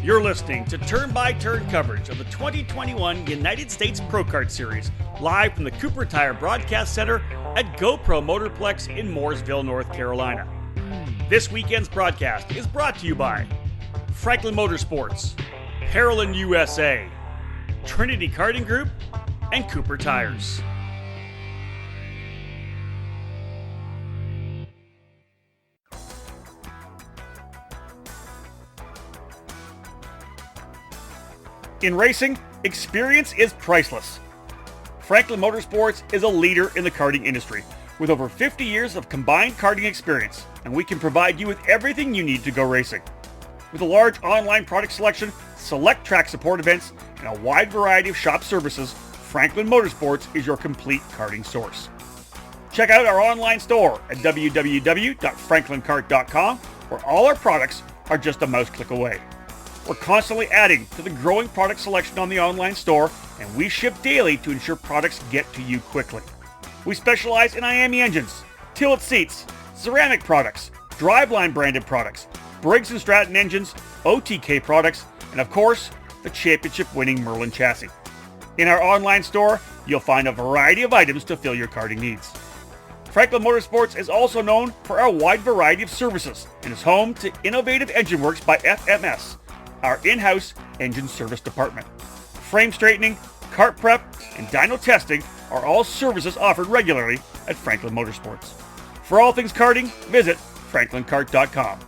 You're listening to turn-by-turn coverage of the 2021 United States Pro Kart Series, live from the Cooper Tire Broadcast Center at GoPro Motorplex in Mooresville, North Carolina. This weekend's broadcast is brought to you by Franklin Motorsports, Parolin USA, Trinity Karting Group, and Cooper Tires. In racing, experience is priceless. Franklin Motorsports is a leader in the karting industry with over 50 years of combined karting experience, and we can provide you with everything you need to go racing. With a large online product selection, select track support events, and a wide variety of shop services, Franklin Motorsports is your complete karting source. Check out our online store at www.franklinkart.com, where all our products are just a mouse click away. We're constantly adding to the growing product selection on the online store, and we ship daily to ensure products get to you quickly. We specialize in IAME engines, tilt seats, ceramic products, driveline branded products, Briggs & Stratton engines, OTK products, and of course, the championship-winning Merlin chassis. In our online store, you'll find a variety of items to fill your karting needs. Franklin Motorsports is also known for our wide variety of services and is home to Innovative Engine Works by FMS, our in-house engine service department. Frame straightening, kart prep, and dyno testing are all services offered regularly at Franklin Motorsports. For all things karting, visit franklinkart.com.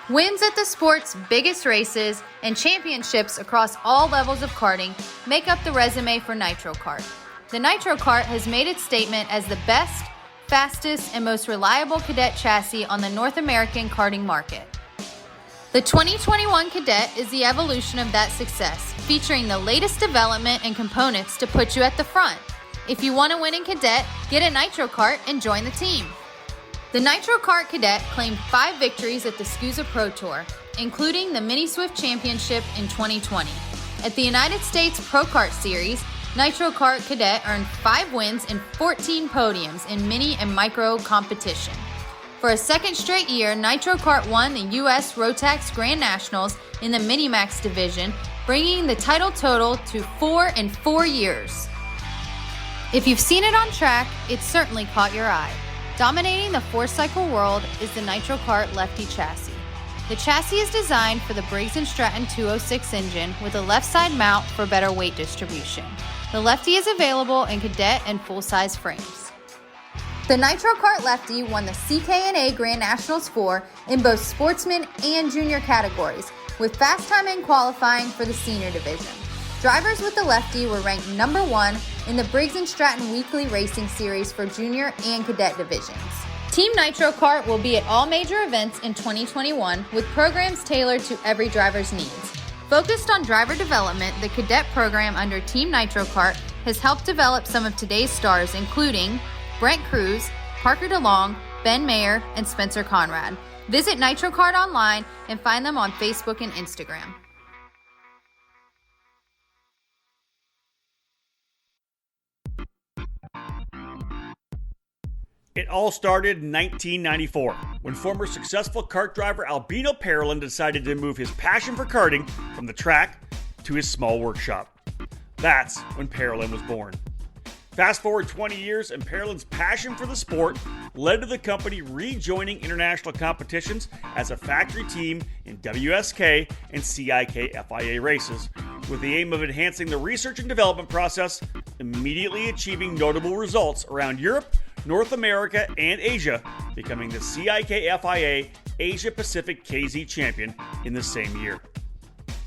Wins at the sport's biggest races and championships across all levels of karting make up the resume for Nitro Kart. The Nitro Kart has made its statement as the best, fastest, and most reliable cadet chassis on the North American karting market. The 2021 Cadet is the evolution of that success, featuring the latest development and components to put you at the front. If you want to win in Cadet, get a Nitro Kart and join the team. The Nitro Kart Cadet claimed 5 victories at the SCUSA Pro Tour, including the Mini Swift Championship in 2020. At the United States Pro Kart Series, Nitro Kart Cadet earned 5 wins and 14 podiums in mini and micro competition. For a second straight year, Nitro Kart won the U.S. Rotax Grand Nationals in the Minimax division, bringing the title total to 4 in 4 years. If you've seen it on track, it certainly caught your eye. Dominating the 4-cycle world is the Nitro Kart Lefty chassis. The chassis is designed for the Briggs & Stratton 206 engine with a left side mount for better weight distribution. The Lefty is available in cadet and full-size frames. The Nitro Kart Lefty won the CKNA Grand Nationals 4 in both sportsman and junior categories, with fast time in qualifying for the senior division. Drivers with the Lefty were ranked number 1 in the Briggs & Stratton Weekly Racing Series for junior and cadet divisions. Team Nitro Kart will be at all major events in 2021 with programs tailored to every driver's needs. Focused on driver development, the cadet program under Team Nitro Kart has helped develop some of today's stars, including Brent Cruz, Parker DeLong, Ben Mayer, and Spencer Conrad. Visit Nitro Kart online and find them on Facebook and Instagram. It all started in 1994, when former successful kart driver Albino Parolin decided to move his passion for karting from the track to his small workshop. That's when Parolin was born. Fast forward 20 years, and Parolin's passion for the sport led to the company rejoining international competitions as a factory team in WSK and CIK FIA races, with the aim of enhancing the research and development process, immediately achieving notable results around Europe, North America, and Asia, becoming the CIK FIA Asia Pacific KZ champion in the same year.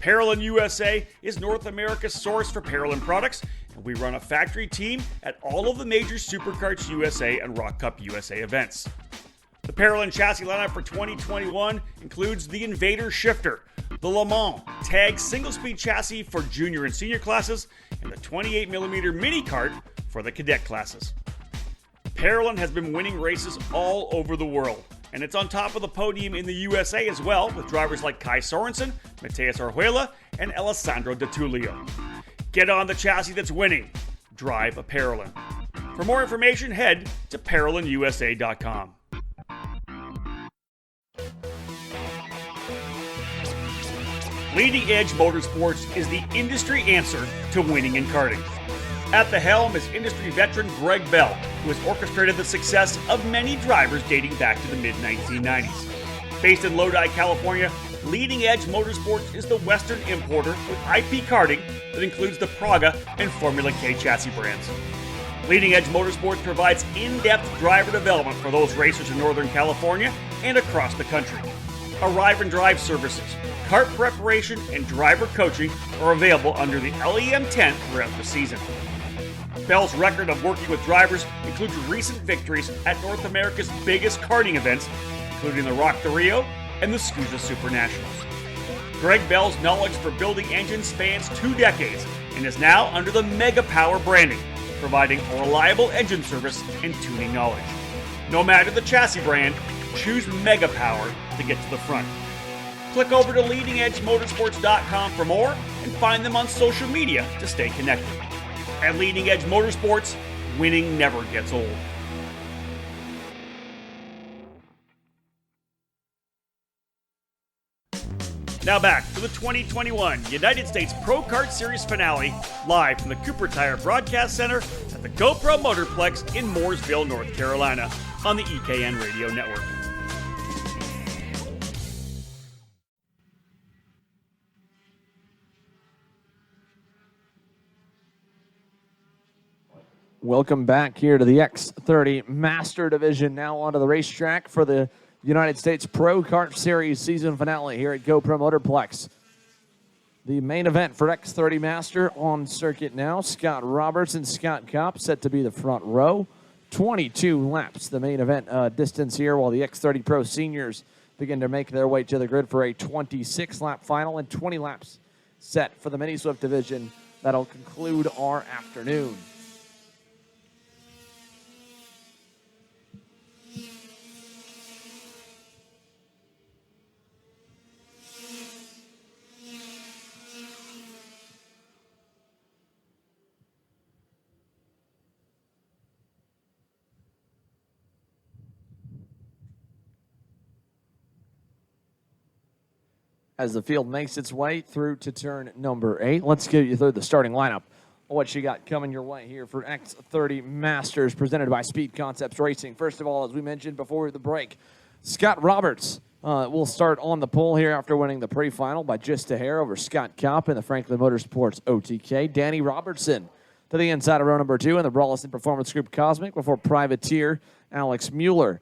Parolin USA is North America's source for Parolin products, and we run a factory team at all of the major Superkarts USA and Rock Cup USA events. The Parolin chassis lineup for 2021 includes the Invader Shifter, the Le Mans Tag single-speed chassis for junior and senior classes, and the 28mm mini kart for the cadet classes. Parolin has been winning races all over the world, and it's on top of the podium in the USA as well, with drivers like Kai Sorensen, Mateus Orjuela, and Alessandro De Tullio. Get on the chassis that's winning. Drive a Parolin. For more information, head to ParolinUSA.com. Leading Edge Motorsports is the industry answer to winning in karting. At the helm is industry veteran Greg Bell, who has orchestrated the success of many drivers dating back to the mid-1990s. Based in Lodi, California, Leading Edge Motorsports is the Western importer with IP karting that includes the Praga and Formula K chassis brands. Leading Edge Motorsports provides in-depth driver development for those racers in Northern California and across the country. Arrive and drive services, kart preparation, and driver coaching are available under the LEM tent throughout the season. Bell's record of working with drivers includes recent victories at North America's biggest karting events, including the Rock the Rio and the SCUSA Super Nationals. Greg Bell's knowledge for building engines spans 2 decades and is now under the Mega Power branding, providing a reliable engine service and tuning knowledge. No matter the chassis brand, choose Mega Power to get to the front. Click over to leadingedgemotorsports.com for more and find them on social media to stay connected. At Leading Edge Motorsports, winning never gets old. Now back to the 2021 United States Pro Kart Series finale, live from the Cooper Tire Broadcast Center at the GoPro Motorplex in Mooresville, North Carolina, on the EKN Radio Network. Welcome back here to the X30 Master Division, now onto the racetrack for the United States Pro Kart Series season finale here at GoPro Motorplex. The main event for X30 Master on circuit now. Scott Roberts and Scott Kopp set to be the front row. 22 laps, the main event distance here, while the X30 Pro Seniors begin to make their way to the grid for a 26-lap final and 20 laps set for the Mini Swift division. That'll conclude our afternoon. As the field makes its way through to turn number 8, let's get you through the starting lineup. What you got coming your way here for X30 Masters, presented by Speed Concepts Racing. First of all, as we mentioned before the break, Scott Roberts will start on the pole here after winning the Prix final by just a hair over Scott Kopp in the Franklin Motorsports OTK. Danny Robertson to the inside of row number 2 in the Brawlison Performance Group Cosmic before Privateer Alex Mueller.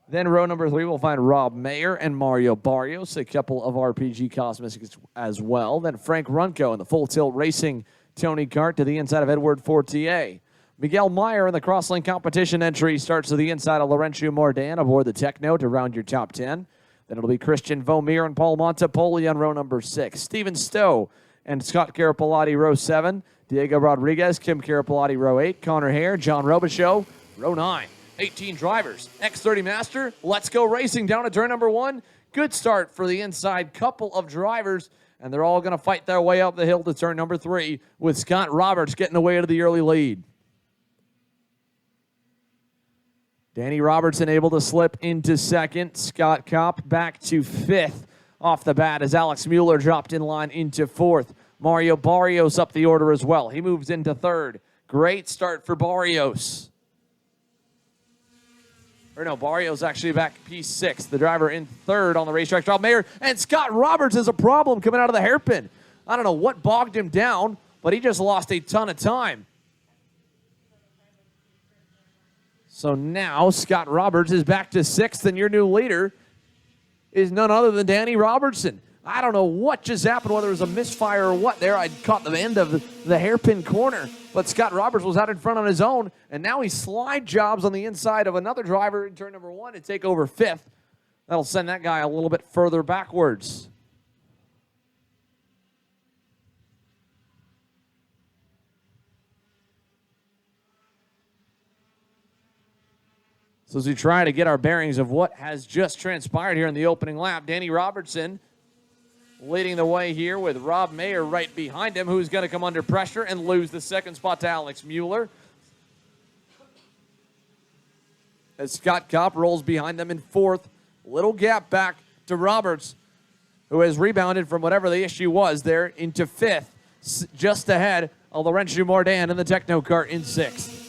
Then row number 3, we'll find Rob Mayer and Mario Barrios, a couple of RPG Cosmics as well. Then Frank Runco in the Full Tilt Racing Tony Kart to the inside of Edward Fortier. Miguel Meyer in the Crosslink competition entry starts to the inside of Laurentiu Mordan aboard the Techno to round your top 10. Then it'll be Christian Vomir and Paul Montepoli on row number 6. Steven Stowe and Scott Carapalati, row 7. Diego Rodriguez, Kim Carapalati, row 8. Connor Hare, John Robichaux, row 9. 18 drivers. X30 Master, let's go racing down to turn number 1. Good start for the inside couple of drivers, and they're all going to fight their way up the hill to turn number 3 with Scott Roberts getting away to the early lead. Danny Robertson able to slip into second. Scott Kopp back to 5th off the bat as Alex Mueller dropped in line into 4th. Mario Barrios up the order as well. He moves into 3rd. Great start for Barrios. Barrios actually back P6. The driver in 3rd on the racetrack, Rob Mayer. And Scott Roberts is a problem coming out of the hairpin. I don't know what bogged him down, but he just lost a ton of time. So now Scott Roberts is back to 6th, and your new leader is none other than Danny Robertson. I don't know what just happened, whether it was a misfire or what there. I caught the end of the hairpin corner, but Scott Roberts was out in front on his own, and now he slide jobs on the inside of another driver in turn number 1 to take over 5th. That'll send that guy a little bit further backwards. So as we try to get our bearings of what has just transpired here in the opening lap, Danny Robertson leading the way here with Rob Mayer right behind him, who's going to come under pressure and lose the second spot to Alex Mueller. As Scott Kopp rolls behind them in 4th. Little gap back to Roberts, who has rebounded from whatever the issue was there into 5th, just ahead of Laurentiu Mordan in the Techno Kart in 6th.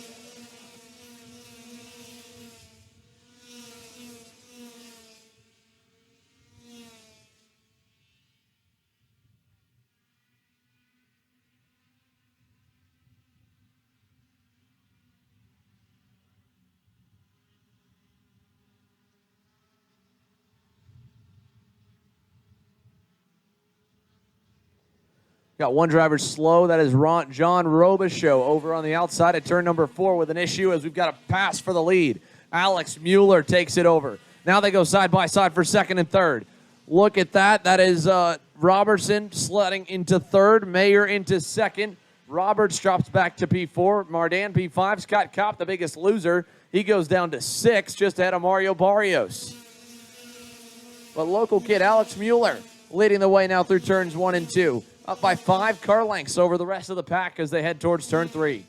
Got one driver slow. That is John Robichaux over on the outside at turn number 4 with an issue as we've got a pass for the lead. Alex Mueller takes it over. Now they go side by side for second and third. Look at that. That is Robertson sledding into third. Mayer into second. Roberts drops back to P4. Mardan P5. Scott Kopp, the biggest loser. He goes down to 6, just ahead of Mario Barrios. But local kid Alex Mueller leading the way now through turns 1 and 2. Up by 5 car lengths over the rest of the pack as they head towards turn 3.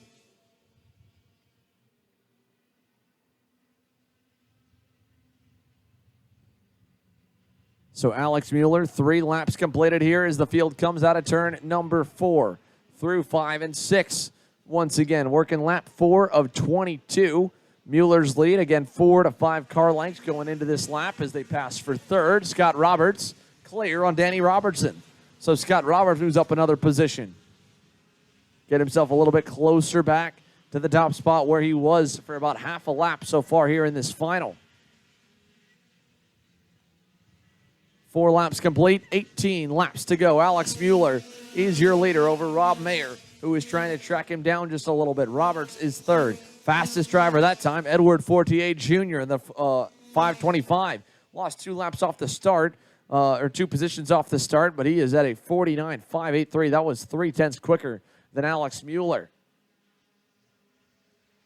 So Alex Mueller, 3 laps completed here as the field comes out of turn number 4 through 5 and 6. Once again, working lap 4 of 22. Mueller's lead, again, 4 to 5 car lengths going into this lap as they pass for third. Scott Roberts clear on Danny Robertson. So Scott Roberts moves up another position. Get himself a little bit closer back to the top spot where he was for about half a lap so far here in this final. 4 laps complete, 18 laps to go. Alex Mueller is your leader over Rob Mayer, who is trying to track him down just a little bit. Roberts is third. Fastest driver that time, Edward Fortier Jr. in the 525. Lost 2 laps off the start. Or 2 positions off the start, but he is at a 49.583. That was 0.3 quicker than Alex Mueller.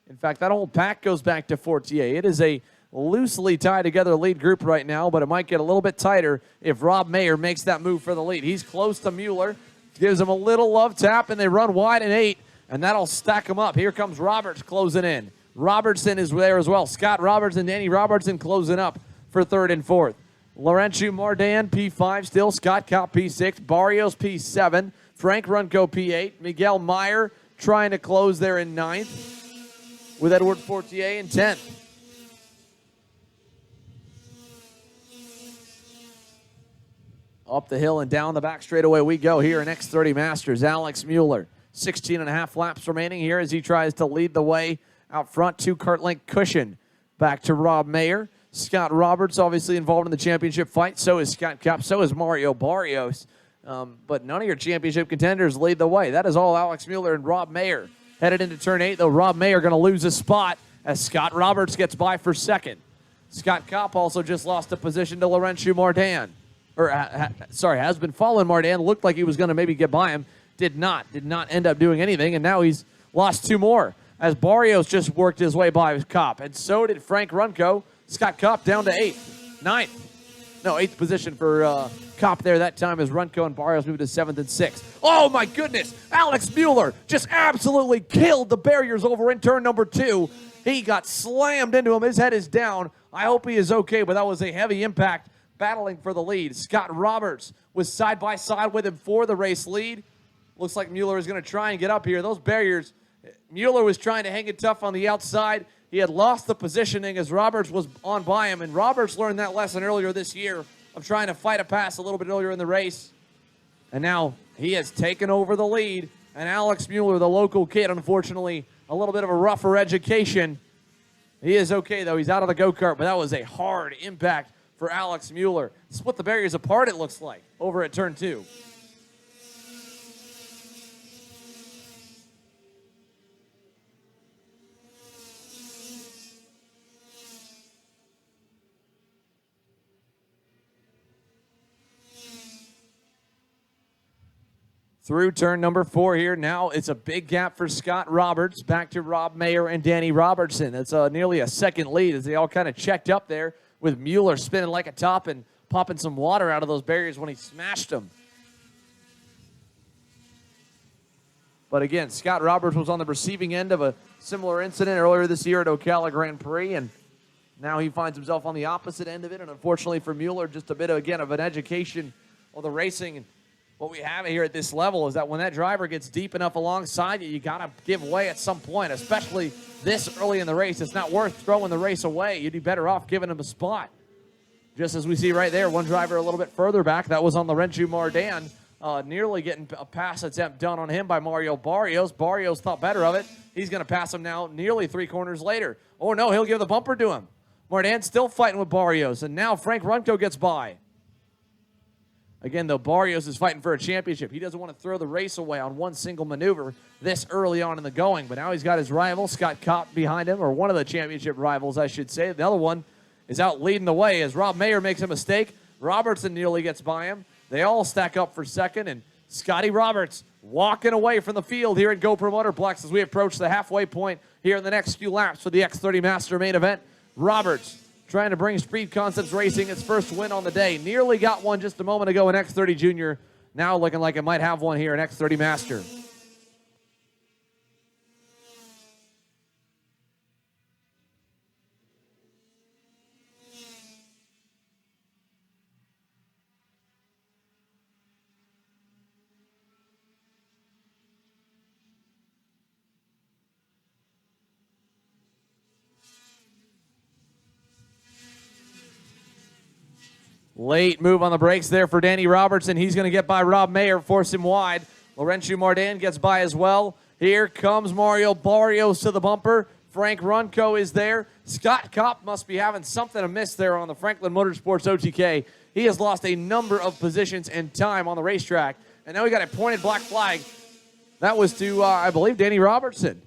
In fact, that whole pack goes back to Fortier. It is a loosely tied together lead group right now, but it might get a little bit tighter if Rob Mayer makes that move for the lead. He's close to Mueller, gives him a little love tap, and they run wide in 8, and that'll stack them up. Here comes Roberts closing in. Robertson is there as well. Scott Roberts and Danny Robertson closing up for 3rd and 4th. Laurentiu Mardan, P5 still. Scott Kopp, P6. Barrios, P7. Frank Runco, P8. Miguel Meyer trying to close there in 9th with Edward Fortier in 10th. Up the hill and down the back straightaway we go here in X30 Masters. Alex Mueller, 16.5 laps remaining here as he tries to lead the way out front. 2 kart length cushion back to Rob Mayer. Scott Roberts obviously involved in the championship fight. So is Scott Kopp. So is Mario Barrios. But none of your championship contenders lead the way. That is all Alex Mueller and Rob Mayer. Headed into turn 8, though, Rob Mayer going to lose a spot as Scott Roberts gets by for 2nd. Scott Kopp also just lost a position to Laurentiu Mardan. Has been following Mardan. Looked like he was going to maybe get by him. Did not end up doing anything, and now he's lost 2 more as Barrios just worked his way by Kopp. And so did Frank Runco. Scott Kopp down to 8th position for Kopp there that time as Runco and Barrios moved to 7th and 6th. Oh my goodness, Alex Mueller just absolutely killed the barriers over in turn number 2. He got slammed into him. His head is down. I hope he is okay, but that was a heavy impact battling for the lead. Scott Roberts was side by side with him for the race lead. Looks like Mueller is going to try and get up here. Those barriers, Mueller was trying to hang it tough on the outside. He had lost the positioning as Roberts was on by him, and Roberts learned that lesson earlier this year of trying to fight a pass a little bit earlier in the race. And now he has taken over the lead, and Alex Mueller, the local kid, unfortunately, a little bit of a rougher education. He is okay, though. He's out of the go-kart, but that was a hard impact for Alex Mueller. Split the barriers apart, it looks like, over at turn 2. Through turn number 4 here. Now it's a big gap for Scott Roberts. Back to Rob Mayer and Danny Robertson. It's nearly a 2nd lead as they all kind of checked up there with Mueller spinning like a top and popping some water out of those barriers when he smashed them. But again, Scott Roberts was on the receiving end of a similar incident earlier this year at Ocala Grand Prix, and now he finds himself on the opposite end of it. And unfortunately for Mueller, just a bit of, again, of an education of the racing. And what we have here at this level is that when that driver gets deep enough alongside you, you got to give way at some point, especially this early in the race. It's not worth throwing the race away. You'd be better off giving him a spot. Just as we see right there, one driver a little bit further back. That was on Laurentiu Mardan, nearly getting a pass attempt done on him by Mario Barrios. Barrios thought better of it. He's going to pass him now nearly 3 corners later. Oh, no, he'll give the bumper to him. Mardan still fighting with Barrios, and now Frank Runco gets by. Again, though, Barrios is fighting for a championship. He doesn't want to throw the race away on one single maneuver this early on in the going. But now he's got his rival, Scott Kopp, behind him, or one of the championship rivals, I should say. The other one is out leading the way as Rob Mayer makes a mistake. Robertson nearly gets by him. They all stack up for second, and Scotty Roberts walking away from the field here at GoPro Motorplex as we approach the halfway point here in the next few laps for the X30 Master main event. Roberts trying to bring Speed Concepts Racing its first win on the day. Nearly got one just a moment ago in X30 Junior. Now looking like it might have one here in X30 Master. Late move on the brakes there for Danny Robertson. He's going to get by Rob Mayer, force him wide. Laurentiu Mardan gets by as well. Here comes Mario Barrios to the bumper. Frank Runco is there. Scott Kopp must be having something amiss there on the Franklin Motorsports OTK. He has lost a number of positions and time on the racetrack. And now we got a pointed black flag. That was to, I believe, Danny Robertson.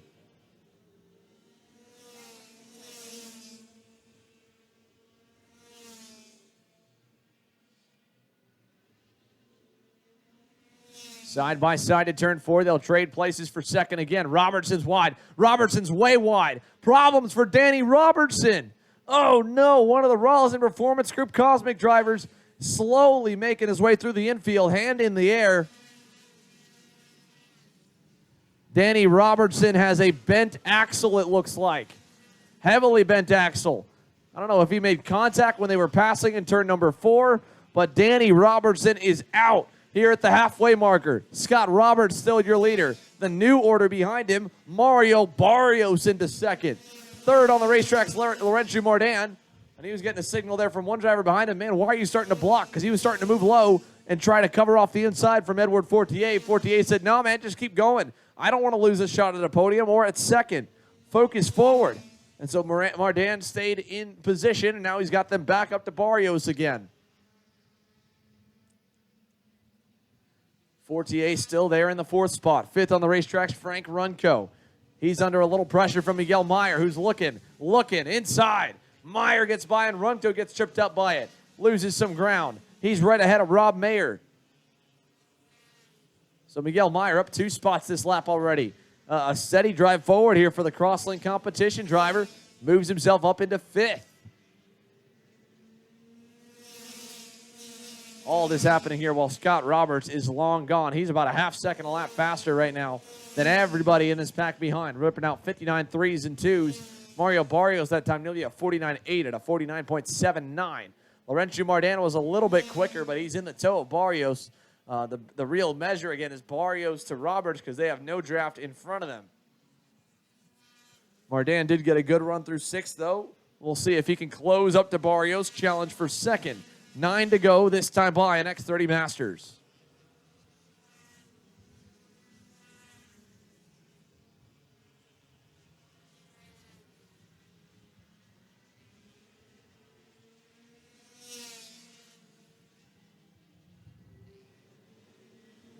Side by side to turn 4. They'll trade places for second again. Robertson's wide. Robertson's way wide. Problems for Danny Robertson. Oh, no. One of the Rollins Performance Group Cosmic drivers slowly making his way through the infield, hand in the air. Danny Robertson has a bent axle, it looks like. Heavily bent axle. I don't know if he made contact when they were passing in turn number 4, but Danny Robertson is out here at the halfway marker. Scott Roberts still your leader. The new order behind him, Mario Barrios into second. Third on the racetrack's Laurentiu Mardan. And he was getting a signal there from one driver behind him. Man, why are you starting to block? Because he was starting to move low and try to cover off the inside from Edward Fortier. Fortier said, no, man, just keep going. I don't want to lose a shot at the podium or at second. Focus forward. And so Mardan stayed in position, and now he's got them back up to Barrios again. Fortier still there in the 4th spot. 5th on the racetrack's Frank Runco. He's under a little pressure from Miguel Meyer, who's looking inside. Meyer gets by, and Runco gets tripped up by it. Loses some ground. He's right ahead of Rob Mayer. So Miguel Meyer up 2 spots this lap already. A steady drive forward here for the Crosslink competition driver. Moves himself up into 5th. All this happening here while Scott Roberts is long gone. He's about a half second a lap faster right now than everybody in this pack behind. Ripping out 59 3s and 2s. Mario Barrios that time nearly a 49.8 at a 49.79. Laurentiu Mardan was a little bit quicker, but he's in the toe of Barrios. The real measure, again, is Barrios to Roberts because they have no draft in front of them. Mardan did get a good run through 6th, though. We'll see if he can close up to Barrios. Challenge for second. 9 to go this time by an X30 Masters.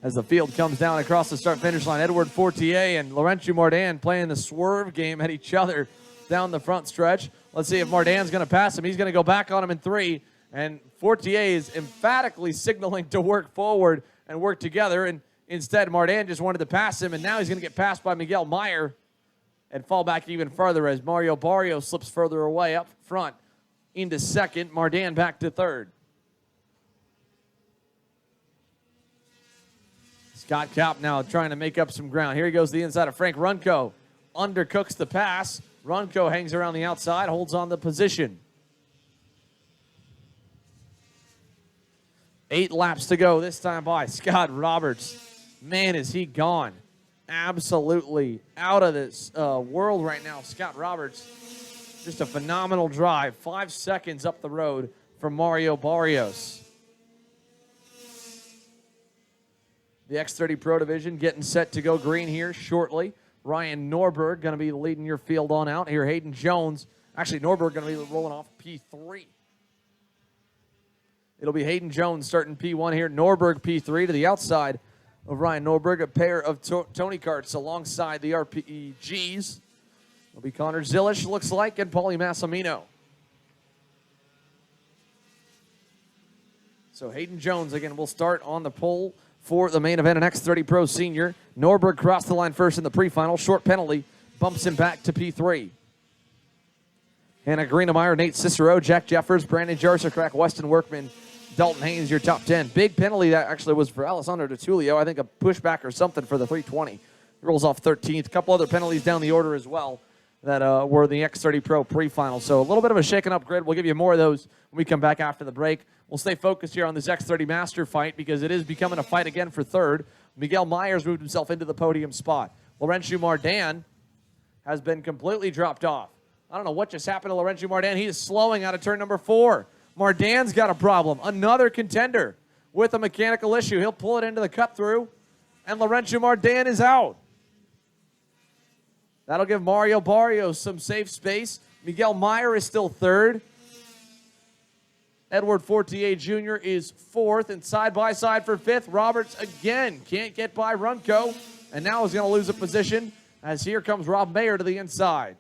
As the field comes down across the start-finish line, Edward Fortier and Laurentiu Mardan playing the swerve game at each other down the front stretch. Let's see if Mardan's going to pass him. He's going to go back on him in 3. And Fortier is emphatically signaling to work forward and work together. And instead, Mardan just wanted to pass him. And now he's going to get passed by Miguel Meyer and fall back even further as Mario Barrios slips further away up front into 2nd. Mardan back to 3rd. Scott Kopp now trying to make up some ground. Here he goes to the inside of Frank Runco. Undercooks the pass. Runco hangs around the outside, holds on the position. 8 laps to go this time by Scott Roberts. Man, is he gone. Absolutely out of this world right now. Scott Roberts, just a phenomenal drive. 5 seconds up the road from Mario Barrios. The X30 Pro division getting set to go green here shortly. Ryan Norberg going to be leading your field on out here. Hayden Jones. Actually, Norberg going to be rolling off P3. It'll be Hayden Jones starting P1 here. Norberg P3 to the outside of Ryan Norberg. A pair of Tony karts alongside the RPGs. It'll be Connor Zilish, looks like, and Paulie Massimino. So Hayden Jones, again, will start on the pole for the main event, an X30 Pro Senior. Norberg crossed the line first in the pre-final. Short penalty bumps him back to P3. Hannah Greenemeyer, Nate Cicero, Jack Jeffers, Brandon Jarsacrack, Weston Workman, Dalton Haynes, your top 10. Big penalty that actually was for Alessandro DiTullio. I think a pushback or something for the 320. He rolls off 13th. A couple other penalties down the order as well that were the X30 Pro pre-final. So a little bit of a shaken up grid. We'll give you more of those when we come back after the break. We'll stay focused here on this X30 Master fight because it is becoming a fight again for third. Miguel Myers moved himself into the podium spot. Laurentiu Mardan has been completely dropped off. I don't know what just happened to Laurentiu Mardan. He is slowing out of turn number 4. Mardan's got a problem. Another contender with a mechanical issue. He'll pull it into the cut through, and Laurentiu Mardan is out. That'll give Mario Barrios some safe space. Miguel Meyer is still third. Edward Fortier Jr. is fourth, and side-by-side for fifth. Roberts again can't get by Runco, and now is going to lose a position as here comes Rob Mayer to the inside.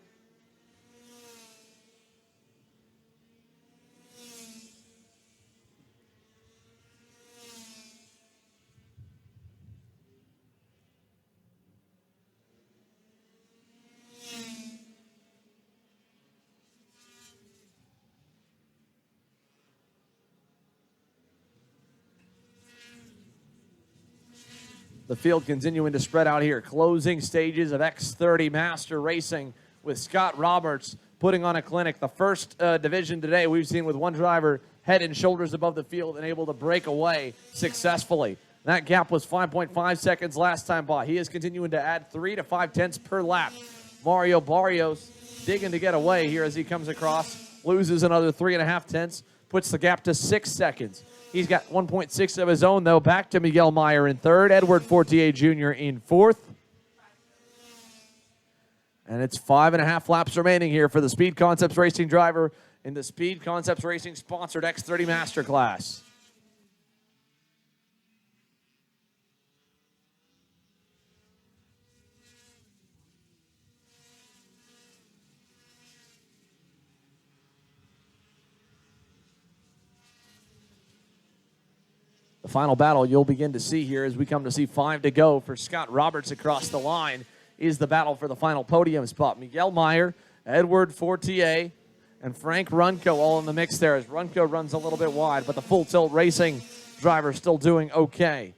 The field continuing to spread out here. Closing stages of X30 Master Racing with Scott Roberts putting on a clinic. The first division today we've seen with one driver head and shoulders above the field and able to break away successfully. That gap was 5.5 seconds last time by. He is continuing to add 3 to 5 tenths per lap. Mario Barrios digging to get away here as he comes across. Loses another 3.5 tenths. Puts the gap to 6 seconds. He's got 1.6 of his own, though. Back to Miguel Meyer in third. Edward Fortier Jr. in fourth. And it's 5.5 laps remaining here for the Speed Concepts Racing driver in the Speed Concepts Racing sponsored X30 Master class. The final battle you'll begin to see here as we come to see 5 to go for Scott Roberts across the line is the battle for the final podium spot. Miguel Meyer, Edward Fortier, and Frank Runco all in the mix there as Runco runs a little bit wide, but the Full Tilt Racing driver still doing okay.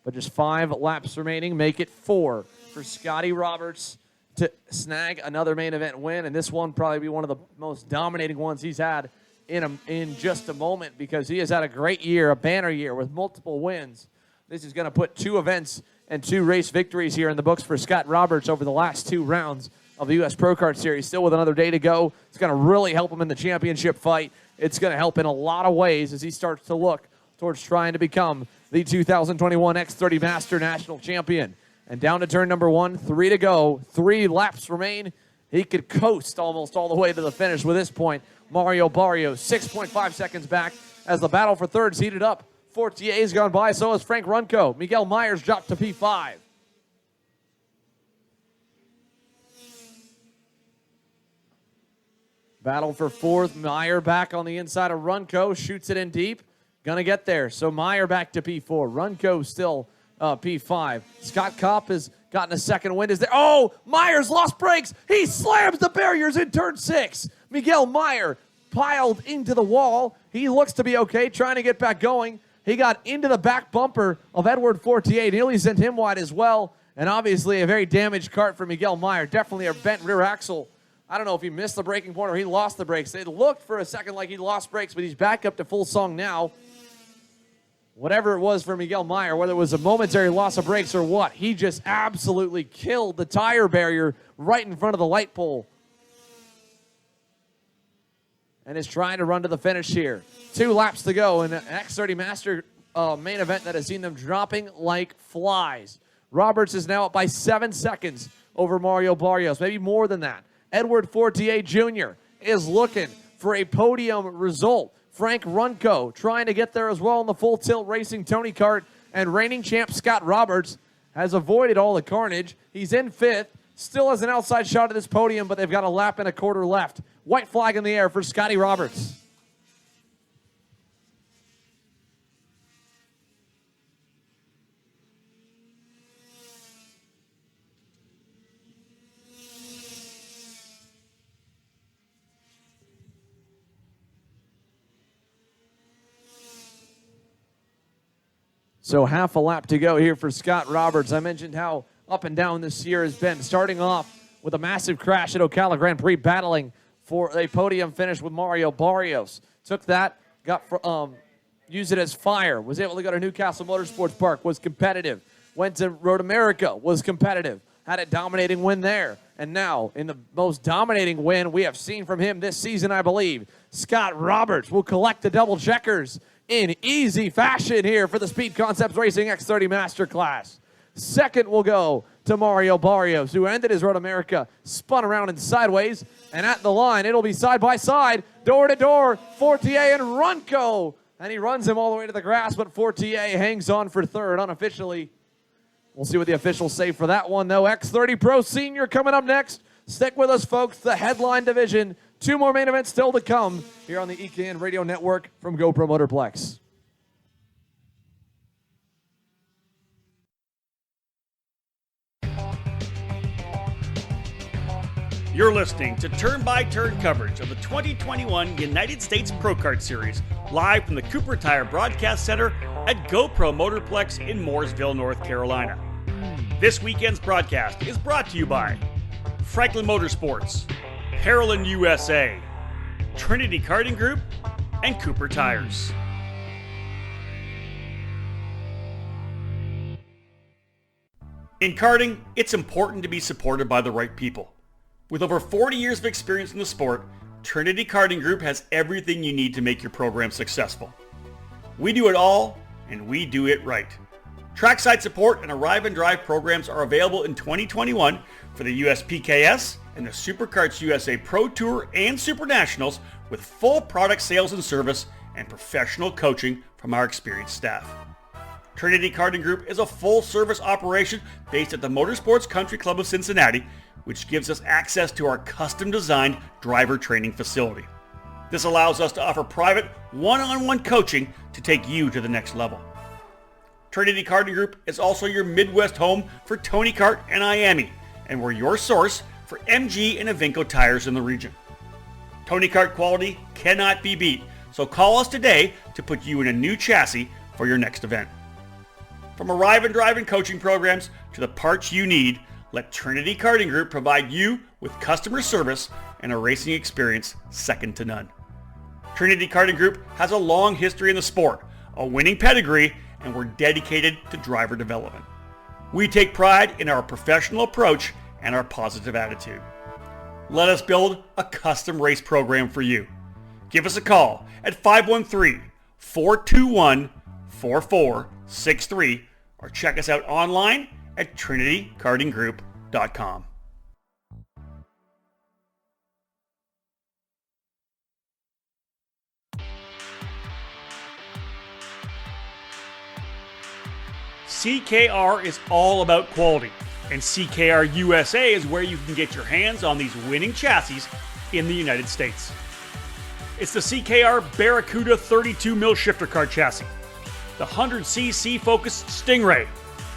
But just 5 laps remaining, make it 4 for Scotty Roberts to snag another main event win, and this one probably be one of the most dominating ones he's had in just a moment because he has had a great year, a banner year with multiple wins. This is going to put 2 events and 2 race victories here in the books for Scott Roberts over the last 2 rounds of the U.S. Pro Kart Series. Still with another day to go. It's going to really help him in the championship fight. It's going to help in a lot of ways as he starts to look towards trying to become the 2021 X30 Master National Champion. And down to turn number 1, 3 to go. 3 laps remain. He could coast almost all the way to the finish with this point. Mario Barrios, 6.5 seconds back as the battle for third's heated up. Fortier's gone by, so has Frank Runco. Miguel Myers dropped to P5. Battle for fourth. Meyer back on the inside of Runco. Shoots it in deep. Gonna get there. So Meyer back to P4. Runco still P5. Scott Kopp has gotten a second win. Is there? Oh, Myers lost brakes. He slams the barriers in turn 6. Miguel Meyer piled into the wall. He looks to be okay, trying to get back going. He got into the back bumper of Edward Fortier. Nearly sent him wide as well. And obviously a very damaged kart for Miguel Meyer. Definitely a bent rear axle. I don't know if he missed the braking point or he lost the brakes. It looked for a second like he lost brakes, but he's back up to full song now. Whatever it was for Miguel Meyer, whether it was a momentary loss of brakes or what, he just absolutely killed the tire barrier right in front of the light pole. And is trying to run to the finish here. 2 laps to go in an X30 Master main event that has seen them dropping like flies. Roberts is now up by 7 seconds over Mario Barrios, maybe more than that. Edward Fortier Jr. is looking for a podium result. Frank Runco trying to get there as well in the Full Tilt Racing Tony Kart. And reigning champ Scott Roberts has avoided all the carnage. He's in 5th. Still has an outside shot at this podium, but they've got a lap and a quarter left. White flag in the air for Scotty Roberts. So half a lap to go here for Scott Roberts. I mentioned how up and down this year has been, starting off with a massive crash at Ocala Grand Prix, battling for a podium finish with Mario Barrios. Took that, used it as fire, was able to go to Newcastle Motorsports Park, was competitive. Went to Road America, was competitive. Had a dominating win there. And now, in the most dominating win we have seen from him this season, I believe, Scott Roberts will collect the double checkers in easy fashion here for the Speed Concepts Racing X30 Master class. Second will go to Mario Barrios, who ended his Road America, spun around and sideways, and at the line, it'll be side by side, door to door, Fortier and Runco. And he runs him all the way to the grass, but Fortier hangs on for third unofficially. We'll see what the officials say for that one, though. X30 Pro Senior coming up next. Stick with us, folks. The headline division. 2 more main events still to come here on the EKN Radio Network from GoPro Motorplex. You're listening to turn-by-turn coverage of the 2021 United States Pro Kart Series, live from the Cooper Tire Broadcast Center at GoPro Motorplex in Mooresville, North Carolina. This weekend's broadcast is brought to you by Franklin Motorsports, Parolin USA, Trinity Karting Group, and Cooper Tires. In karting, it's important to be supported by the right people. With over 40 years of experience in the sport, Trinity Karting Group has everything you need to make your program successful. We do it all, and we do it right. Trackside support and arrive and drive programs are available in 2021 for the USPKS and the SuperKarts USA Pro Tour and Super Nationals, with full product sales and service and professional coaching from our experienced staff. Trinity Karting Group is a full-service operation based at the Motorsports Country Club of Cincinnati, which gives us access to our custom-designed driver training facility. This allows us to offer private, one-on-one coaching to take you to the next level. Trinity Karting Group is also your Midwest home for Tony Kart and IAME, and we're your source for MG and Avinco tires in the region. Tony Kart quality cannot be beat, so call us today to put you in a new chassis for your next event. From arrive and drive and coaching programs to the parts you need, let Trinity Karting Group provide you with customer service and a racing experience second to none. Trinity Karting Group has a long history in the sport, a winning pedigree, and we're dedicated to driver development. We take pride in our professional approach and our positive attitude. Let us build a custom race program for you. Give us a call at 513-421-4463 or check us out online at trinitykartinggroup.com. CKR is all about quality, and CKR USA is where you can get your hands on these winning chassis in the United States. It's the CKR Barracuda 32mm shifter kart chassis, the 100cc focused Stingray.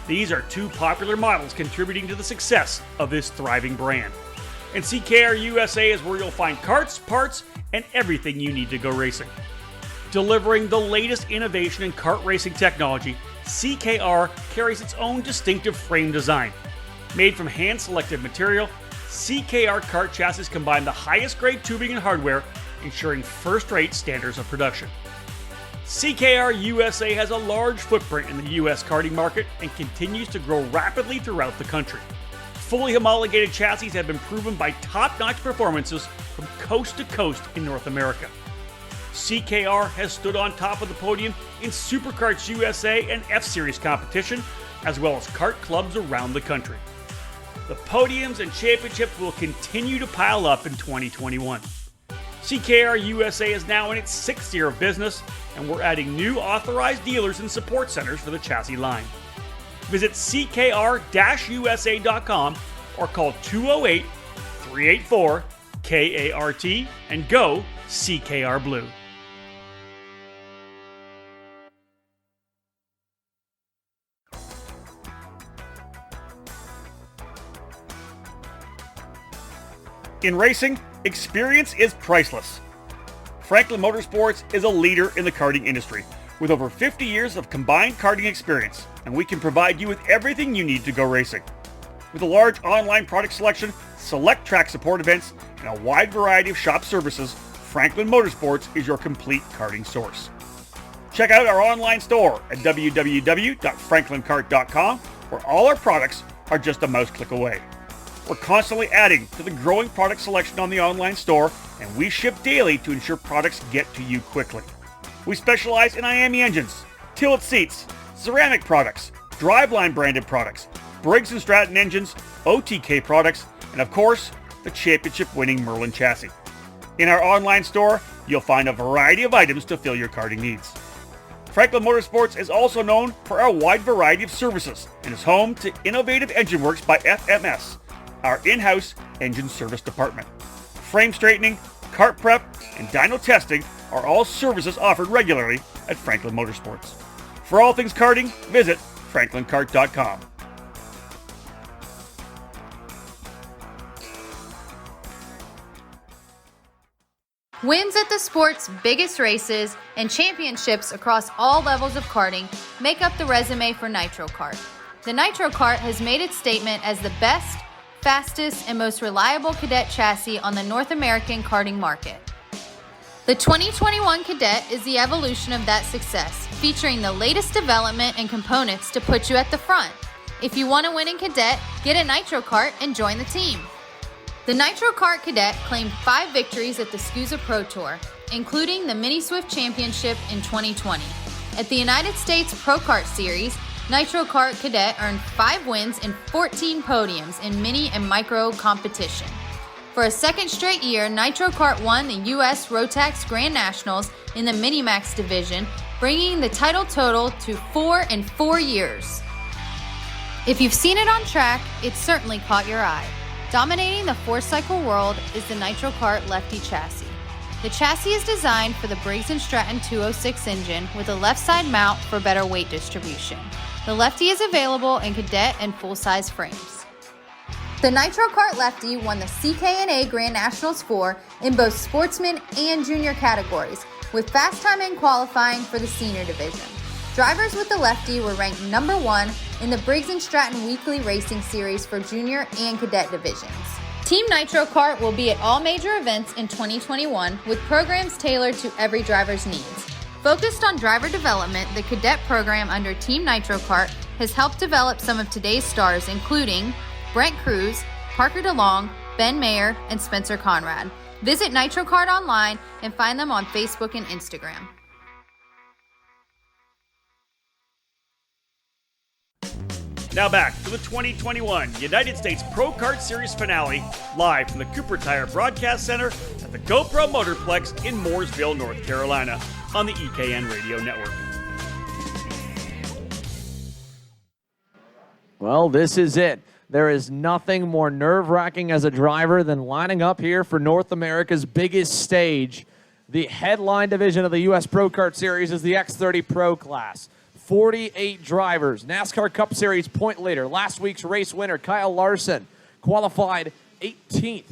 These are 2 popular models contributing to the success of this thriving brand. And CKR USA is where you'll find karts, parts, and everything you need to go racing. Delivering the latest innovation in kart racing technology, CKR carries its own distinctive frame design. Made from hand-selected material, CKR kart chassis combine the highest grade tubing and hardware, ensuring first-rate standards of production. CKR USA has a large footprint in the US karting market and continues to grow rapidly throughout the country. Fully homologated chassis have been proven by top-notch performances from coast to coast in North America. CKR has stood on top of the podium in SuperKarts USA and F-Series competition, as well as kart clubs around the country. The podiums and championships will continue to pile up in 2021. CKR USA is now in its 6th year of business, and we're adding new authorized dealers and support centers for the chassis line. Visit ckr-usa.com or call 208-384-KART and go CKR Blue. In racing, experience is priceless. Franklin Motorsports is a leader in the karting industry with over 50 years of combined karting experience, and we can provide you with everything you need to go racing. With a large online product selection, select track support events, and a wide variety of shop services, Franklin Motorsports is your complete karting source. Check out our online store at www.franklinkart.com, where all our products are just a mouse click away. We're constantly adding to the growing product selection on the online store, and we ship daily to ensure products get to you quickly. We specialize in IAME engines, tilt seats, ceramic products, driveline branded products, Briggs & Stratton engines, OTK products, and of course, the championship-winning Merlin chassis. In our online store, you'll find a variety of items to fill your karting needs. Franklin Motorsports is also known for our wide variety of services and is home to Innovative Engine Works by FMS, our in-house engine service department. Frame straightening, kart prep, and dyno testing are all services offered regularly at Franklin Motorsports. For all things karting, visit franklinkart.com. Wins at the sport's biggest races and championships across all levels of karting make up the resume for Nitro Kart. The Nitro Kart has made its statement as the best, fastest, and most reliable cadet chassis on the North American karting market. The 2021 Cadet is the evolution of that success, featuring the latest development and components to put you at the front. If you want to win in Cadet, get a Nitro Kart and join the team. The Nitro Kart Cadet claimed 5 victories at the SCUSA Pro Tour, including the Mini Swift Championship in 2020. At the United States Pro Kart Series, Nitro Kart Cadet earned 5 wins and 14 podiums in mini and micro competition. For a second straight year, Nitro Kart won the U.S. Rotax Grand Nationals in the Minimax division, bringing the title total to 4 in 4 years. If you've seen it on track, it certainly caught your eye. Dominating the 4-cycle world is the Nitro Kart Lefty chassis. The chassis is designed for the Briggs & Stratton 206 engine with a left side mount for better weight distribution. The Lefty is available in cadet and full-size frames. The Nitro Kart Lefty won the CKNA Grand Nationals 4 in both sportsman and junior categories, with fast time in qualifying for the senior division. Drivers with the Lefty were ranked number 1 in the Briggs & Stratton Weekly Racing Series for junior and cadet divisions. Team Nitro Kart will be at all major events in 2021 with programs tailored to every driver's needs. Focused on driver development, the cadet program under Team Nitro Kart has helped develop some of today's stars, including Brent Cruz, Parker DeLong, Ben Mayer, and Spencer Conrad. Visit Nitro Kart online and find them on Facebook and Instagram. Now back to the 2021 United States Pro Kart Series finale, live from the Cooper Tire Broadcast Center at the GoPro Motorplex in Mooresville, North Carolina, on the EKN Radio Network. Well, this is it. There is nothing more nerve-wracking as a driver than lining up here for North America's biggest stage. The headline division of the U.S. Pro Kart Series is the X30 Pro class. 48 drivers. NASCAR Cup Series point leader. Last week's race winner, Kyle Larson, qualified 18th.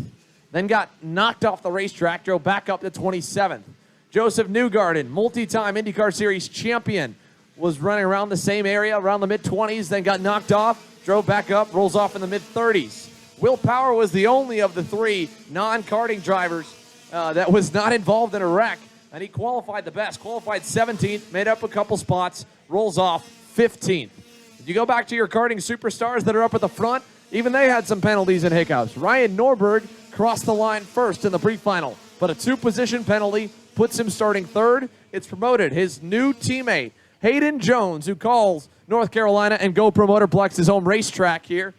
Then got knocked off the racetrack, drove back up to 27th. Joseph Newgarden, multi-time IndyCar Series champion, was running around the same area, around the mid-20s, then got knocked off, drove back up, rolls off in the mid-30s. Will Power was the only of the 3 non-karting drivers that was not involved in a wreck, and he qualified the best. Qualified 17th, made up a couple spots, rolls off 15th. If you go back to your karting superstars that are up at the front, even they had some penalties and hiccups. Ryan Norberg crossed the line first in the pre-final, but a 2-position penalty puts him starting 3rd. It's promoted his new teammate, Hayden Jones, who calls North Carolina and GoPro Motorplex his home racetrack here,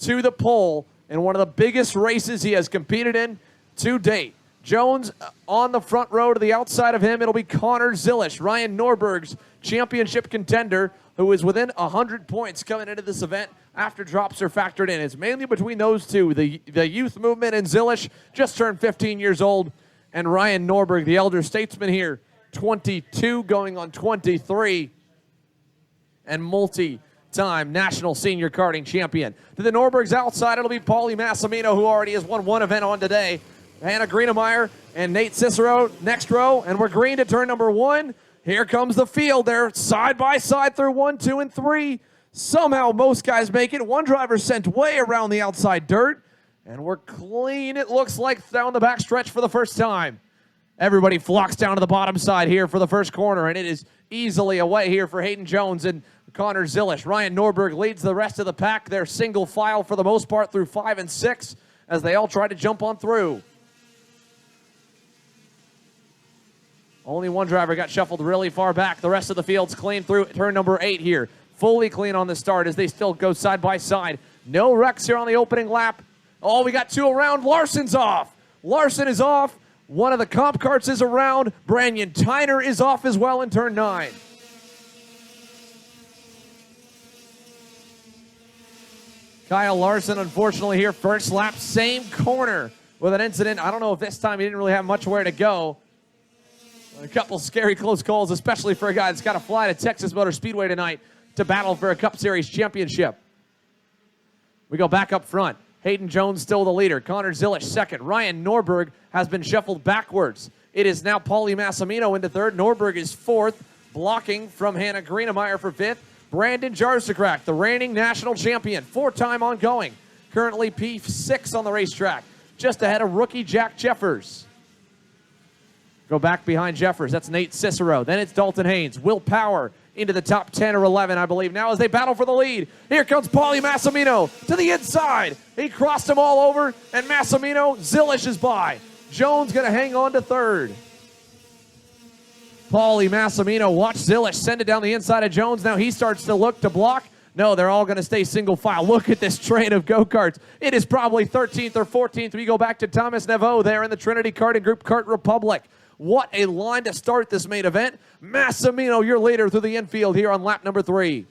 to the pole in one of the biggest races he has competed in to date. Jones on the front row. To the outside of him, it'll be Connor Zilisch, Ryan Norberg's championship contender, who is within 100 points coming into this event after drops are factored in. It's mainly between those two. The youth movement and Zilisch just turned 15 years old, and Ryan Norberg, the elder statesman here, 22 going on 23, and multi-time national senior karting champion. To the Norbergs outside, it'll be Paulie Massimino, who already has won one event on today. Hannah Greenemeyer and Nate Cicero next row, and we're green to turn number 1. Here comes the field. They're side by side through 1, 2, and 3. Somehow most guys make it. One driver sent way around the outside dirt, and we're clean, it looks like, down the back stretch for the first time. Everybody flocks down to the bottom side here for the first corner, and it is easily away here for Hayden Jones and Connor Zilisch. Ryan Norberg leads the rest of the pack. They're single file for the most part through 5 and 6 as they all try to jump on through. Only one driver got shuffled really far back. The rest of the field's clean through turn number 8 here. Fully clean on the start as they still go side by side. No wrecks here on the opening lap. Oh, we got 2 around. Larson's off. Larson is off. One of the comp carts is around. Branyan Tyner is off as well in turn 9. Kyle Larson, unfortunately, here, first lap, same corner with an incident. I don't know if this time he didn't really have much where to go. A couple scary close calls, especially for a guy that's got to fly to Texas Motor Speedway tonight to battle for a Cup Series championship. We go back up front. Hayden Jones still the leader. Connor Zilisch second. Ryan Norberg has been shuffled backwards. It is now Paulie Massimino into third. Norberg is fourth, blocking from Hannah Greenemeyer for fifth. Brandon Jarzakrak, the reigning national champion, 4-time ongoing. Currently P6 on the racetrack, just ahead of rookie Jack Jeffers. Go back behind Jeffers. That's Nate Cicero. Then it's Dalton Haynes. Will Power into the top 10 or 11, I believe, now as they battle for the lead. Here comes Paulie Massimino to the inside. He crossed them all over, and Massimino, Zilisch is by. Jones going to hang on to third. Paulie Massimino, watch Zilisch send it down the inside of Jones. Now he starts to look to block. No, they're all going to stay single file. Look at this train of go-karts. It is probably 13th or 14th. We go back to Thomas Neveau there in the Trinity Karting Group Kart Republic. What a line to start this main event. Massimino, your leader through the infield here on lap number 3.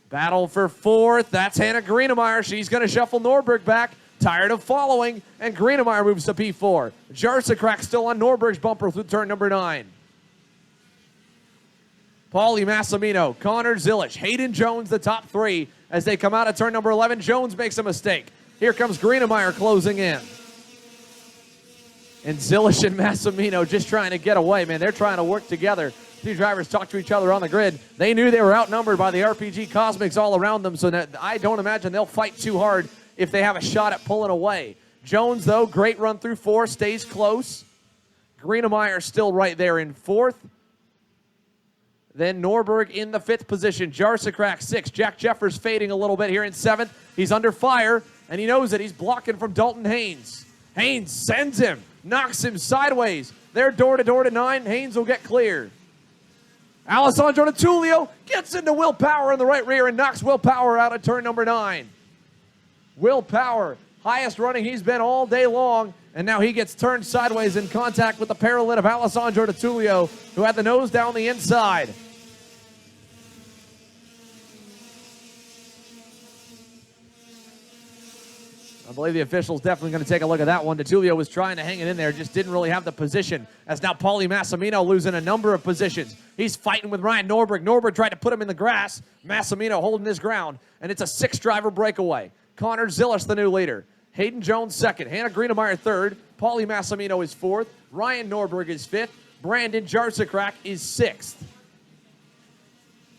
Battle for fourth. That's Hannah Greenemeyer. She's going to shuffle Norberg back. Tired of following, and Greenemeyer moves to P4. Jarzakrak still on Norberg's bumper through turn number 9. Paulie Massimino, Connor Zilisch, Hayden Jones, the top 3. As they come out of turn number 11, Jones makes a mistake. Here comes Greenemeyer closing in. And Zilisch and Massimino just trying to get away, man. They're trying to work together. Two drivers talk to each other on the grid. They knew they were outnumbered by the RPG Cosmics all around them, so that I don't imagine they'll fight too hard if they have a shot at pulling away. Jones, though, great run through 4, stays close. Greenemeyer still right there in 4th. Then Norberg in the 5th position. Jarzakrak 6th. Jack Jeffers fading a little bit here in 7th. He's under fire, and he knows it. He's blocking from Dalton Haynes. Haynes sends him, knocks him sideways. They're door-to-door to 9. Haynes will get clear. Alessandro Natulio gets into Will Power in the right rear and knocks Will Power out of turn number 9. Will Power, highest running he's been all day long, and now he gets turned sideways in contact with the parallel of Alessandro Natulio, who had the nose down the inside. I believe the official's definitely going to take a look at that one. Natulio was trying to hang it in there, just didn't really have the position, as now Paulie Massimino losing a number of positions. He's fighting with Ryan Norberg. Norberg tried to put him in the grass. Massimino holding his ground, and it's a 6-driver breakaway. Connor Zilisch, the new leader. Hayden Jones, 2nd. Hannah Greenemeyer, 3rd. Paulie Massimino is 4th. Ryan Norberg is 5th. Brandon Jarzakrak is 6th.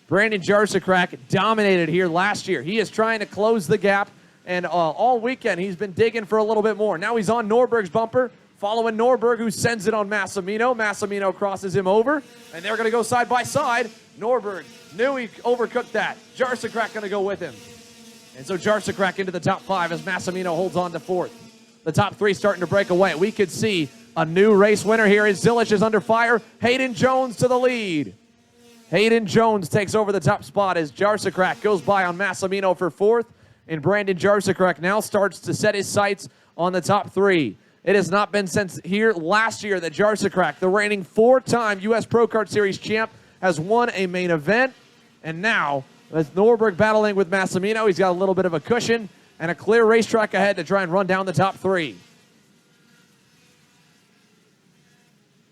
Brandon Jarzakrak dominated here last year. He is trying to close the gap, and all weekend he's been digging for a little bit more. Now he's on Norberg's bumper, following Norberg, who sends it on Massimino. Massimino crosses him over, and they're going to go side by side. Norberg knew he overcooked that. Jarzakrak going to go with him. And so Jarzakrak into the top 5 as Massimino holds on to 4th. The top 3 starting to break away. We could see a new race winner here as Zilisch is under fire. Hayden Jones to the lead. Hayden Jones takes over the top spot as Jarsakrak goes by on Massimino for 4th. And Brandon Jarsakrak now starts to set his sights on the top 3. It has not been since here last year that Jarsakrak, the reigning 4-time U.S. Pro Kart Series champ, has won a main event. And now, as Norberg battling with Massimino, he's got a little bit of a cushion and a clear racetrack ahead to try and run down the top 3.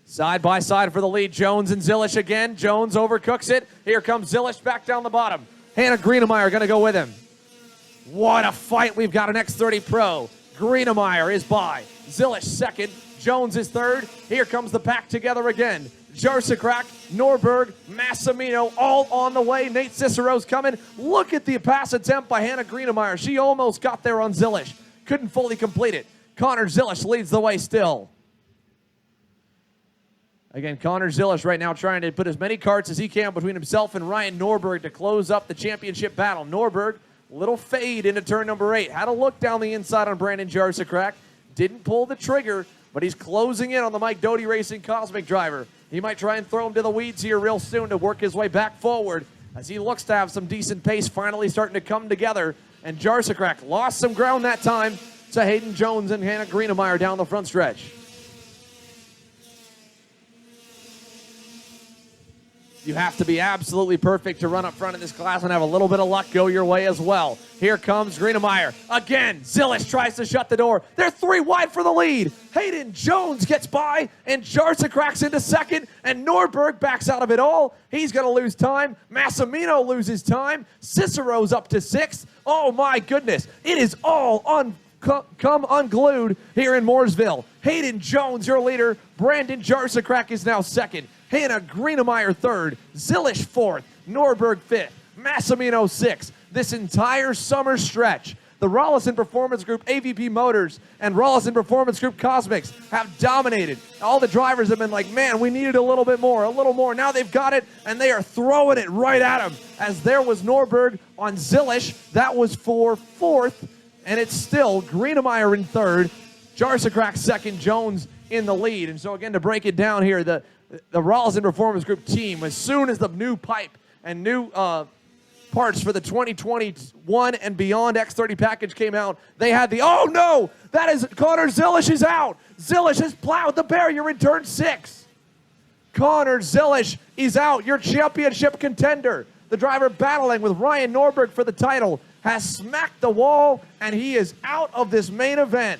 Side by side for the lead, Jones and Zilish again. Jones overcooks it. Here comes Zilish back down the bottom. Hannah Greenemeyer going to go with him. What a fight. We've got an X30 Pro. Greenemeyer is by. Zilish second. Jones is third. Here comes the pack together again. Jarsakrak, Norberg, Massimino, all on the way. Nate Cicero's coming. Look at the pass attempt by Hannah Greenemeyer. She almost got there on Zilish. Couldn't fully complete it. Connor Zilish leads the way still. Again, Connor Zilish right now trying to put as many karts as he can between himself and Ryan Norberg to close up the championship battle. Norberg, little fade into turn number 8. Had a look down the inside on Brandon Jarsakrak. Didn't pull the trigger, but he's closing in on the Mike Doty Racing Cosmic driver. He might try and throw him to the weeds here real soon to work his way back forward as he looks to have some decent pace finally starting to come together. And Jarsakrak lost some ground that time to Hayden Jones and Hannah Greenemeyer down the front stretch. You have to be absolutely perfect to run up front in this class and have a little bit of luck go your way as well. Here comes Greenemeyer. Again, Zilish tries to shut the door. They're 3 wide for the lead. Hayden Jones gets by, and Jarsakrak's into second, and Norberg backs out of it all. He's going to lose time. Massimino loses time. Cicero's up to 6th. Oh, my goodness. It is all come unglued here in Mooresville. Hayden Jones, your leader. Brandon Jarsakrak is now second. Hannah Greenemeyer third, Zilish fourth, Norberg fifth, Massimino sixth. This entire summer stretch, the Rollison Performance Group AVP Motors and Rollison Performance Group Cosmics have dominated. All the drivers have been like, man, we needed a little bit more, a little more. Now they've got it, and they are throwing it right at them. As there was Norberg on Zilish, that was for 4th, and it's still Greenemeyer in 3rd, Jarsakrak second, Jones in the lead. And so again, to break it down here, the Rollison Performance Group team, as soon as the new pipe and new parts for the 2021 and beyond X30 package came out, they had the, oh no, that is Connor Zilish is out. Zilish has plowed the barrier in turn 6. Connor Zilish is out, your championship contender. The driver battling with Ryan Norberg for the title has smacked the wall, and he is out of this main event.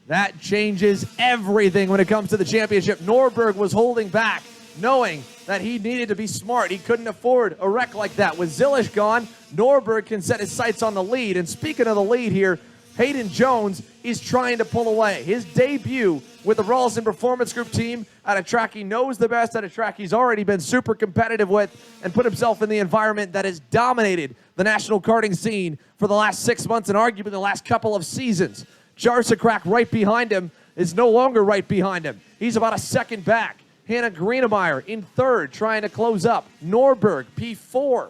That changes everything when it comes to the championship. Norberg was holding back, knowing that he needed to be smart. He couldn't afford a wreck like that. With Zilish gone, Norberg can set his sights on the lead. And speaking of the lead here, Hayden Jones is trying to pull away. His debut with the Rollison Performance Group team at a track he knows the best, at a track he's already been super competitive with, and put himself in the environment that has dominated the national karting scene for the last 6 months and arguably the last couple of seasons. Jarsakrak right behind him is no longer right behind him. He's about a second back. Hannah Greenemeyer in 3rd, trying to close up. Norberg, P4.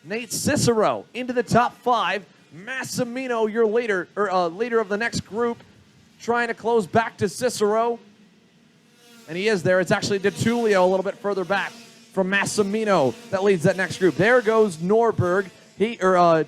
Nate Cicero into the top 5. Massimino, your leader, leader of the next group, trying to close back to Cicero. And he is there. It's actually DeTulio a little bit further back from Massimino that leads that next group. There goes Norberg. Greenemeyer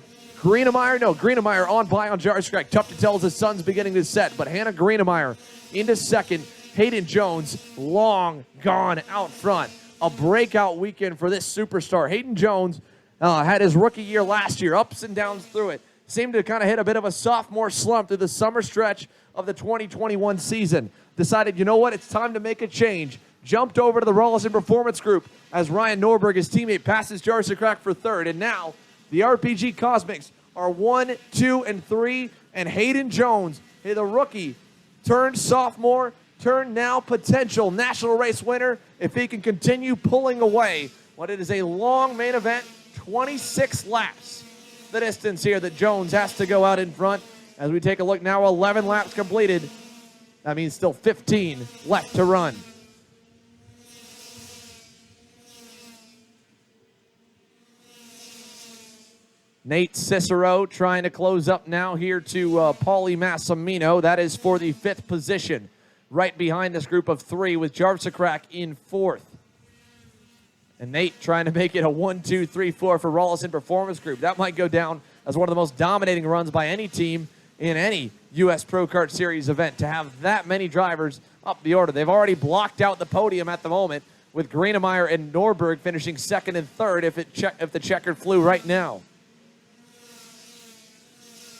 on by on Jarsakrak. Tough to tell as the sun's beginning to set, but Hannah Greenemeyer into 2nd. Hayden Jones, long gone out front. A breakout weekend for this superstar. Hayden Jones had his rookie year last year, ups and downs through it. Seemed to kind of hit a bit of a sophomore slump through the summer stretch of the 2021 season. Decided, you know what, it's time to make a change. Jumped over to the Rollison Performance Group as Ryan Norberg, his teammate, passes Jarsakrak for 3rd. And now the RPG Cosmics are 1, 2, and 3, and Hayden Jones, the rookie, turned sophomore, turned now potential national race winner, if he can continue pulling away what it is a long main event, 26 laps, the distance here that Jones has to go out in front. As we take a look now, 11 laps completed. That means still 15 left to run. Nate Cicero trying to close up now here to Paulie Massimino. That is for the 5th position. right behind this group of three with Jarsekrak in fourth. And Nate trying to make it a 1, 2, 3, 4 for Rollison Performance Group. That might go down as one of the most dominating runs by any team in any U.S. Pro Kart Series event, to have that many drivers up the order. They've already blocked out the podium at the moment, with Greenemeyer and Norberg finishing second and third if the checkered flew right now.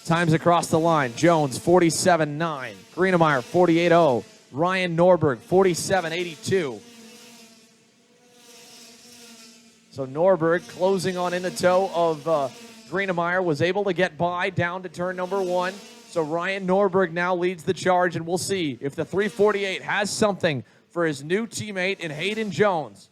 Times across the line. Jones, 47.9. Greenemeyer, 48.0. Ryan Norberg, 47.82. So Norberg closing on in the toe of Greenemeyer, was able to get by down to turn number 1. So Ryan Norberg now leads the charge, and we'll see if the 348 has something for his new teammate in Hayden Jones.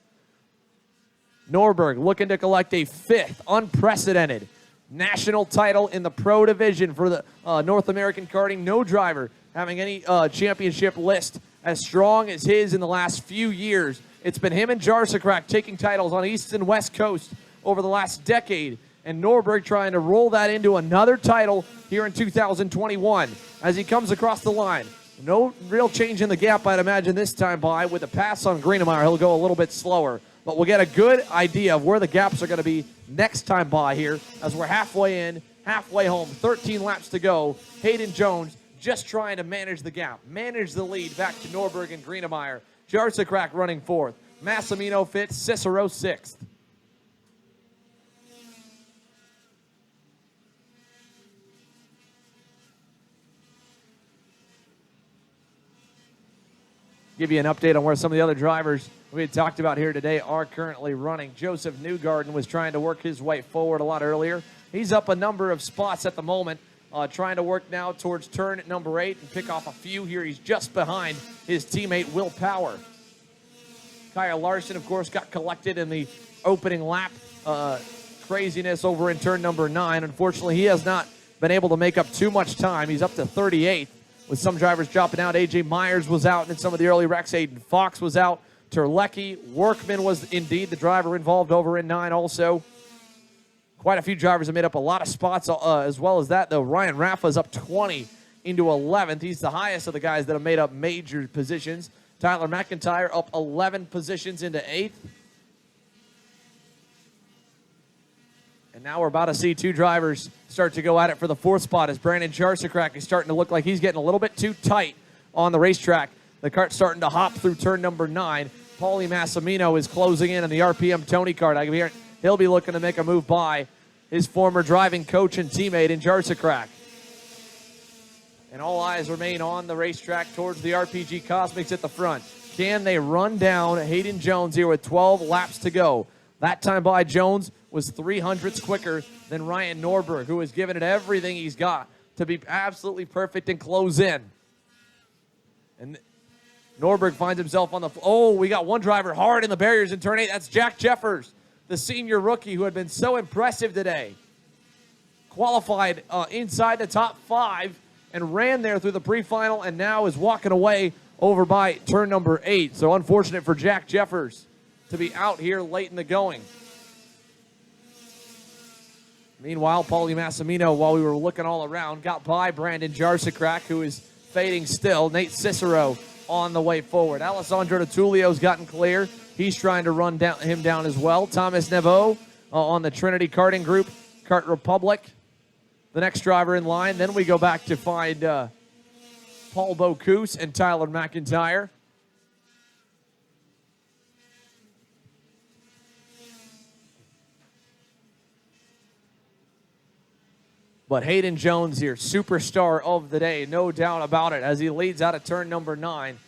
Norberg looking to collect a 5th unprecedented national title in the Pro division for the North American Karting. No driver having any championship list as strong as his in the last few years. It's been him and Jarsekrak taking titles on East and West Coast over the last decade, and Norberg trying to roll that into another title here in 2021 as he comes across the line. No real change in the gap, I'd imagine, this time by. With a pass on Greenemeyer, he'll go a little bit slower. But we'll get a good idea of where the gaps are going to be next time by here as we're halfway in, halfway home, 13 laps to go. Hayden Jones just trying to manage the gap, manage the lead back to Norberg and Greenemeyer. Jarsekrak running 4th. Massimino 5th, Cicero 6th. Give you an update on where some of the other drivers we had talked about here today are currently running. Joseph Newgarden was trying to work his way forward a lot earlier. He's up a number of spots at the moment, trying to work now towards turn number 8 and pick off a few here. He's just behind his teammate Will Power. Kyle Larson, of course, got collected in the opening lap craziness over in turn number 9. Unfortunately, he has not been able to make up too much time. He's up to 38th. With some drivers dropping out. A.J. Myers was out in some of the early wrecks. Aiden Fox was out. Terlecki. Workman was indeed the driver involved over in 9 also. Quite a few drivers have made up a lot of spots as well as that, though. Ryan Raffa's up 20 into 11th. He's the highest of the guys that have made up major positions. Tyler McIntyre up 11 positions into 8th. And now we're about to see 2 drivers start to go at it for the 4th spot as Brandon Jarsekrak is starting to look like he's getting a little bit too tight on the racetrack. The kart's starting to hop through turn number 9. Paulie Massimino is closing in on the RPM Tony kart. I can hear he'll be looking to make a move by his former driving coach and teammate in Jarsekrak. And all eyes remain on the racetrack towards the RPG Cosmics at the front. Can they run down Hayden Jones here with 12 laps to go? That time by Jones was 300ths quicker than Ryan Norberg, who has given it everything he's got to be absolutely perfect and close in. And Norberg finds himself on the... Oh, we got one driver hard in the barriers in turn 8. That's Jack Jeffers, the senior rookie who had been so impressive today. Qualified inside the top 5 and ran there through the pre-final and now is walking away over by turn number 8. So unfortunate for Jack Jeffers to be out here late in the going. Meanwhile, Paulie Massimino, while we were looking all around, got by Brandon Jarsekrak, who is fading still. Nate Cicero on the way forward. Alessandro Tullio's gotten clear. He's trying to run him down as well. Thomas Neveau on the Trinity Karting Group, Kart Republic, the next driver in line. Then we go back to find Paul Bocuse and Tyler McIntyre. But Hayden Jones here, superstar of the day, no doubt about it, as he leads out of turn number 9.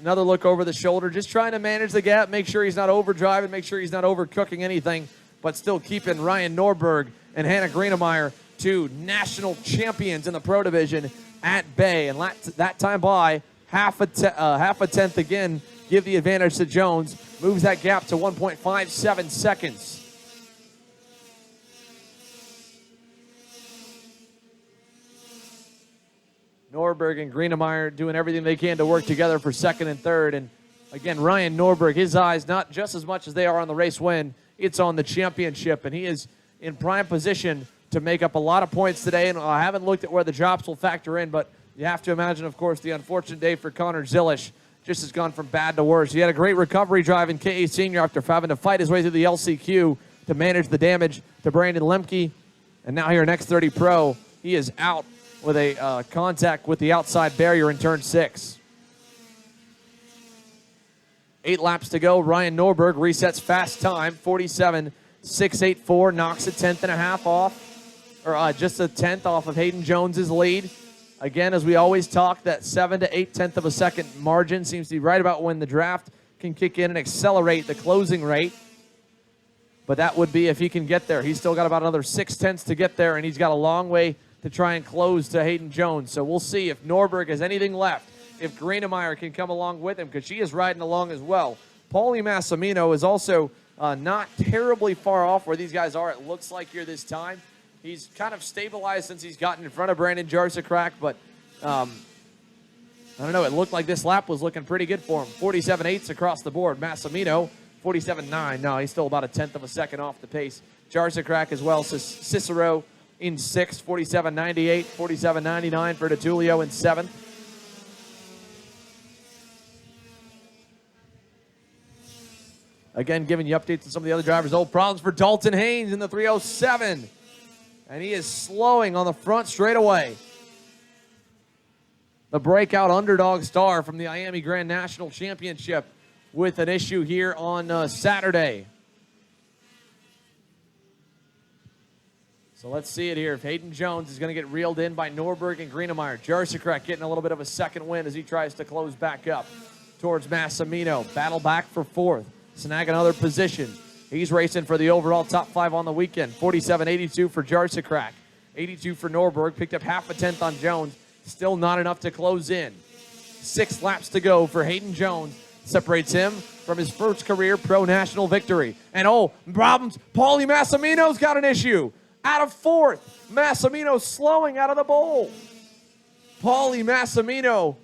Another look over the shoulder, just trying to manage the gap, make sure he's not overdriving, make sure he's not overcooking anything, but still keeping Ryan Norberg and Hannah Greenemeyer, 2 national champions in the Pro Division, at bay. And that time by, half a tenth again, give the advantage to Jones, moves that gap to 1.57 seconds. Norberg and Greenemeyer doing everything they can to work together for 2nd and 3rd. And again, Ryan Norberg, his eyes not just as much as they are on the race win, it's on the championship. And he is in prime position to make up a lot of points today. And I haven't looked at where the drops will factor in, but You have to imagine, of course, the unfortunate day for Connor Zilish just has gone from bad to worse. He had a great recovery drive in KA Senior after having to fight his way through the LCQ to manage the damage to Brandon Lemke. And now here in X30 Pro, he is out with a contact with the outside barrier in turn 6. 8 laps to go. Ryan Norberg resets fast time, 47.684, knocks a 10.5 off, or just a 10th off of Hayden Jones's lead. Again, as we always talk, that 7 to 8 of a second margin seems to be right about when the draft can kick in and accelerate the closing rate. But that would be if he can get there. He's still got about another 6/10 to get there, and he's got a long way to try and close to Hayden Jones. So we'll see if Norberg has anything left, if Greenemeyer can come along with him, because she is riding along as well. Paulie Massimino is also not terribly far off where these guys are, it looks like, here this time. He's kind of stabilized since he's gotten in front of Brandon Jarzakrak, but I don't know. It looked like this lap was looking pretty good for him. 47.8 across the board. Massimino, 47.9. No, he's still about a 10th of a second off the pace. Jarzakrak as well. Cicero in 6th, 47.98. 47.99 for DeTulio in 7th. Again, giving you updates on some of the other drivers. Old problems for Dalton Haynes in the 307. And he is slowing on the front straightaway. The breakout underdog star from the Miami Grand National Championship with an issue here on Saturday. So let's see it here. If Hayden Jones is going to get reeled in by Norberg and Greenemeyer. Jarzakrak getting a little bit of a second win as he tries to close back up towards Massimino. Battle back for 4th. Snag another position. He's racing for the overall top 5 on the weekend. 47.82 for Jarzakrak. 82 for Norberg. Picked up half a 10th on Jones. Still not enough to close in. 6 laps to go for Hayden Jones. Separates him from his first career pro national victory. And problems. Paulie Massimino's got an issue. Out of 4th. Massimino slowing out of the bowl. Paulie Massimino.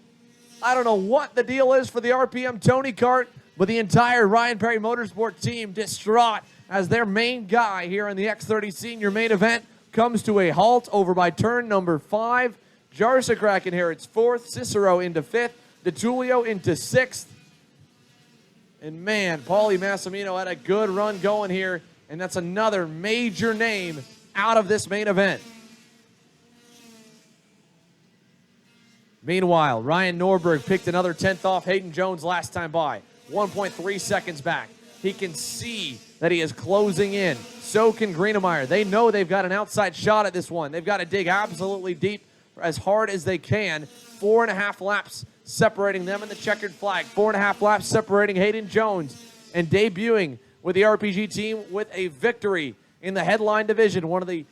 I don't know what the deal is for the RPM Tony Kart, but the entire Ryan Perry Motorsport team distraught as their main guy here in the X30 Senior main event comes to a halt over by turn number 5. Jarzakrak inherits 4th, Cicero into 5th, DeTulio into 6th. And man, Paulie Massimino had a good run going here, and that's another major name out of this main event. Meanwhile, Ryan Norberg picked another 10th off Hayden Jones last time by. 1.3 seconds back. He can see that he is closing in. So can Greenemeyer. They know they've got an outside shot at this one. They've got to dig absolutely deep as hard as they can. 4.5 laps separating them and the checkered flag. 4.5 laps separating Hayden Jones. And debuting with the RPG team with a victory in the headline division. One of the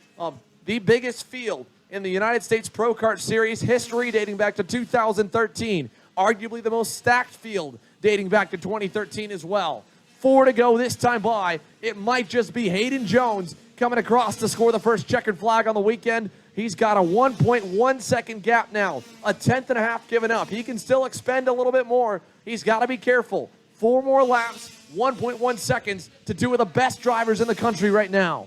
biggest field in the United States Pro Kart Series history, dating back to 2013. Arguably the most stacked field dating back to 2013 as well. 4 to go this time by. It might just be Hayden Jones coming across to score the first checkered flag on the weekend. He's got a 1.1 second gap now. A 10.5 given up. He can still expend a little bit more. He's got to be careful. 4 more laps, 1.1 seconds to 2 of the best drivers in the country right now.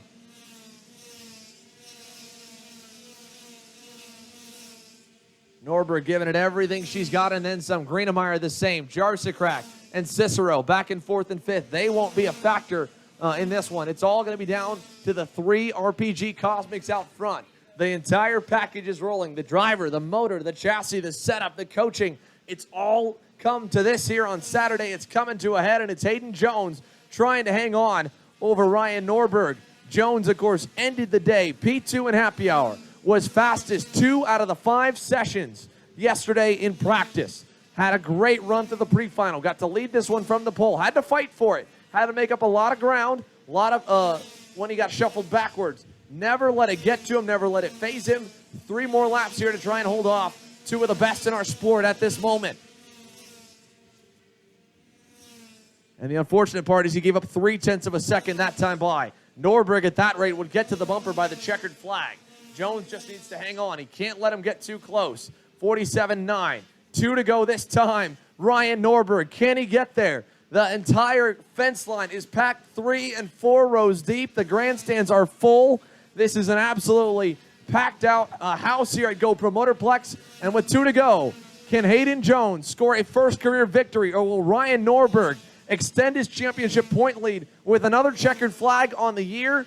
Norberg giving it everything she's got, and then some. Greenemeyer the same. Jarzakrak and Cicero back in 4th and 5th. They won't be a factor in this one. It's all going to be down to the 3 RPG Cosmics out front. The entire package is rolling. The driver, the motor, the chassis, the setup, the coaching. It's all come to this here on Saturday. It's coming to a head, and it's Hayden Jones trying to hang on over Ryan Norberg. Jones, of course, ended the day. P2 and happy hour. Was fastest 2 out of the 5 sessions yesterday in practice. Had a great run to the pre-final. Got to lead this one from the pole. Had to fight for it. Had to make up a lot of ground. A lot of when he got shuffled backwards. Never let it get to him. Never let it phase him. 3 more laps here to try and hold off 2 of the best in our sport at this moment. And the unfortunate part is he gave up 0.3 of a second that time by. Norberg at that rate would get to the bumper by the checkered flag. Jones just needs to hang on. He can't let him get too close. 47.9. 2 to go this time. Ryan Norberg, can he get there? The entire fence line is packed 3 and 4 rows deep. The grandstands are full. This is an absolutely packed out house here at GoPro Motorplex. And with 2 to go, can Hayden Jones score a first career victory, or will Ryan Norberg extend his championship point lead with another checkered flag on the year?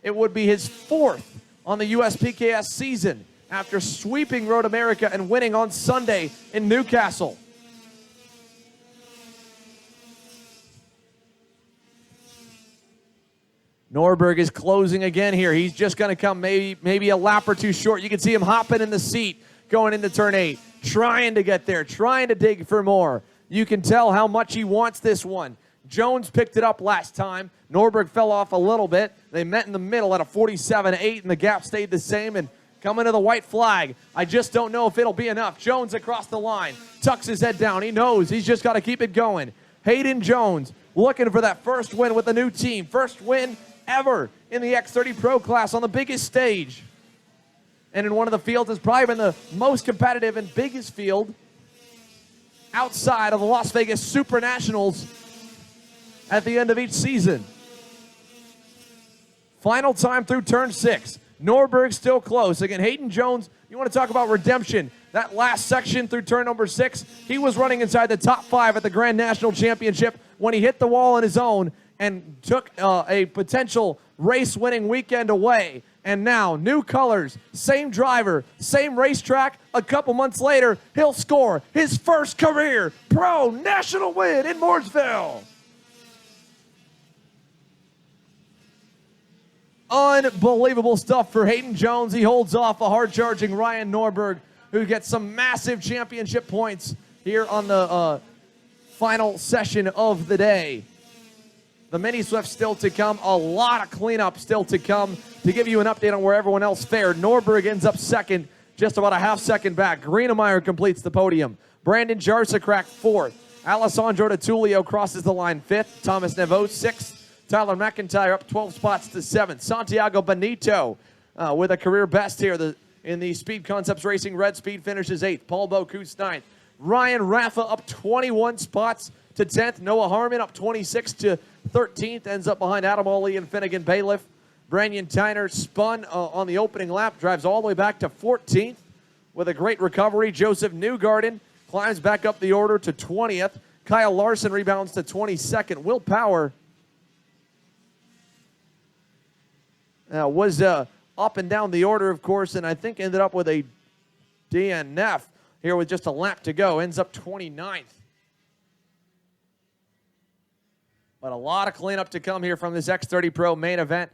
It would be his 4th on the USPKS season after sweeping Road America and winning on Sunday in Newcastle. Norberg is closing again here. He's just going to come maybe a lap or two short. You can see him hopping in the seat going into turn 8, trying to get there, trying to dig for more. You can tell how much he wants this one. Jones picked it up last time. Norberg fell off a little bit. They met in the middle at a 47-8, and the gap stayed the same. And coming to the white flag, I just don't know if it'll be enough. Jones across the line, tucks his head down. He knows he's just got to keep it going. Hayden Jones looking for that first win with the new team. First win ever in the X30 Pro class on the biggest stage. And in one of the fields that's probably been the most competitive and biggest field outside of the Las Vegas Super Nationals at the end of each season. Final time through turn 6. Norberg still close. Again, Hayden Jones, you want to talk about redemption. That last section through turn number 6, he was running inside the top 5 at the Grand National Championship when he hit the wall on his own and took a potential race-winning weekend away. And now, new colors, same driver, same racetrack. A couple months later, he'll score his first career pro national win in Mooresville. Unbelievable stuff for Hayden Jones. He holds off a hard-charging Ryan Norberg, who gets some massive championship points here on the final session of the day. The mini Swift still to come. A lot of cleanup still to come. To give you an update on where everyone else fared, Norberg ends up second, just about a half second back. Greenemeyer completes the podium. Brandon Jarsakrak 4th. Alessandro DeTulio crosses the line 5th. Thomas Neveau 6th. Tyler McIntyre up 12 spots to 7th. Santiago Benito with a career best here in the Speed Concepts Racing Red Speed finishes 8th. Paul Bocuse 9th. Ryan Raffa up 21 spots to 10th. Noah Harmon up 26 to 13th. Ends up behind Adam Ollie and Finnegan Bailiff. Branyan Tyner spun on the opening lap. Drives all the way back to 14th with a great recovery. Joseph Newgarden climbs back up the order to 20th. Kyle Larson rebounds to 22nd. Will Power was up and down the order, of course, and I think ended up with a DNF here with just a lap to go. Ends up 29th. But a lot of cleanup to come here from this X30 Pro main event.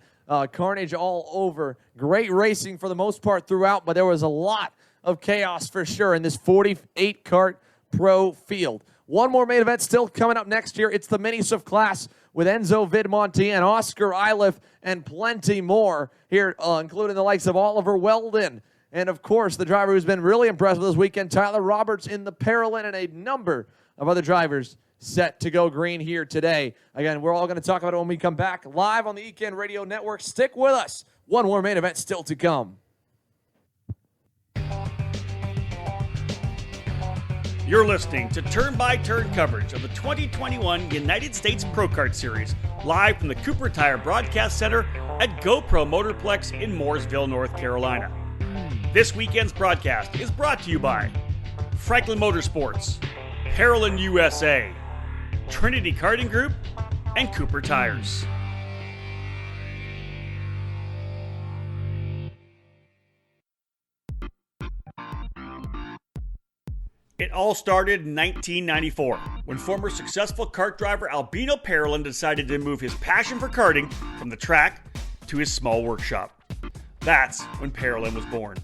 Carnage all over. Great racing for the most part throughout, but there was a lot of chaos for sure in this 48-kart Pro field. One more main event still coming up next year. It's the Mini Swift class with Enzo Vidmonti and Oscar Iliff and plenty more here, including the likes of Oliver Weldon. And, of course, the driver who's been really impressive this weekend, Tyler Roberts in the Paralyn, and a number of other drivers set to go green here today. Again, we're all going to talk about it when we come back live on the EKN Radio Network. Stick with us. One more main event still to come. You're listening to turn-by-turn coverage of the 2021 United States Pro Kart Series, live from the Cooper Tire Broadcast Center at GoPro Motorplex in Mooresville, North Carolina. This weekend's broadcast is brought to you by Franklin Motorsports, Paralyn USA, Trinity Karting Group, and Cooper Tires. It all started in 1994, when former successful kart driver Albino Paralyn decided to move his passion for karting from the track to his small workshop. That's when Paralyn was born.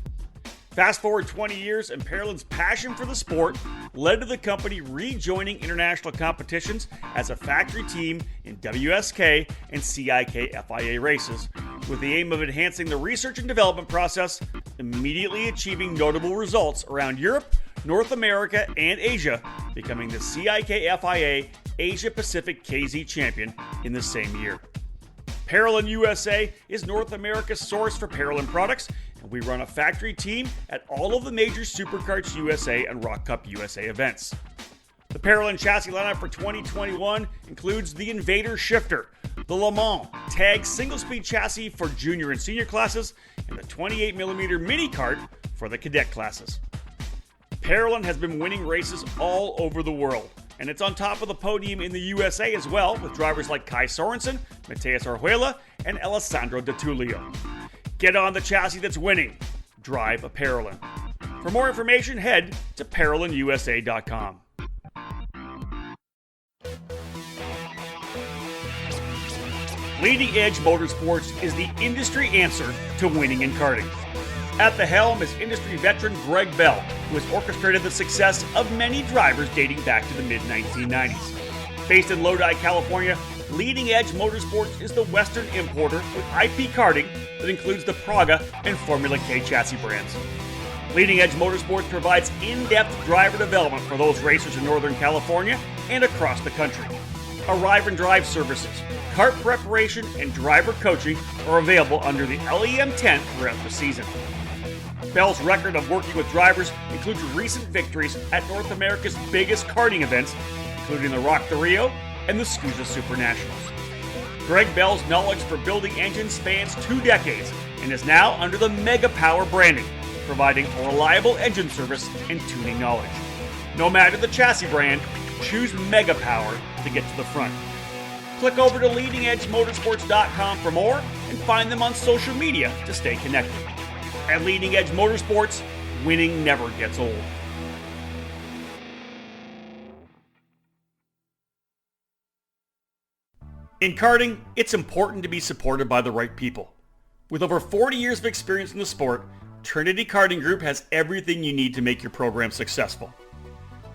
Fast forward 20 years, and Paralyn's passion for the sport led to the company rejoining international competitions as a factory team in WSK and CIK FIA races, with the aim of enhancing the research and development process, immediately achieving notable results around Europe, North America, and Asia, becoming the CIK FIA Asia Pacific KZ champion in the same year. Paralyn USA is North America's source for Paralyn products, and we run a factory team at all of the major Superkarts USA and Rock Cup USA events. The Paralyn chassis lineup for 2021 includes the Invader Shifter, the Le Mans tag single-speed chassis for junior and senior classes, and the 28mm mini kart for the cadet classes. Parolin has been winning races all over the world, and it's on top of the podium in the USA as well, with drivers like Kai Sorensen, Mateus Orjuela, and Alessandro De Tullio. Get on the chassis that's winning. Drive a Parolin. For more information, head to ParolinUSA.com. Leading Edge Motorsports is the industry answer to winning in karting. At the helm is industry veteran Greg Bell, who has orchestrated the success of many drivers dating back to the mid-1990s. Based in Lodi, California, Leading Edge Motorsports is the Western importer with IP karting that includes the Praga and Formula K chassis brands. Leading Edge Motorsports provides in-depth driver development for those racers in Northern California and across the country. Arrive and drive services, kart preparation, and driver coaching are available under the LEM tent throughout the season. Bell's record of working with drivers includes recent victories at North America's biggest karting events, including the Rock the Rio and the SCUSA Super Nationals. Greg Bell's knowledge for building engines spans 2 decades and is now under the Mega Power branding, providing a reliable engine service and tuning knowledge. No matter the chassis brand, choose Mega Power to get to the front. Click over to leadingedgemotorsports.com for more and find them on social media to stay connected. At Leading Edge Motorsports, winning never gets old. In karting, it's important to be supported by the right people. With over 40 years of experience in the sport, Trinity Karting Group has everything you need to make your program successful.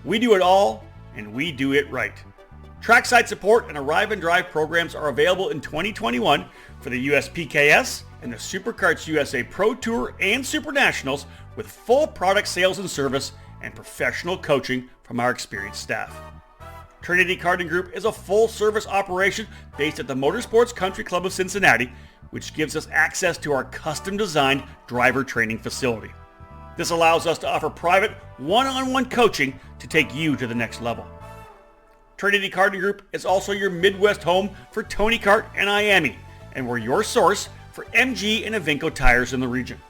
We do it all, and we do it right. Trackside support and Arrive and Drive programs are available in 2021 for the USPKS and the SuperKarts USA Pro Tour and Super Nationals, with full product sales and service and professional coaching from our experienced staff. Trinity Karting Group is a full-service operation based at the Motorsports Country Club of Cincinnati, which gives us access to our custom-designed driver training facility. This allows us to offer private, one-on-one coaching to take you to the next level. Trinity Karting Group is also your Midwest home for Tony Kart and IAME, and we're your source for MG and Evinco tires in the region.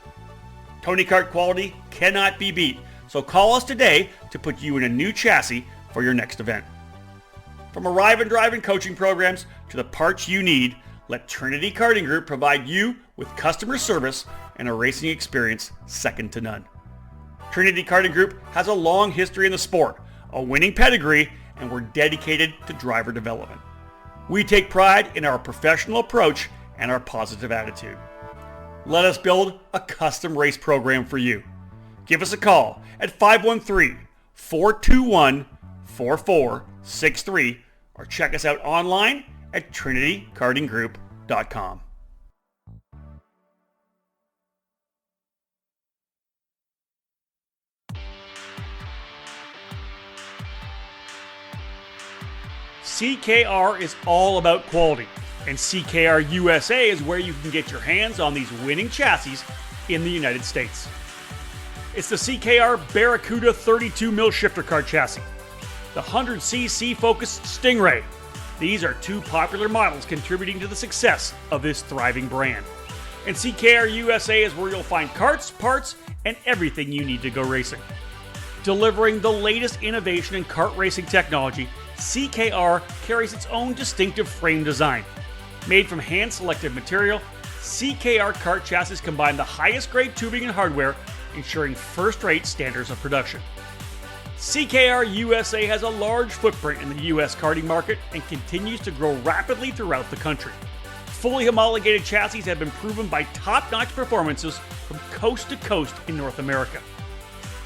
Tony Kart quality cannot be beat, so call us today to put you in a new chassis for your next event. From Arrive and Drive and coaching programs to the parts you need, let Trinity Karting Group provide you with customer service and a racing experience second to none. Trinity Karting Group has a long history in the sport, a winning pedigree, and we're dedicated to driver development. We take pride in our professional approach and our positive attitude. Let us build a custom race program for you. Give us a call at 513-421-4463 or check us out online at trinitykartinggroup.com. CKR is all about quality, and CKR USA is where you can get your hands on these winning chassis in the United States. It's the CKR Barracuda 32mm shifter kart chassis, the 100cc focused Stingray. These are 2 popular models contributing to the success of this thriving brand. And CKR USA is where you'll find karts, parts, and everything you need to go racing. Delivering the latest innovation in kart racing technology, CKR carries its own distinctive frame design. Made from hand-selected material, CKR kart chassis combine the highest grade tubing and hardware, ensuring first-rate standards of production. CKR USA has a large footprint in the US karting market and continues to grow rapidly throughout the country. Fully homologated chassis have been proven by top-notch performances from coast to coast in North America.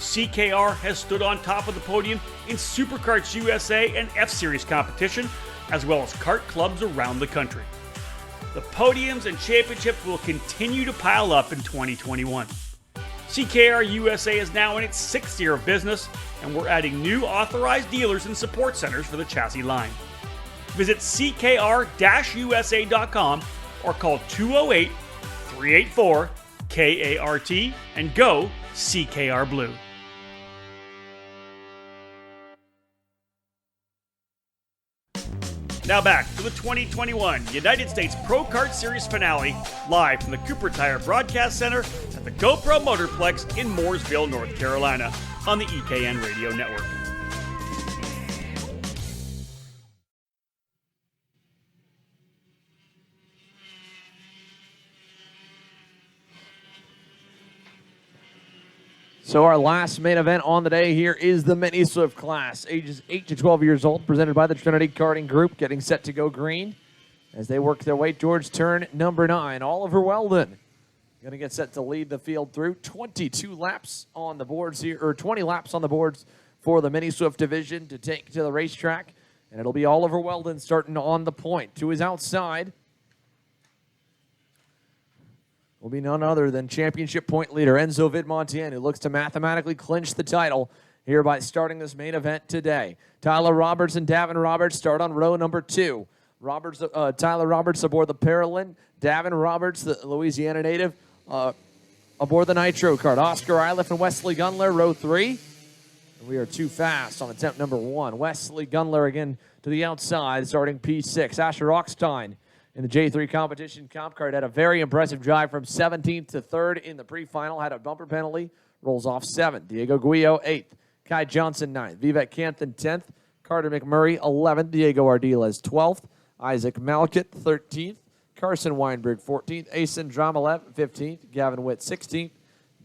CKR has stood on top of the podium in SuperKarts USA and F-Series competition, as well as kart clubs around the country. The podiums and championships will continue to pile up in 2021. CKR USA is now in its 6th year of business, and we're adding new authorized dealers and support centers for the chassis line. Visit ckr-usa.com or call 208-384-KART and go CKR Blue. Now back to the 2021 United States Pro Kart Series finale, live from the Cooper Tire Broadcast Center at the GoPro Motorplex in Mooresville, North Carolina, on the EKN Radio Network. So our last main event on the day here is the Mini Swift class, ages 8 to 12 years old, presented by the Trinity Karting Group, getting set to go green as they work their way towards turn number 9. Oliver Weldon going to get set to lead the field through 22 laps on the boards here, or 20 laps on the boards for the Mini Swift division to take to the racetrack. And it'll be Oliver Weldon starting on the point. To his outside will be none other than championship point leader Enzo Vidmontien, who looks to mathematically clinch the title here by starting this main event today. Tyler Roberts and Davin Roberts start on row number 2. Tyler Roberts aboard the Paralyn. Davin Roberts, the Louisiana native, aboard the Nitro kart. Oscar Iliff and Wesley Gunler, row 3. And we are too fast on attempt number 1. Wesley Gunler again to the outside, starting P6. Asher Rockstein in the J3 competition comp kart had a very impressive drive from 17th to 3rd in the pre-final, had a bumper penalty, rolls off 7th. Diego Guillo 8th. Kai Johnson 9th. Vivek Canthan 10th. Carter McMurray 11th. Diego Ardiles 12th. Isaac Malkit 13th. Carson Weinberg 14th. Asen Dramilev 15th. Gavin Witt 16th.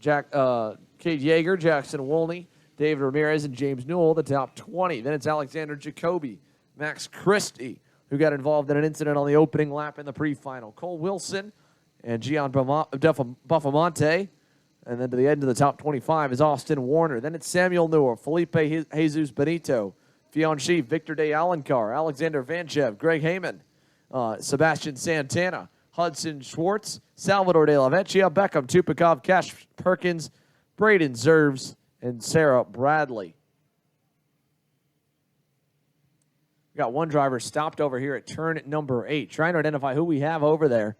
Cade Yeager, Jackson Wolney, David Ramirez, and James Newell, the top 20. Then it's Alexander Jacoby, Max Christie, who got involved in an incident on the opening lap in the pre-final. Cole Wilson and Gian Buffamonte. And then to the end of the top 25 is Austin Warner. Then it's Samuel Neuer, Felipe Jesus Benito, Fionn Sheaf, Victor De Alencar, Alexander Vanchev, Greg Heyman, Sebastian Santana, Hudson Schwartz, Salvador De La Vecchia, Beckham, Tupakov, Cash Perkins, Braden Zerves, and Sarah Bradley. We got one driver stopped over here at turn number 8, trying to identify who we have over there.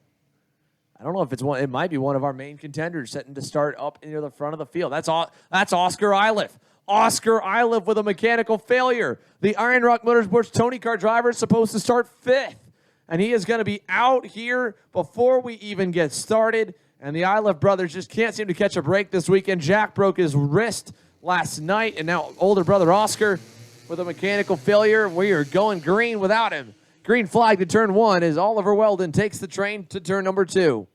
I don't know if it's one. It might be one of our main contenders setting to start up near the front of the field. That's Oscar Iliff. Oscar Iliff with a mechanical failure. The Iron Rock Motorsports Tony Kart driver is supposed to start 5th, and he is going to be out here before we even get started. And the Iliff brothers just can't seem to catch a break this weekend. Jack broke his wrist last night, and now older brother Oscar with a mechanical failure. We are going green without him. Green flag to turn 1 as Oliver Weldon takes the train to turn number 2.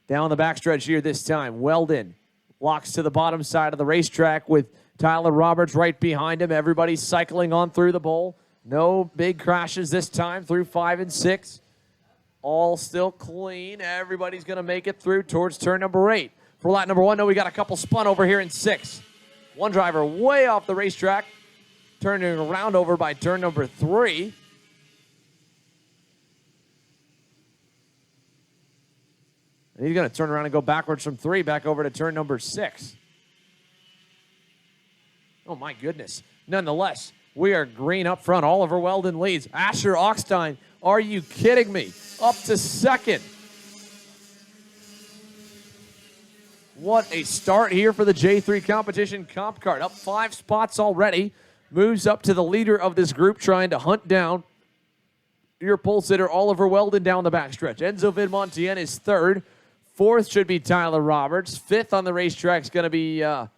Down the backstretch here this time, Weldon locks to the bottom side of the racetrack with Tyler Roberts right behind him. Everybody cycling on through the bowl. No big crashes this time through 5 and 6. All still clean. Everybody's going to make it through towards turn number 8. For lap number 1, no, we got a couple spun over here in 6. One driver way off the racetrack, turning around over by turn number 3. And he's going to turn around and go backwards from 3 back over to turn number 6. Oh, my goodness. Nonetheless, we are green up front. Oliver Weldon leads. Asher Ockstein, are you kidding me? Up to 2nd. What a start here for the J3 competition comp kart. Up 5 spots already. Moves up to the leader of this group, trying to hunt down your pole sitter, Oliver Weldon, down the backstretch. Enzo Vidmontien is 3rd. 4th should be Tyler Roberts. 5th on the racetrack is going to be, I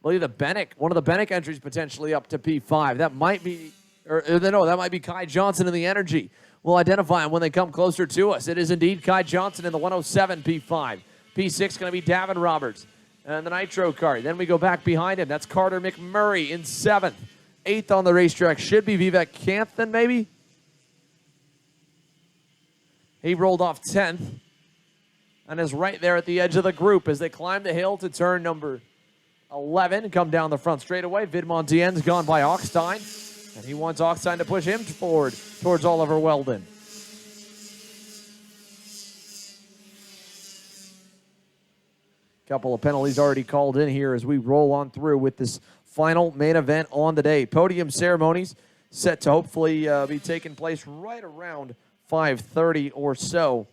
believe, one of the Bennick entries potentially up to P5. That might be, that might be Kai Johnson in the Energy. We'll identify him when they come closer to us. It is indeed Kai Johnson in the 107 P5. P6 going to be Davin Roberts and the Nitro kart. Then we go back behind him. That's Carter McMurray in 7th. 8th on the racetrack should be Vivek Canthan, maybe. He rolled off 10th and is right there at the edge of the group as they climb the hill to turn number 11 and come down the front straightaway. Vidmontien's gone by Ockstein, and he wants Ockstein to push him forward towards Oliver Weldon. Couple of penalties already called in here as we roll on through with this final main event on the day. Podium ceremonies set to hopefully be taking place right around 5:30 or so.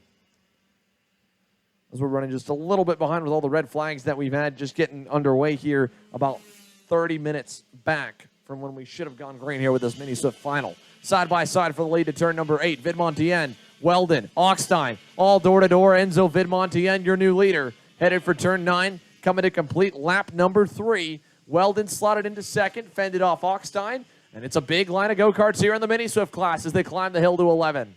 as we're running just a little bit behind with all the red flags that we've had just getting underway here about 30 minutes back from when we should have gone green here with this mini Swift final. Side by side for the lead to turn number 8. Vidmontien, Weldon, Augstein, all door-to-door. Enzo Vidmontien, your new leader, headed for turn 9, coming to complete lap number 3. Weldon slotted into second, fended off Augstein, and it's a big line of go-karts here in the mini Swift class as they climb the hill to 11.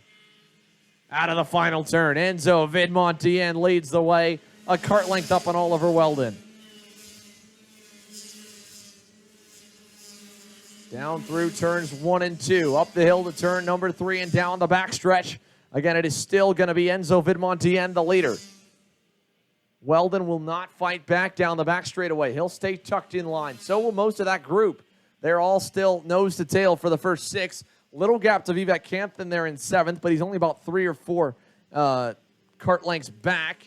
Out of the final turn, Enzo Vidmontien leads the way, a kart length up on Oliver Weldon. Down through turns 1 and 2, up the hill to turn number 3 and down the backstretch. Again, it is still going to be Enzo Vidmontien, the leader. Weldon will not fight back down the back straightaway. He'll stay tucked in line. So will most of that group. They're all still nose to tail for the first 6. Little gap to Vivek Kanthan there in 7th, but he's only about 3 or 4 kart lengths back.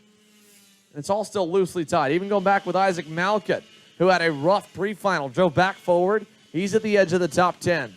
And it's all still loosely tied. Even going back with Isaac Malkut, who had a rough pre-final, drove back forward. He's at the edge of the top 10.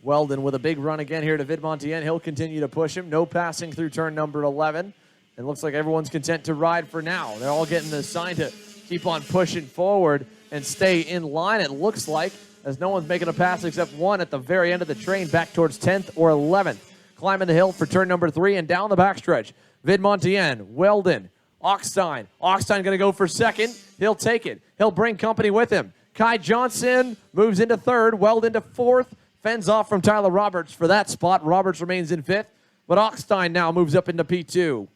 Weldon with a big run again here to Vidmontien. He'll continue to push him. No passing through turn number 11. It looks like everyone's content to ride for now. They're all getting the sign to keep on pushing forward and stay in line, it looks like, as no one's making a pass except one at the very end of the train back towards 10th or 11th. Climbing the hill for turn number 3 and down the backstretch. Vidmontien, Weldon, Augstein. Augstein going to go for second. He'll take it. He'll bring company with him. Kai Johnson moves into 3rd. Weldon to 4th. Fends off from Tyler Roberts for that spot. Roberts remains in 5th. But Augstein now moves up into P2.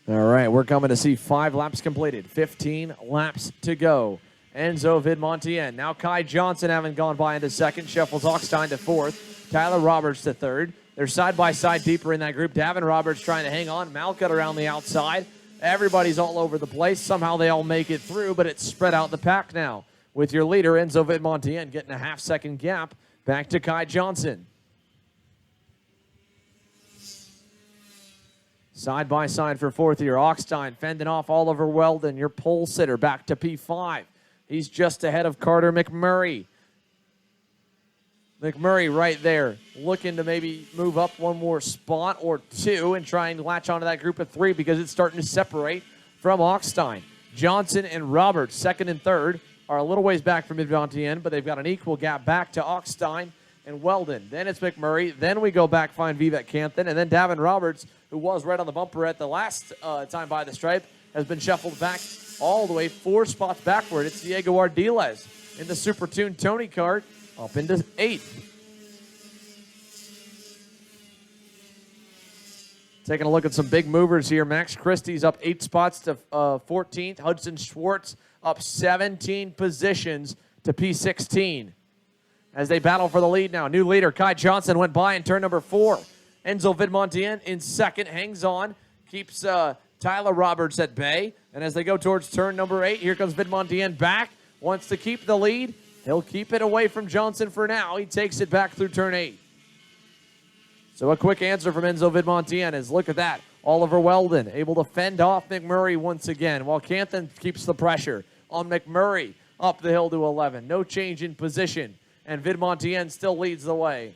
All right, we're coming to see 5 laps completed, 15 laps to go. Enzo Vidmontien, now Kai Johnson having gone by into 2nd, shuffles Augstein to 4th, Tyler Roberts to 3rd. They're side by side deeper in that group. Davin Roberts trying to hang on, Malkut around the outside. Everybody's all over the place. Somehow they all make it through, but it's spread out the pack now with your leader, Enzo Vidmontien, getting a half-second gap back to Kai Johnson. Side by side for 4th here. Augstein fending off Oliver Weldon, your pole sitter, back to P5. He's just ahead of Carter McMurray. McMurray right there, looking to maybe move up one more spot or 2 and try and latch onto that group of 3 because it's starting to separate from Augstein. Johnson and Roberts, 2nd and 3rd, are a little ways back from Vidmontien, but they've got an equal gap back to Augstein and Weldon. Then it's McMurray. Then we go back, find Vivek Kanthan. And then Davin Roberts, who was right on the bumper at the last time by the stripe, has been shuffled back all the way 4 spots backward. It's Diego Ardiles in the Super Tuned Tony kart up into 8th. Taking a look at some big movers here. Max Christie's up 8 spots to 14th. Hudson Schwartz up 17 positions to P16. As they battle for the lead now. New leader, Kai Johnson, went by in turn number 4. Enzo Vidmontien in 2nd, hangs on, keeps Tyler Roberts at bay. And as they go towards turn number 8, here comes Vidmontien back. Wants to keep the lead. He'll keep it away from Johnson for now. He takes it back through turn 8. So a quick answer from Enzo Vidmontien is, look at that. Oliver Weldon able to fend off McMurray once again, while Kanthan keeps the pressure on McMurray up the hill to 11. No change in position. And Vidmontien still leads the way.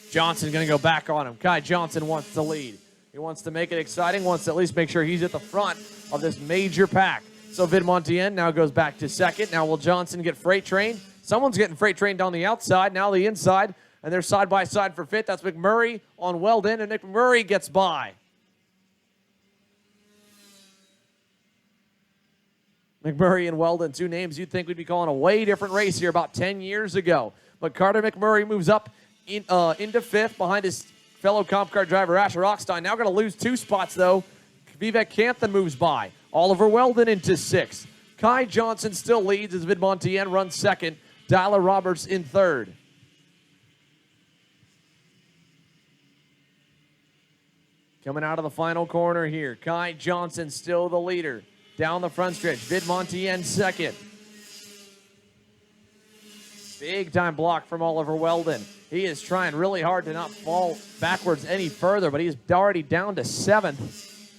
Johnson going to go back on him. Kai Johnson wants to lead. He wants to make it exciting, wants to at least make sure he's at the front of this major pack. So Vidmontien now goes back to 2nd. Now will Johnson get freight trained? Someone's getting freight trained on the outside, now the inside, and they're side by side for 5th. That's McMurray on Weldon, and McMurray gets by. McMurray and Weldon, 2 names you'd think we'd be calling a way different race here about 10 years ago. But Carter McMurray moves up into 5th behind his fellow comp car driver Asher Augstein. Now going to lose 2 spots, though. Vivek Kanthan moves by. Oliver Weldon into 6th. Kai Johnson still leads as Vidmontien runs 2nd. Tyler Roberts in 3rd. Coming out of the final corner here, Kai Johnson still the leader. down the front stretch. Vidmontien second. Big time block from Oliver Weldon. He is trying really hard to not fall backwards any further, but he's already down to 7th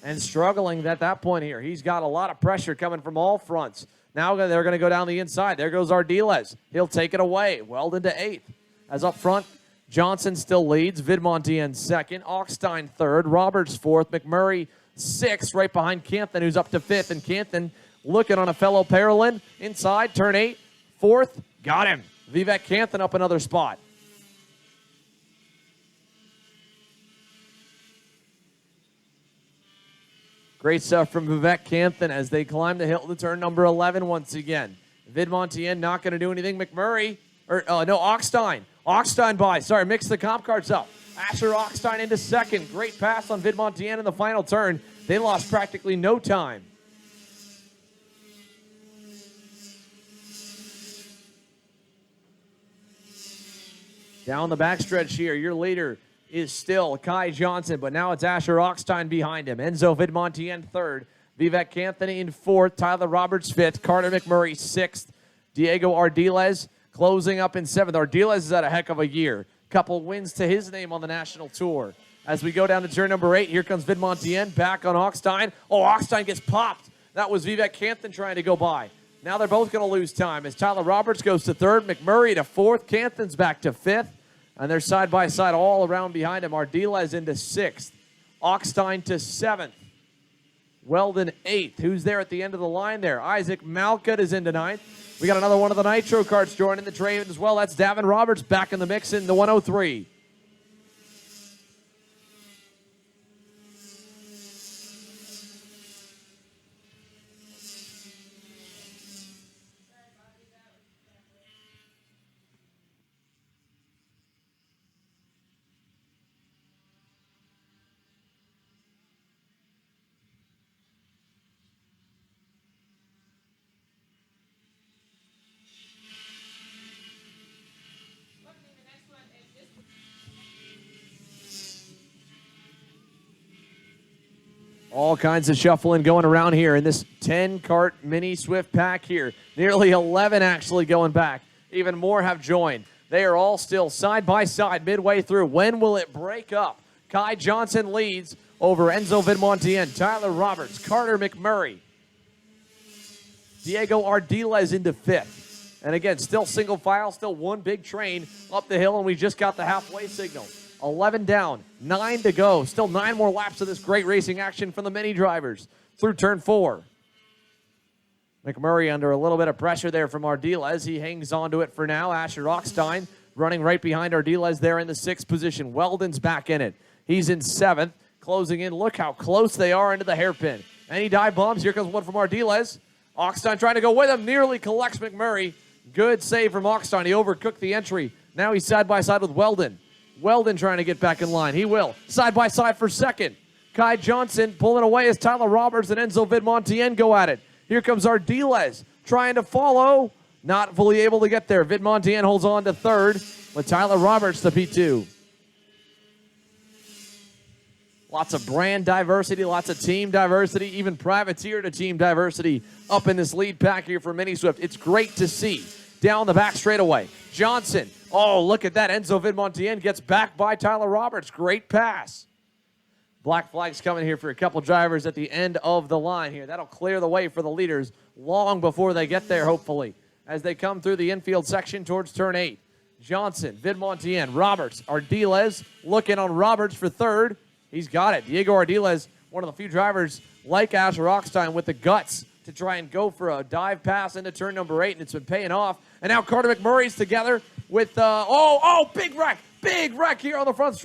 and struggling at that point here. He's got a lot of pressure coming from all fronts. Now they're going to go down the inside. There goes Ardiles. He'll take it away. Weldon to 8th. As up front, Johnson still leads. Vidmontien 2nd. Augstein 3rd. Roberts 4th. McMurray 6th, right behind Canthan, who's up to 5th. And Canthan looking on a fellow Parolin. Inside, turn 8. 4th. Got him. Vivek Canthan up another spot. Great stuff from Vivek Canthan as they climb the hill to turn number 11 once again. Vidmontien not going to do anything. McMurray, Augstein. Augstein by. Sorry, mix the comp cards up. Asher Augstein into 2nd. Great pass on Vidmontien in the final turn. They lost practically no time. Down the backstretch here, your leader is still Kai Johnson, but now it's Asher Augstein behind him. Enzo Vidmontien 3rd. Vivek Canthan in 4th. Tyler Roberts 5th. Carter McMurray 6th. Diego Ardiles closing up in 7th. Ardiles is at a heck of a year. Couple wins to his name on the national tour. As we go down to turn number 8, here comes Vidmontien back on Augstein. Oh, Augstein gets popped. That was Vivek Canthan trying to go by. Now they're both going to lose time as Tyler Roberts goes to 3rd. McMurray to 4th. Canthan's back to 5th. And they're side by side all around behind him. Ardiles into 6th. Augstein to 7th. Weldon 8th. Who's there at the end of the line there? Isaac Malcutt is into 9th. We got another one of the Nitro carts joining the train as well. That's Davin Roberts back in the mix in the 103. All kinds of shuffling going around here in this 10-cart mini Swift pack here. Nearly 11 actually going back. Even more have joined. They are all still side by side midway through. When will it break up? Kai Johnson leads over Enzo Vidmontien, Tyler Roberts, Carter McMurray. Diego Ardiles into 5th. And again, still single file, still one big train up the hill, and we just got the halfway signal. 11 down, 9 to go. Still 9 more laps of this great racing action from the mini drivers through turn 4. McMurray under a little bit of pressure there from Ardiles. He hangs on to it for now. Asher Augstein running right behind Ardiles there in the 6th position. Weldon's back in it. He's in 7th, closing in. Look how close they are into the hairpin. Any dive bombs? Here comes one from Ardiles. Augstein trying to go with him. Nearly collects McMurray. Good save from Augstein. He overcooked the entry. Now he's side by side with Weldon. Weldon trying to get back in line. He will. Side by side for 2nd. Kai Johnson pulling away as Tyler Roberts and Enzo Vidmontien go at it. Here comes Ardiles trying to follow. Not fully able to get there. Vidmontien holds on to 3rd with Tyler Roberts to P2. Lots of brand diversity, lots of team diversity, even privateer to team diversity up in this lead pack here for Mini Swift. It's great to see. Down the back straightaway. Johnson. Oh, look at that. Enzo Vidmontien gets back by Tyler Roberts. Great pass. Black flags coming here for a couple drivers at the end of the line here. That'll clear the way for the leaders long before they get there, hopefully, as they come through the infield section towards turn 8. Johnson, Vidmontien, Roberts, Ardiles looking on Roberts for 3rd. He's got it. Diego Ardiles, one of the few drivers like Asher Augstein with the guts to try and go for a dive pass into turn number 8, and it's been paying off. And now Carter McMurray's together with, big wreck here on the front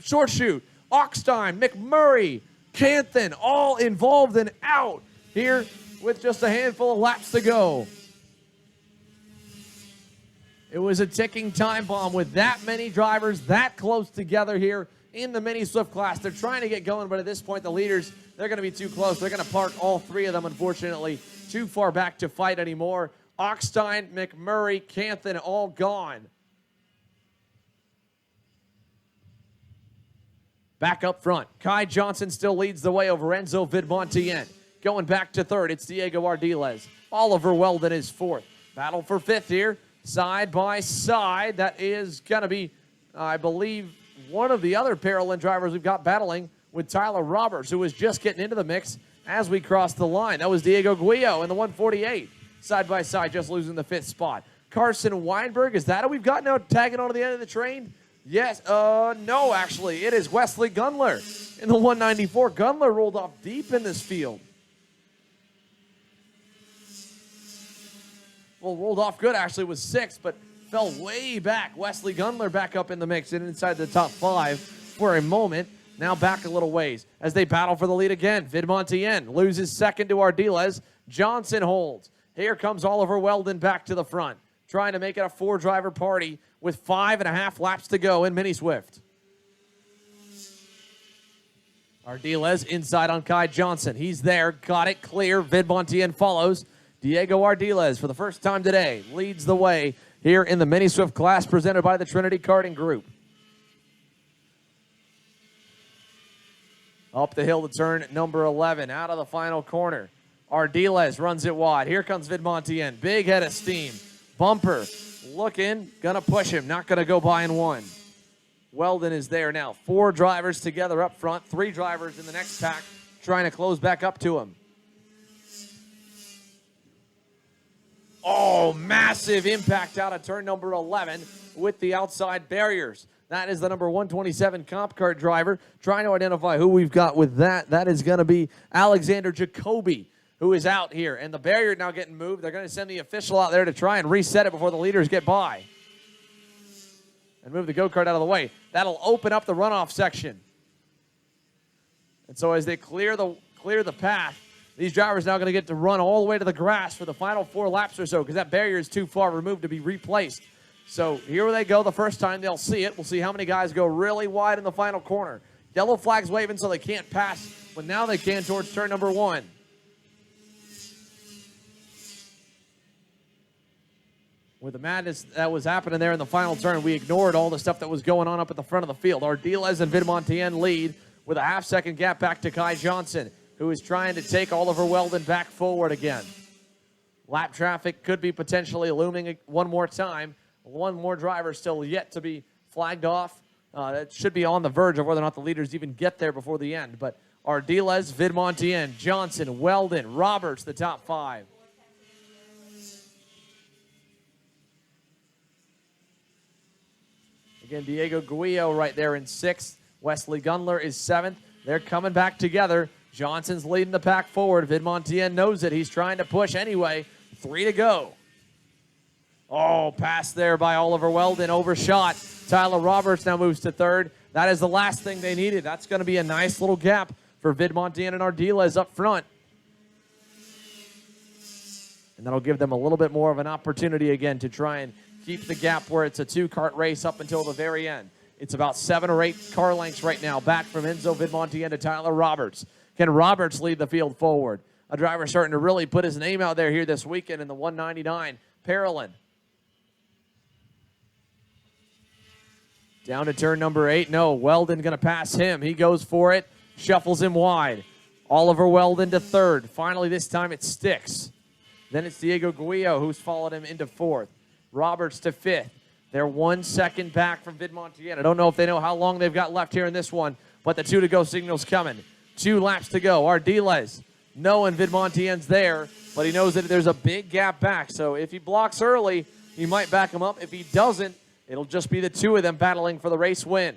short chute. Augstein, McMurray, Canthan, all involved and out here with just a handful of laps to go. It was a ticking time bomb with that many drivers that close together here in the Mini Swift class. They're trying to get going, but at this point, the leaders, they're going to be too close. They're going to park all 3 of them, unfortunately, too far back to fight anymore. Augstein, McMurray, Canthan, all gone. Back up front, Kai Johnson still leads the way over Enzo Vidmontien. Going back to third, it's Diego Ardiles. Oliver Weldon is fourth. Battle for fifth here, side by side. That is going to be, I believe, one of the other Paralympic drivers we've got battling with Tyler Roberts, who was just getting into the mix as we crossed the line. That was Diego Guillo in the 148. Side by side, just losing the fifth spot. Carson Weinberg, is that who we've got now tagging on to the end of the train? Yes, no, actually. It is Wesley Gunler in the 194. Gunler rolled off deep in this field. Well, rolled off good, actually, was sixth, but fell way back. Wesley Gunler back up in the mix and inside the top five for a moment. Now back a little ways as they battle for the lead again. Vidmontien loses second to Ardiles. Johnson holds. Here comes Oliver Weldon back to the front, trying to make it a four-driver party with 5.5 laps to go in Mini Swift. Ardiles inside on Kai Johnson. He's there, got it clear. Vidmontien follows. Diego Ardiles, for the first time today, leads the way here in the Mini Swift class presented by the Trinity Karting Group. Up the hill to turn number 11, out of the final corner. Ardiles runs it wide. Here comes Vidmontien. Big head of steam. Bumper looking, gonna push him, not gonna go by in one. Weldon is there now. 4 drivers together up front, 3 drivers in the next pack, trying to close back up to him. Oh, massive impact out of turn number 11 with the outside barriers. That is the number 127 comp cart driver. Trying to identify who we've got with that. That is going to be Alexander Jacoby, who is out here. And the barrier now getting moved. They're going to send the official out there to try and reset it before the leaders get by. And move the go-kart out of the way. That'll open up the runoff section. And so as they clear the path, these drivers now going to get to run all the way to the grass for the final 4 laps or so because that barrier is too far removed to be replaced. So here they go the first time they'll see it. We'll see how many guys go really wide in the final corner. Yellow flag's waving so they can't pass, but now they can towards turn number 1. With the madness that was happening there in the final turn, we ignored all the stuff that was going on up at the front of the field. Ardiles and Vidmontien lead with a half-second gap back to Kai Johnson, who is trying to take Oliver Weldon back forward again. Lap traffic could be potentially looming one more time. One more driver still yet to be flagged off. That should be on the verge of whether or not the leaders even get there before the end. But Ardiles, Vidmontien, Johnson, Weldon, Roberts, the top 5. Again, Diego Guillo right there in 6th. Wesley Gunler is 7th. They're coming back together. Johnson's leading the pack forward. Vidmontien knows it. He's trying to push anyway. 3 to go. Oh, pass there by Oliver Weldon. Overshot. Tyler Roberts now moves to 3rd. That is the last thing they needed. That's going to be a nice little gap for Vidmontien and Ardiles up front. And that'll give them a little bit more of an opportunity again to try and keep the gap where it's a 2-kart race up until the very end. It's about 7 or 8 car lengths right now, back from Enzo Vidmontien to Tyler Roberts. Can Roberts lead the field forward? A driver starting to really put his name out there here this weekend in the 199 Paralympic. Down to turn number 8. No, Weldon going to pass him. He goes for it, shuffles him wide. Oliver Weldon to 3rd. Finally, this time it sticks. Then it's Diego Guillo who's followed him into 4th. Roberts to 5th. They're 1 second back from Vidmontien. I don't know if they know how long they've got left here in this one, but the 2-to-go signal's coming. 2 laps to go. Ardiles knowing Vidmontien's there, but he knows that there's a big gap back. So if he blocks early, he might back him up. If he doesn't, it'll just be the 2 of them battling for the race win.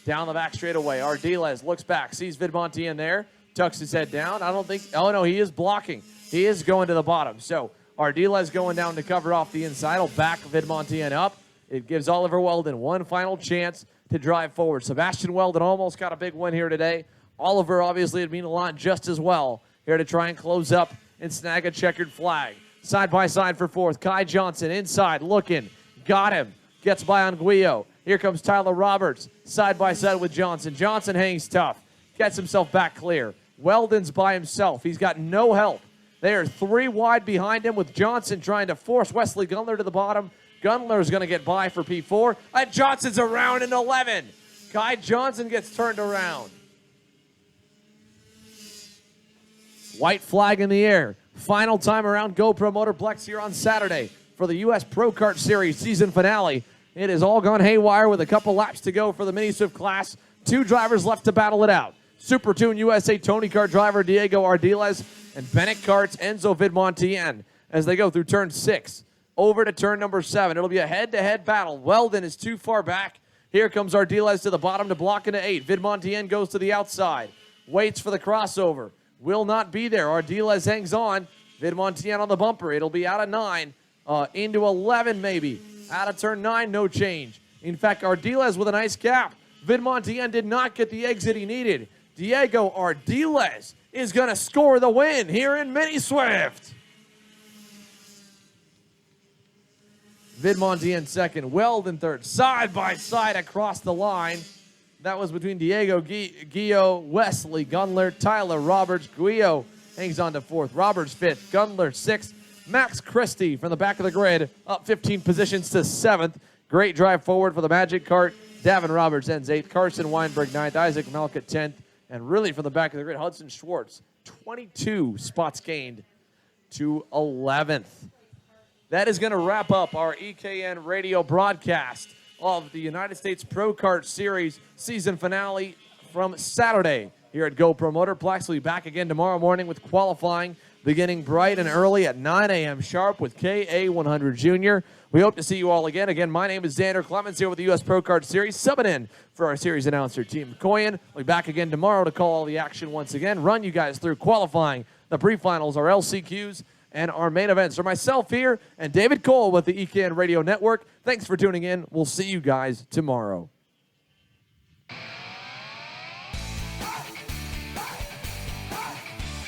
Down the back straightaway, Ardiles looks back, sees Vidmontien there, tucks his head down. I don't think, oh no, he is blocking. He is going to the bottom. So Ardiles going down to cover off the inside. Will back Vidmontien up. It gives Oliver Weldon one final chance to drive forward. Sebastian Weldon almost got a big win here today. Oliver obviously would mean a lot just as well. Here to try and close up and snag a checkered flag. Side by side for 4th. Kai Johnson inside looking. Got him. Gets by on Guillo. Here comes Tyler Roberts. Side by side with Johnson. Johnson hangs tough. Gets himself back clear. Weldon's by himself. He's got no help. They are 3 wide behind him with Johnson trying to force Wesley Gunler to the bottom. Gunler's going to get by for P4. And Johnson's around in 11. Kai Johnson gets turned around. White flag in the air. Final time around GoPro Motorplex here on Saturday for the U.S. Pro Kart Series season finale. It has all gone haywire with a couple laps to go for the Mini Swift class. 2 drivers left to battle it out. Super Tune USA Tony Kart driver Diego Ardiles and Bennett Kart's Enzo Vidmontien as they go through turn 6 over to turn number 7. It'll be a head-to-head battle. Weldon is too far back. Here comes Ardiles to the bottom to block into 8. Vidmontien goes to the outside. Waits for the crossover. Will not be there. Ardiles hangs on. Vidmontien on the bumper. It'll be out of 9 into 11 maybe. Out of turn 9, no change. In fact, Ardiles with a nice gap. Vidmontien did not get the exit he needed. Diego Ardiles is going to score the win here in Mini Swift. Vidmontien second, Weldon third, side by side across the line. That was between Diego, Guillo, Wesley, Gunler, Tyler, Roberts. Guillo hangs on to 4th. Roberts 5th, Gunler 6th. Max Christie from the back of the grid up 15 positions to 7th. Great drive forward for the Magic Kart. Davin Roberts ends 8th. Carson Weinberg 9th. Isaac Malka 10th. And really from the back of the grid, Hudson Schwartz 22 spots gained to 11th. That is going to wrap up our EKN radio broadcast of the United States Pro Kart Series season finale from Saturday here at GoPro Motorplex. We'll be back again tomorrow morning with qualifying beginning bright and early at 9 a.m. sharp with KA100 Junior. We hope to see you all again. Again, my name is Xander Clements here with the U.S. Pro Kart Series, subbing in for our series announcer, Team McCoyan. We'll be back again tomorrow to call all the action once again, run you guys through qualifying, the pre-finals, our LCQs, and our main events. For myself here and David Cole with the EKN Radio Network, thanks for tuning in. We'll see you guys tomorrow.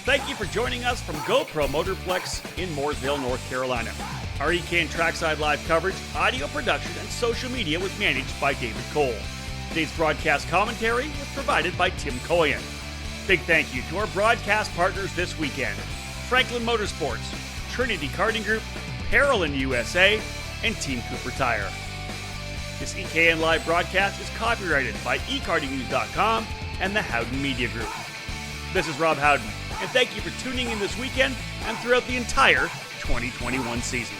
Thank you for joining us from GoPro Motorplex in Mooresville, North Carolina. Our EKN Trackside Live coverage, audio production, and social media was managed by David Cole. Today's broadcast commentary was provided by Tim Coyan. Big thank you to our broadcast partners this weekend: Franklin Motorsports, Trinity Karting Group, Parolin USA, and Team Cooper Tire. This EKN Live broadcast is copyrighted by eKartingNews.com and the Howden Media Group. This is Rob Howden, and thank you for tuning in this weekend and throughout the entire 2021 season.